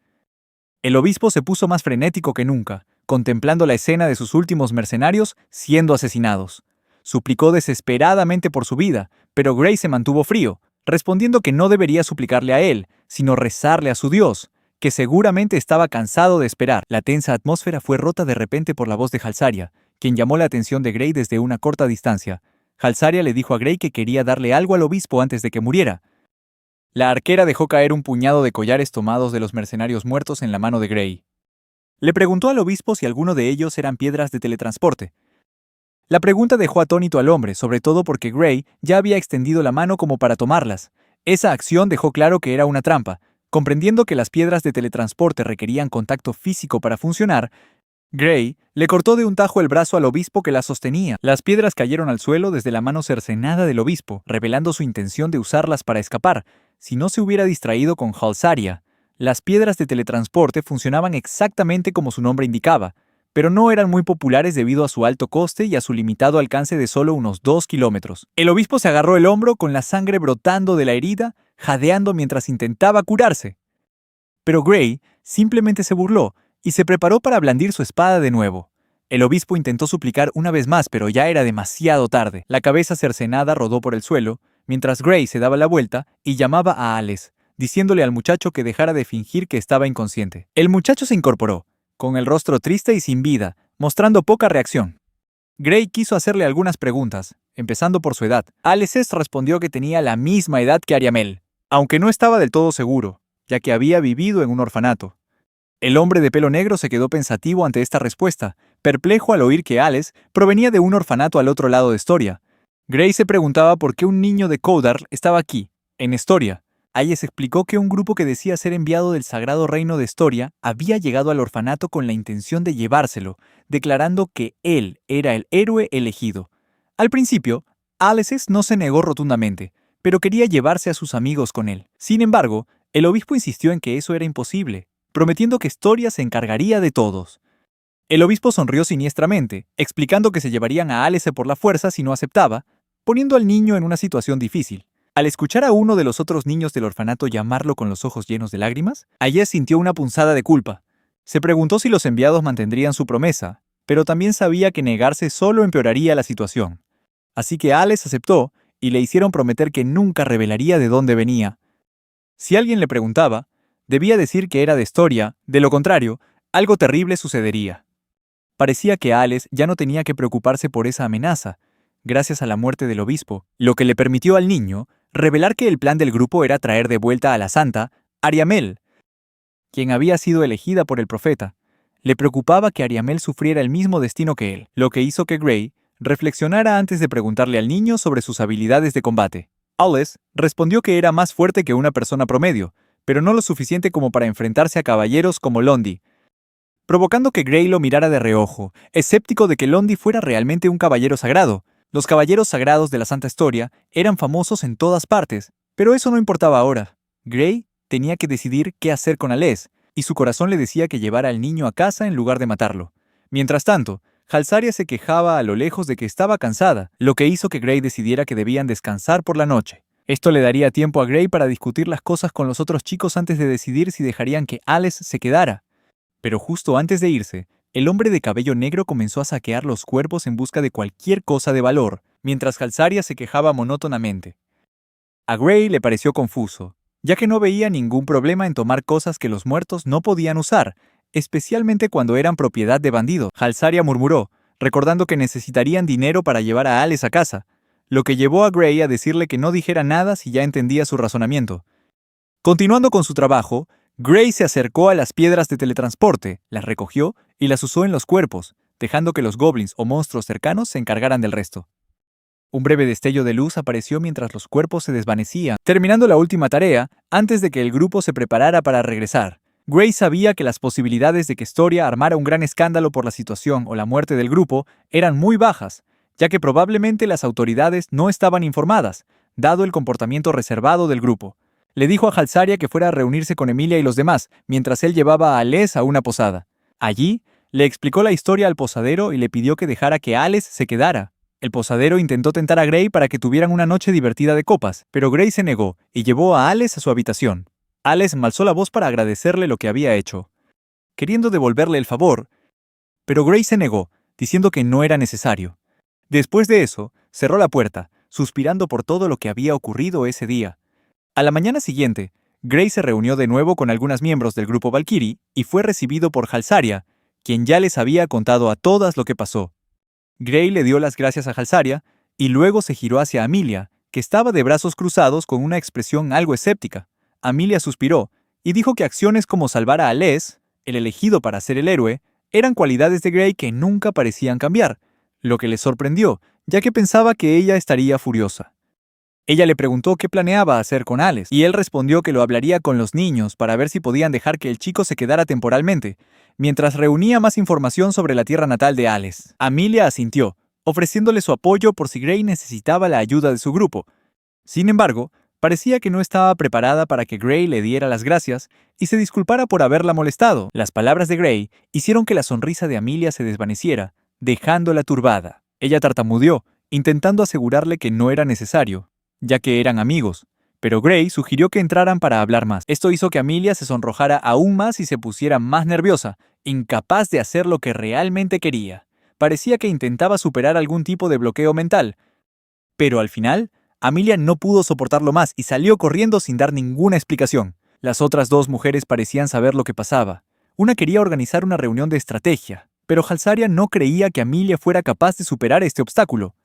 A: El obispo se puso más frenético que nunca, contemplando la escena de sus últimos mercenarios siendo asesinados. Suplicó desesperadamente por su vida, pero Gray se mantuvo frío, respondiendo que no debería suplicarle a él, sino rezarle a su Dios, que seguramente estaba cansado de esperar. La tensa atmósfera fue rota de repente por la voz de Jalsaria, quien llamó la atención de Gray desde una corta distancia. Jalsaria le dijo a Gray que quería darle algo al obispo antes de que muriera. La arquera dejó caer un puñado de collares tomados de los mercenarios muertos en la mano de Gray. Le preguntó al obispo si alguno de ellos eran piedras de teletransporte. La pregunta dejó atónito al hombre, sobre todo porque Gray ya había extendido la mano como para tomarlas. Esa acción dejó claro que era una trampa. Comprendiendo que las piedras de teletransporte requerían contacto físico para funcionar, Gray le cortó de un tajo el brazo al obispo que la sostenía. Las piedras cayeron al suelo desde la mano cercenada del obispo, revelando su intención de usarlas para escapar, si no se hubiera distraído con Jalsaria. Las piedras de teletransporte funcionaban exactamente como su nombre indicaba, pero no eran muy populares debido a su alto coste y a su limitado alcance de solo unos 2 kilómetros. El obispo se agarró el hombro con la sangre brotando de la herida, jadeando mientras intentaba curarse. Pero Gray simplemente se burló y se preparó para blandir su espada de nuevo. El obispo intentó suplicar una vez más, pero ya era demasiado tarde. La cabeza cercenada rodó por el suelo, mientras Gray se daba la vuelta y llamaba a Ales, diciéndole al muchacho que dejara de fingir que estaba inconsciente. El muchacho se incorporó, con el rostro triste y sin vida, mostrando poca reacción. Gray quiso hacerle algunas preguntas, empezando por su edad. Ales respondió que tenía la misma edad que Ariamel, aunque no estaba del todo seguro, ya que había vivido en un orfanato. El hombre de pelo negro se quedó pensativo ante esta respuesta, perplejo al oír que Ales provenía de un orfanato al otro lado de Storia. Gray se preguntaba por qué un niño de Coudarl estaba aquí, en Storia. Hayes explicó que un grupo que decía ser enviado del sagrado reino de Storia había llegado al orfanato con la intención de llevárselo, declarando que él era el héroe elegido. Al principio, Ales no se negó rotundamente, pero quería llevarse a sus amigos con él. Sin embargo, el obispo insistió en que eso era imposible, prometiendo que Storia se encargaría de todos. El obispo sonrió siniestramente, explicando que se llevarían a Ales por la fuerza si no aceptaba, poniendo al niño en una situación difícil. Al escuchar a uno de los otros niños del orfanato llamarlo con los ojos llenos de lágrimas, Hayes sintió una punzada de culpa. Se preguntó si los enviados mantendrían su promesa, pero también sabía que negarse solo empeoraría la situación. Así que Ales aceptó y le hicieron prometer que nunca revelaría de dónde venía. Si alguien le preguntaba, debía decir que era de Storia, de lo contrario, algo terrible sucedería. Parecía que Ales ya no tenía que preocuparse por esa amenaza, gracias a la muerte del obispo, lo que le permitió al niño revelar que el plan del grupo era traer de vuelta a la santa, Ariamel, quien había sido elegida por el profeta. Le preocupaba que Ariamel sufriera el mismo destino que él, lo que hizo que Gray reflexionara antes de preguntarle al niño sobre sus habilidades de combate. Ales respondió que era más fuerte que una persona promedio, pero no lo suficiente como para enfrentarse a caballeros como Londi, provocando que Gray lo mirara de reojo, escéptico de que Londi fuera realmente un caballero sagrado. Los caballeros sagrados de la Santa Storia eran famosos en todas partes, pero eso no importaba ahora. Gray tenía que decidir qué hacer con Ales, y su corazón le decía que llevara al niño a casa en lugar de matarlo. Mientras tanto, Jalsaria se quejaba a lo lejos de que estaba cansada, lo que hizo que Gray decidiera que debían descansar por la noche. Esto le daría tiempo a Gray para discutir las cosas con los otros chicos antes de decidir si dejarían que Ales se quedara. Pero justo antes de irse, el hombre de cabello negro comenzó a saquear los cuerpos en busca de cualquier cosa de valor, mientras Jalsaria se quejaba monótonamente. A Gray le pareció confuso, ya que no veía ningún problema en tomar cosas que los muertos no podían usar, especialmente cuando eran propiedad de bandidos. Jalsaria murmuró, recordando que necesitarían dinero para llevar a Ales a casa, lo que llevó a Gray a decirle que no dijera nada si ya entendía su razonamiento. Continuando con su trabajo, Gray se acercó a las piedras de teletransporte, las recogió y las usó en los cuerpos, dejando que los goblins o monstruos cercanos se encargaran del resto. Un breve destello de luz apareció mientras los cuerpos se desvanecían, terminando la última tarea antes de que el grupo se preparara para regresar. Gray sabía que las posibilidades de que Storia armara un gran escándalo por la situación o la muerte del grupo eran muy bajas, ya que probablemente las autoridades no estaban informadas, dado el comportamiento reservado del grupo. Le dijo a Jalsaria que fuera a reunirse con Emilia y los demás, mientras él llevaba a Ales a una posada. Allí, le explicó la historia al posadero y le pidió que dejara que Ales se quedara. El posadero intentó tentar a Gray para que tuvieran una noche divertida de copas, pero Gray se negó y llevó a Ales a su habitación. Ales alzó la voz para agradecerle lo que había hecho, queriendo devolverle el favor, pero Gray se negó, diciendo que no era necesario. Después de eso, cerró la puerta, suspirando por todo lo que había ocurrido ese día. A la mañana siguiente, Gray se reunió de nuevo con algunos miembros del grupo Valkyrie y fue recibido por Jalsaria, quien ya les había contado a todas lo que pasó. Gray le dio las gracias a Jalsaria y luego se giró hacia Emilia, que estaba de brazos cruzados con una expresión algo escéptica. Emilia suspiró y dijo que acciones como salvar a Ales, el elegido para ser el héroe, eran cualidades de Gray que nunca parecían cambiar, lo que le sorprendió, ya que pensaba que ella estaría furiosa. Ella le preguntó qué planeaba hacer con Alex, y él respondió que lo hablaría con los niños para ver si podían dejar que el chico se quedara temporalmente, mientras reunía más información sobre la tierra natal de Alex. Amelia asintió, ofreciéndole su apoyo por si Gray necesitaba la ayuda de su grupo. Sin embargo, parecía que no estaba preparada para que Gray le diera las gracias y se disculpara por haberla molestado. Las palabras de Gray hicieron que la sonrisa de Amelia se desvaneciera, dejándola turbada. Ella tartamudeó, intentando asegurarle que no era necesario, ya que eran amigos, pero Gray sugirió que entraran para hablar más. Esto hizo que Amelia se sonrojara aún más y se pusiera más nerviosa, incapaz de hacer lo que realmente quería. Parecía que intentaba superar algún tipo de bloqueo mental, pero al final, Amelia no pudo soportarlo más y salió corriendo sin dar ninguna explicación. Las otras dos mujeres parecían saber lo que pasaba. Una quería organizar una reunión de estrategia, pero Jalsaria no creía que Amelia fuera capaz de superar este obstáculo.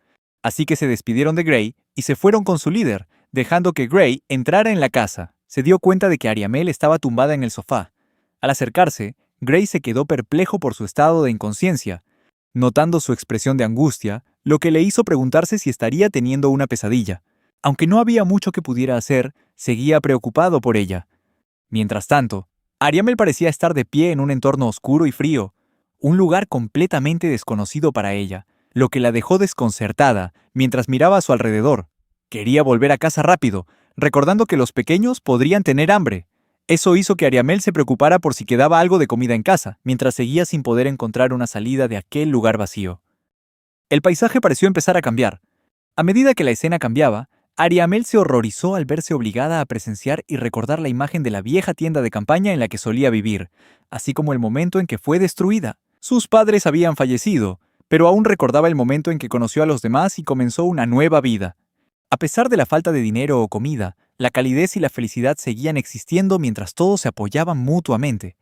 A: Así que se despidieron de Gray y se fueron con su líder, dejando que Gray entrara en la casa. Se dio cuenta de que Ariamel estaba tumbada en el sofá. Al acercarse, Gray se quedó perplejo por su estado de inconsciencia, notando su expresión de angustia, lo que le hizo preguntarse si estaría teniendo una pesadilla. Aunque no había mucho que pudiera hacer, seguía preocupado por ella. Mientras tanto, Ariamel parecía estar de pie en un entorno oscuro y frío, un lugar completamente desconocido para ella, lo que la dejó desconcertada mientras miraba a su alrededor. Quería volver a casa rápido, recordando que los pequeños podrían tener hambre. Eso hizo que Ariamel se preocupara por si quedaba algo de comida en casa, mientras seguía sin poder encontrar una salida de aquel lugar vacío. El paisaje pareció empezar a cambiar. A medida que la escena cambiaba, Ariamel se horrorizó al verse obligada a presenciar y recordar la imagen de la vieja tienda de campaña en la que solía vivir, así como el momento en que fue destruida. Sus padres habían fallecido, pero aún recordaba el momento en que conoció a los demás y comenzó una nueva vida. A pesar de la falta de dinero o comida, la calidez y la felicidad seguían existiendo mientras todos se apoyaban mutuamente.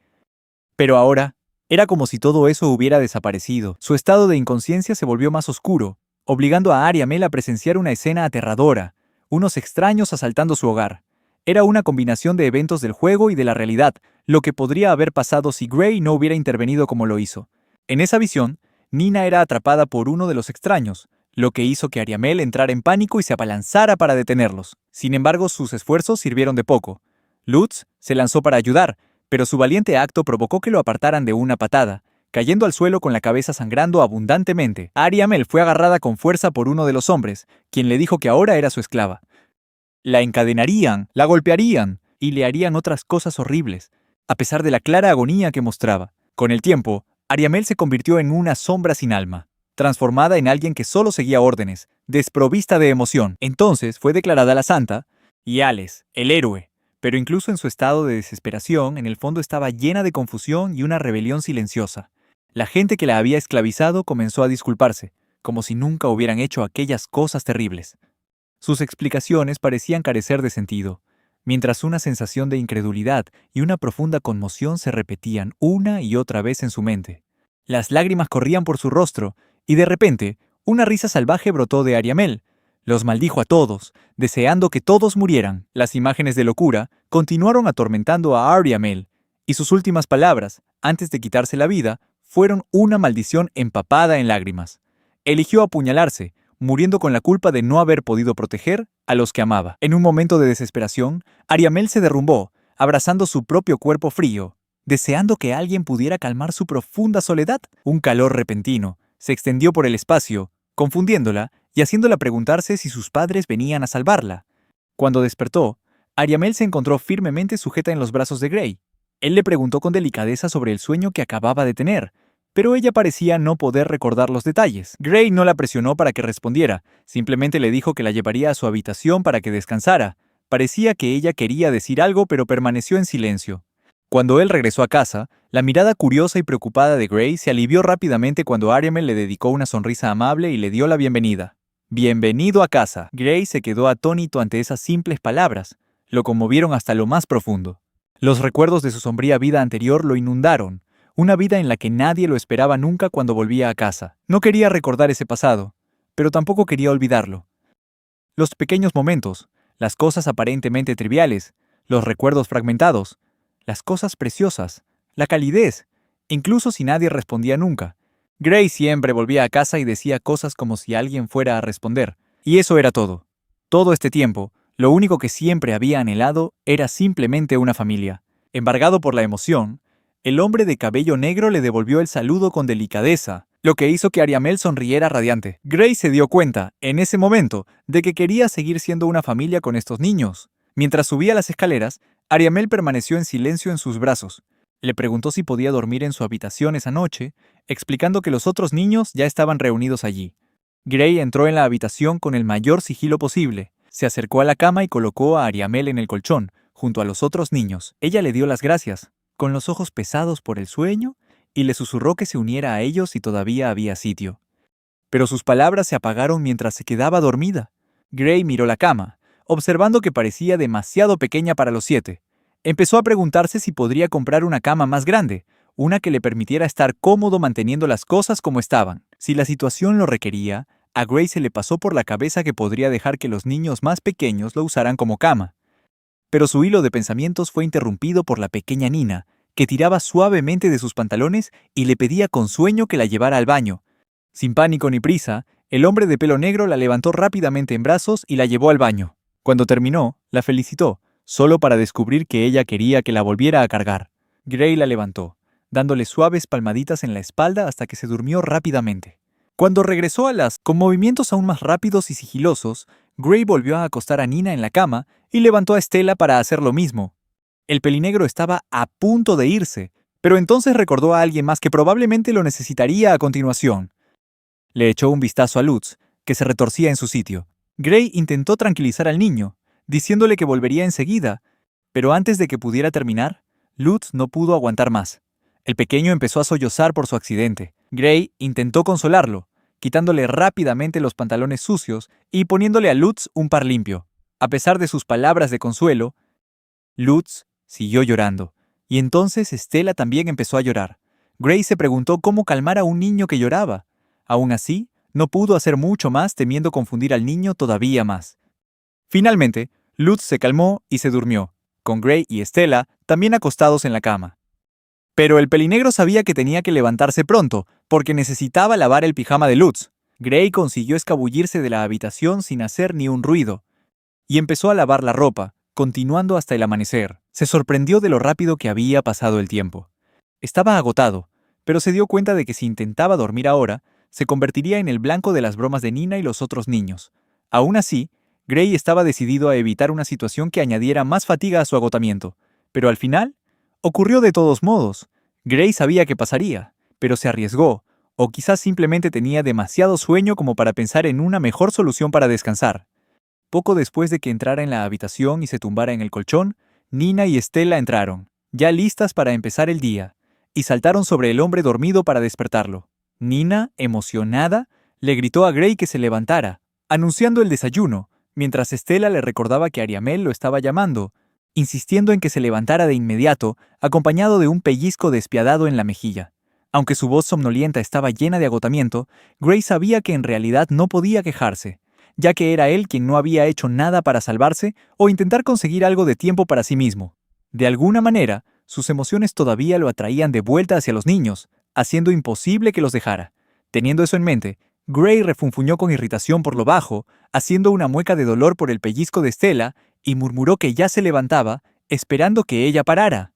A: Pero ahora, era como si todo eso hubiera desaparecido. Su estado de inconsciencia se volvió más oscuro, obligando a Ariamel a presenciar una escena aterradora, unos extraños asaltando su hogar. Era una combinación de eventos del juego y de la realidad, lo que podría haber pasado si Gray no hubiera intervenido como lo hizo. En esa visión, Nina era atrapada por uno de los extraños, lo que hizo que Ariamel entrara en pánico y se abalanzara para detenerlos. Sin embargo, sus esfuerzos sirvieron de poco. Lutz se lanzó para ayudar, pero su valiente acto provocó que lo apartaran de una patada, cayendo al suelo con la cabeza sangrando abundantemente. Ariamel fue agarrada con fuerza por uno de los hombres, quien le dijo que ahora era su esclava. La encadenarían, la golpearían y le harían otras cosas horribles, a pesar de la clara agonía que mostraba. Con el tiempo, Ariamel se convirtió en una sombra sin alma, transformada en alguien que solo seguía órdenes, desprovista de emoción. Entonces fue declarada la santa, y Alex, el héroe. Pero incluso en su estado de desesperación, en el fondo estaba llena de confusión y una rebelión silenciosa. La gente que la había esclavizado comenzó a disculparse, como si nunca hubieran hecho aquellas cosas terribles. Sus explicaciones parecían carecer de sentido, mientras una sensación de incredulidad y una profunda conmoción se repetían una y otra vez en su mente. Las lágrimas corrían por su rostro, y de repente, una risa salvaje brotó de Ariamel. Los maldijo a todos, deseando que todos murieran. Las imágenes de locura continuaron atormentando a Ariamel, y sus últimas palabras, antes de quitarse la vida, fueron una maldición empapada en lágrimas. Eligió apuñalarse, muriendo con la culpa de no haber podido proteger a los que amaba. En un momento de desesperación, Ariamel se derrumbó, abrazando su propio cuerpo frío, deseando que alguien pudiera calmar su profunda soledad. Un calor repentino se extendió por el espacio, confundiéndola y haciéndola preguntarse si sus padres venían a salvarla. Cuando despertó, Ariamel se encontró firmemente sujeta en los brazos de Gray. Él le preguntó con delicadeza sobre el sueño que acababa de tener, pero ella parecía no poder recordar los detalles. Gray no la presionó para que respondiera, simplemente le dijo que la llevaría a su habitación para que descansara. Parecía que ella quería decir algo, pero permaneció en silencio. Cuando él regresó a casa, la mirada curiosa y preocupada de Gray se alivió rápidamente cuando Ariamel le dedicó una sonrisa amable y le dio la bienvenida. «Bienvenido a casa». Gray se quedó atónito ante esas simples palabras. Lo conmovieron hasta lo más profundo. Los recuerdos de su sombría vida anterior lo inundaron, una vida en la que nadie lo esperaba nunca cuando volvía a casa. No quería recordar ese pasado, pero tampoco quería olvidarlo. Los pequeños momentos, las cosas aparentemente triviales, los recuerdos fragmentados, las cosas preciosas, la calidez, incluso si nadie respondía nunca. Gray siempre volvía a casa y decía cosas como si alguien fuera a responder, y eso era todo. Todo este tiempo, lo único que siempre había anhelado era simplemente una familia. Embargado por la emoción, el hombre de cabello negro le devolvió el saludo con delicadeza, lo que hizo que Ariamel sonriera radiante. Gray se dio cuenta, en ese momento, de que quería seguir siendo una familia con estos niños. Mientras subía las escaleras, Ariamel permaneció en silencio en sus brazos. Le preguntó si podía dormir en su habitación esa noche, explicando que los otros niños ya estaban reunidos allí. Gray entró en la habitación con el mayor sigilo posible. Se acercó a la cama y colocó a Ariamel en el colchón, junto a los otros niños. Ella le dio las gracias, con los ojos pesados por el sueño, y le susurró que se uniera a ellos si todavía había sitio. Pero sus palabras se apagaron mientras se quedaba dormida. Gray miró la cama, observando que parecía demasiado pequeña para los 7. Empezó a preguntarse si podría comprar una cama más grande, una que le permitiera estar cómodo manteniendo las cosas como estaban. Si la situación lo requería, a Gray se le pasó por la cabeza que podría dejar que los niños más pequeños lo usaran como cama. Pero su hilo de pensamientos fue interrumpido por la pequeña Nina, que tiraba suavemente de sus pantalones y le pedía con sueño que la llevara al baño. Sin pánico ni prisa, el hombre de pelo negro la levantó rápidamente en brazos y la llevó al baño. Cuando terminó, la felicitó, solo para descubrir que ella quería que la volviera a cargar. Gray la levantó, dándole suaves palmaditas en la espalda hasta que se durmió rápidamente. Cuando regresó con movimientos aún más rápidos y sigilosos, Gray volvió a acostar a Nina en la cama y levantó a Stella para hacer lo mismo. El pelinegro estaba a punto de irse, pero entonces recordó a alguien más que probablemente lo necesitaría a continuación. Le echó un vistazo a Lutz, que se retorcía en su sitio. Gray intentó tranquilizar al niño, diciéndole que volvería enseguida, pero antes de que pudiera terminar, Lutz no pudo aguantar más. El pequeño empezó a sollozar por su accidente. Gray intentó consolarlo, quitándole rápidamente los pantalones sucios y poniéndole a Lutz un par limpio. A pesar de sus palabras de consuelo, Lutz siguió llorando, y entonces Stella también empezó a llorar. Gray se preguntó cómo calmar a un niño que lloraba. Aún así, no pudo hacer mucho más temiendo confundir al niño todavía más. Finalmente, Lutz se calmó y se durmió, con Gray y Stella también acostados en la cama. Pero el pelinegro sabía que tenía que levantarse pronto, porque necesitaba lavar el pijama de Lutz. Gray consiguió escabullirse de la habitación sin hacer ni un ruido, y empezó a lavar la ropa, continuando hasta el amanecer. Se sorprendió de lo rápido que había pasado el tiempo. Estaba agotado, pero se dio cuenta de que si intentaba dormir ahora, se convertiría en el blanco de las bromas de Nina y los otros niños. Aún así, Gray estaba decidido a evitar una situación que añadiera más fatiga a su agotamiento, pero al final, ocurrió de todos modos. Gray sabía que pasaría, pero se arriesgó, o quizás simplemente tenía demasiado sueño como para pensar en una mejor solución para descansar. Poco después de que entrara en la habitación y se tumbara en el colchón, Nina y Stella entraron, ya listas para empezar el día, y saltaron sobre el hombre dormido para despertarlo. Nina, emocionada, le gritó a Gray que se levantara, anunciando el desayuno, mientras Stella le recordaba que Ariamel lo estaba llamando, insistiendo en que se levantara de inmediato, acompañado de un pellizco despiadado en la mejilla. Aunque su voz somnolienta estaba llena de agotamiento, Gray sabía que en realidad no podía quejarse, ya que era él quien no había hecho nada para salvarse o intentar conseguir algo de tiempo para sí mismo. De alguna manera, sus emociones todavía lo atraían de vuelta hacia los niños, haciendo imposible que los dejara. Teniendo eso en mente, Gray refunfuñó con irritación por lo bajo, haciendo una mueca de dolor por el pellizco de Stella, y murmuró que ya se levantaba, esperando que ella parara.